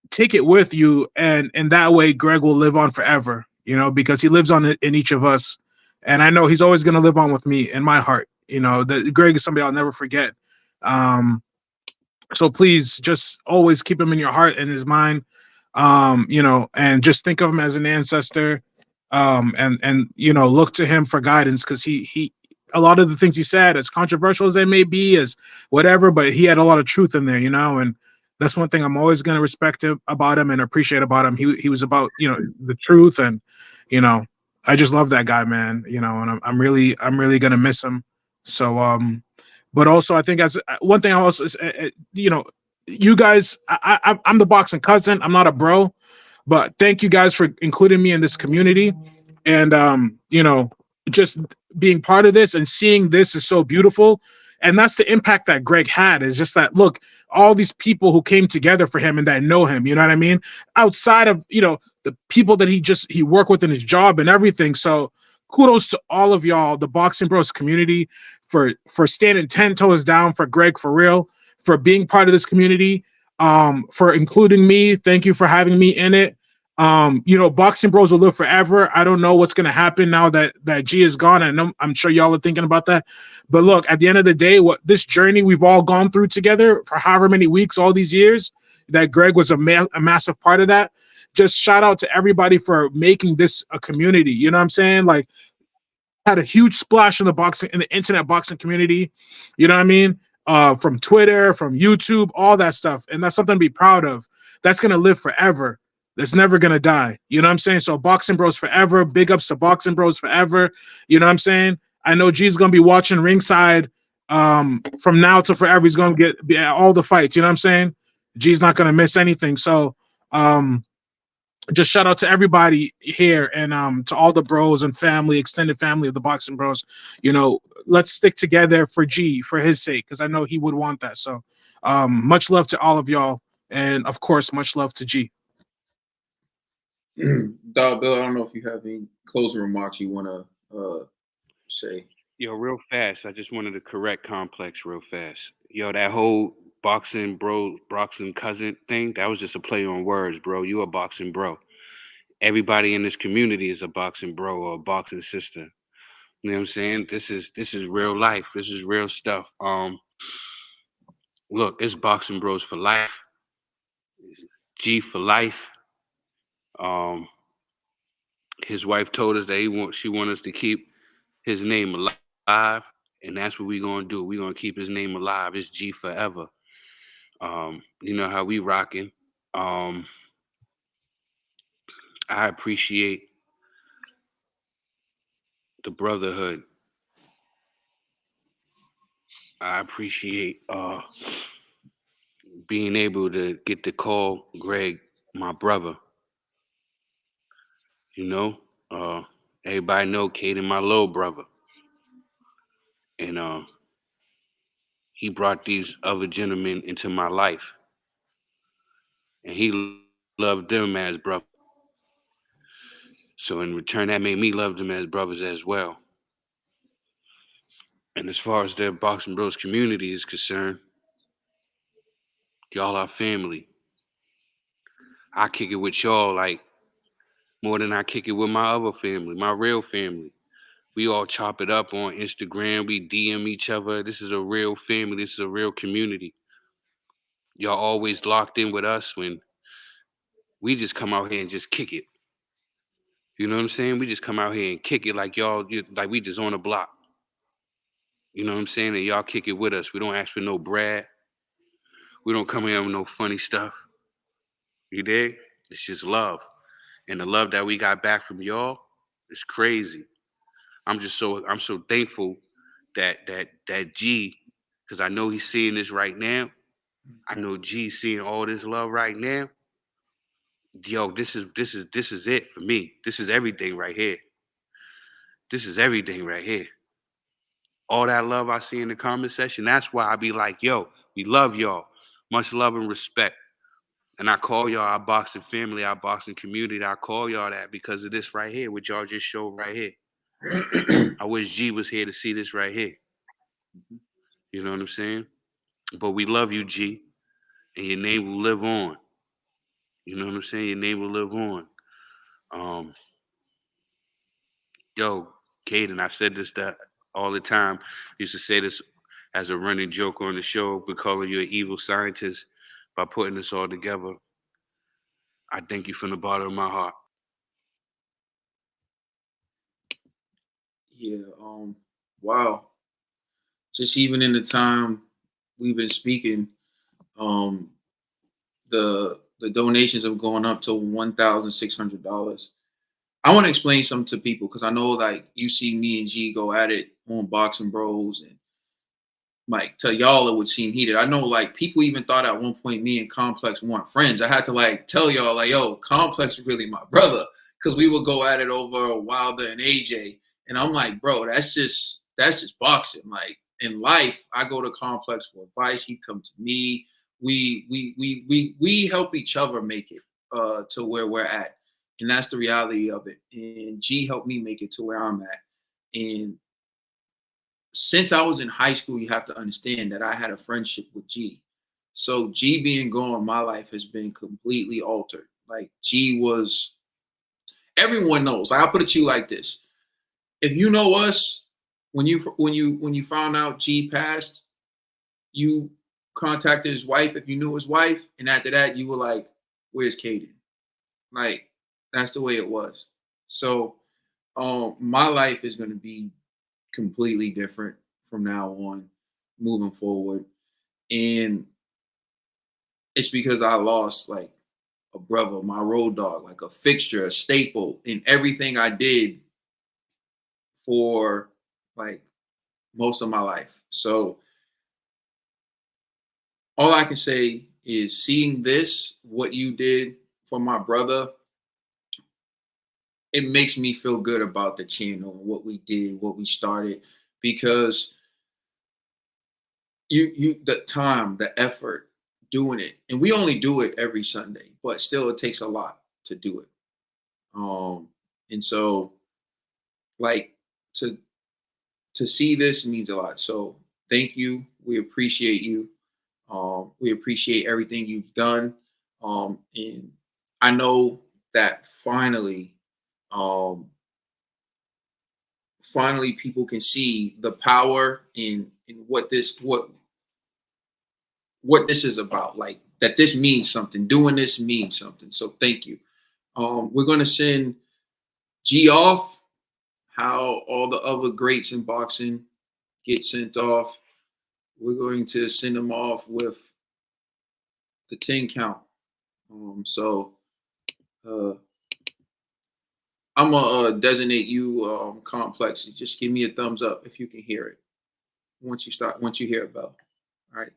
take it with you, and in that way Greg will live on forever, because he lives on in each of us. And I know he's always going to live on with me in my heart. That Greg is somebody I'll never forget. So please just always keep him in your heart and his mind. And just think of him as an ancestor. And look to him for guidance, because he a lot of the things he said, as controversial as they may be, as whatever, but he had a lot of truth in there, and that's one thing I'm always going to respect about him and appreciate about him. He was about, the truth. And I just love that guy, man. And I'm really going to miss him. So but also I think, as one thing I also you guys, I'm the boxing cousin, I'm not a bro, but thank you guys for including me in this community. And just being part of this and seeing this is so beautiful. And that's the impact that Greg had, is just that, look, all these people who came together for him and that know him, you know what I mean? Outside of, the people that he worked with in his job and everything. So kudos to all of y'all, the Boxing Bros community, for standing 10 toes down for Greg, for real, for being part of this community, for including me. Thank you for having me in it. Boxing Bros will live forever. I don't know what's going to happen now that G is gone. And I'm sure y'all are thinking about that. But look, at the end of the day, what this journey we've all gone through together for however many weeks, all these years, that Greg was a massive part of that. Just shout out to everybody for making this a community. You know what I'm saying? Like, had a huge splash in the internet boxing community. You know what I mean? From Twitter, from YouTube, all that stuff. And that's something to be proud of. That's going to live forever. That's never going to die. You know what I'm saying? So Boxing Bros forever. Big ups to Boxing Bros forever. You know what I'm saying? I know G's going to be watching ringside from now to forever. He's going to be at all the fights. You know what I'm saying? G's not going to miss anything. So just shout out to everybody here, and to all the bros and family, extended family of the Boxing Bros. Let's stick together for G, for his sake, because I know he would want that. So much love to all of y'all, and of course, much love to G. Dog Bill, I don't know if you have any closing remarks you want to say. Yo, real fast, I just wanted to correct Complex real fast. Yo, that whole boxing cousin thing, that was just a play on words, bro. You a boxing bro. Everybody in this community is a boxing bro or a boxing sister. You know what I'm saying? This is real life. This is real stuff. Look, it's Boxing Bros for life. G for life. His wife told us that she wants us to keep his name alive, and that's what we're gonna do. We're gonna keep his name alive. It's G forever. You know how we rocking. I appreciate the Brotherhood. I appreciate being able to get to call Greg my brother. Everybody know Caden my little brother. And he brought these other gentlemen into my life. And he loved them as brothers. So in return, that made me love them as brothers as well. And as far as the Boxing Bros community is concerned, y'all are family. I kick it with y'all like more than I kick it with my other family, my real family. We all chop it up on Instagram. We DM each other. This is a real family. This is a real community. Y'all always locked in with us when we just come out here and just kick it. You know what I'm saying? We just come out here and kick it like like we just on the block. You know what I'm saying? And y'all kick it with us. We don't ask for no bread. We don't come here with no funny stuff. You dig? It's just love. And the love that we got back from y'all is crazy. I'm so thankful that G, because I know he's seeing this right now. I know G's seeing all this love right now. Yo, this is it for me. This is everything right here. This is everything right here. All that love I see in the comment section, that's why I be like, yo, we love y'all. Much love and respect. And I call y'all our boxing family, our boxing community. I call y'all that because of this right here, what y'all just showed right here. I wish G was here to see this right here. You know what I'm saying? But we love you, G, and your name will live on. You know what I'm saying? Your name will live on. Um, yo, Caden, I said this that all the time. Used to say this as a running joke on the show, but calling you an evil scientist by putting this all together. I thank you from the bottom of my heart. Yeah. Wow. Just even in the time we've been speaking, um, the donations have gone up to $1,600. I want to explain something to people because I know like you see me and G go at it on Boxing Bros, and like to y'all it would seem heated. I know like people even thought at one point me and Complex weren't friends. I had to like tell y'all like, yo, Complex is really my brother, because we would go at it over Wilder and AJ, and I'm like, bro, that's just boxing. Like in life, I go to Complex for advice. He come to me. We help each other make it to where we're at, and that's the reality of it. And G helped me make it to where I'm at, and since I was in high school, you have to understand that I had a friendship with G. So G being gone, my life has been completely altered. Like G was, everyone knows. Like, I'll put it to you like this: if you know us, when you found out G passed, you contacted his wife if you knew his wife, and after that, you were like, "Where's Kaden?" Like that's the way it was. So, my life is going to be completely different from now on, moving forward. And it's because I lost like a brother, my road dog, like a fixture, a staple in everything I did for like most of my life. So all I can say is seeing this, what you did for my brother, it makes me feel good about the channel and what we did, what we started, because you the time, the effort doing it, and we only do it every Sunday, but still it takes a lot to do it. And so like to see this means a lot. So thank you. We appreciate you. We appreciate everything you've done. And I know that um, finally people can see the power in what this is about. Like that this means something. Doing this means something. So thank you. We're gonna send G off. How all the other greats in boxing get sent off. We're going to send them off with the 10 count. So uh, I'm gonna designate you Complex. Just give me a thumbs up if you can hear it once you hear it, Bell. All right.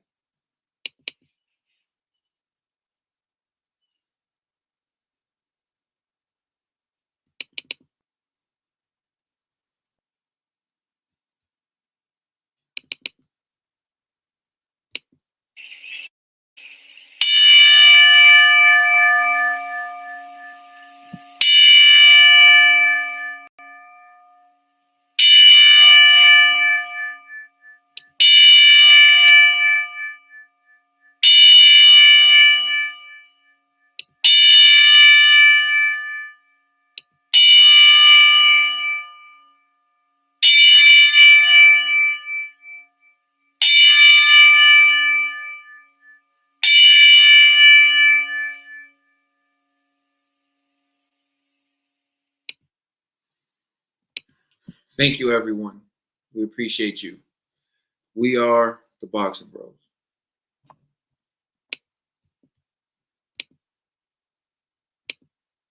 Thank you, everyone. We appreciate you. We are the Boxing Bros.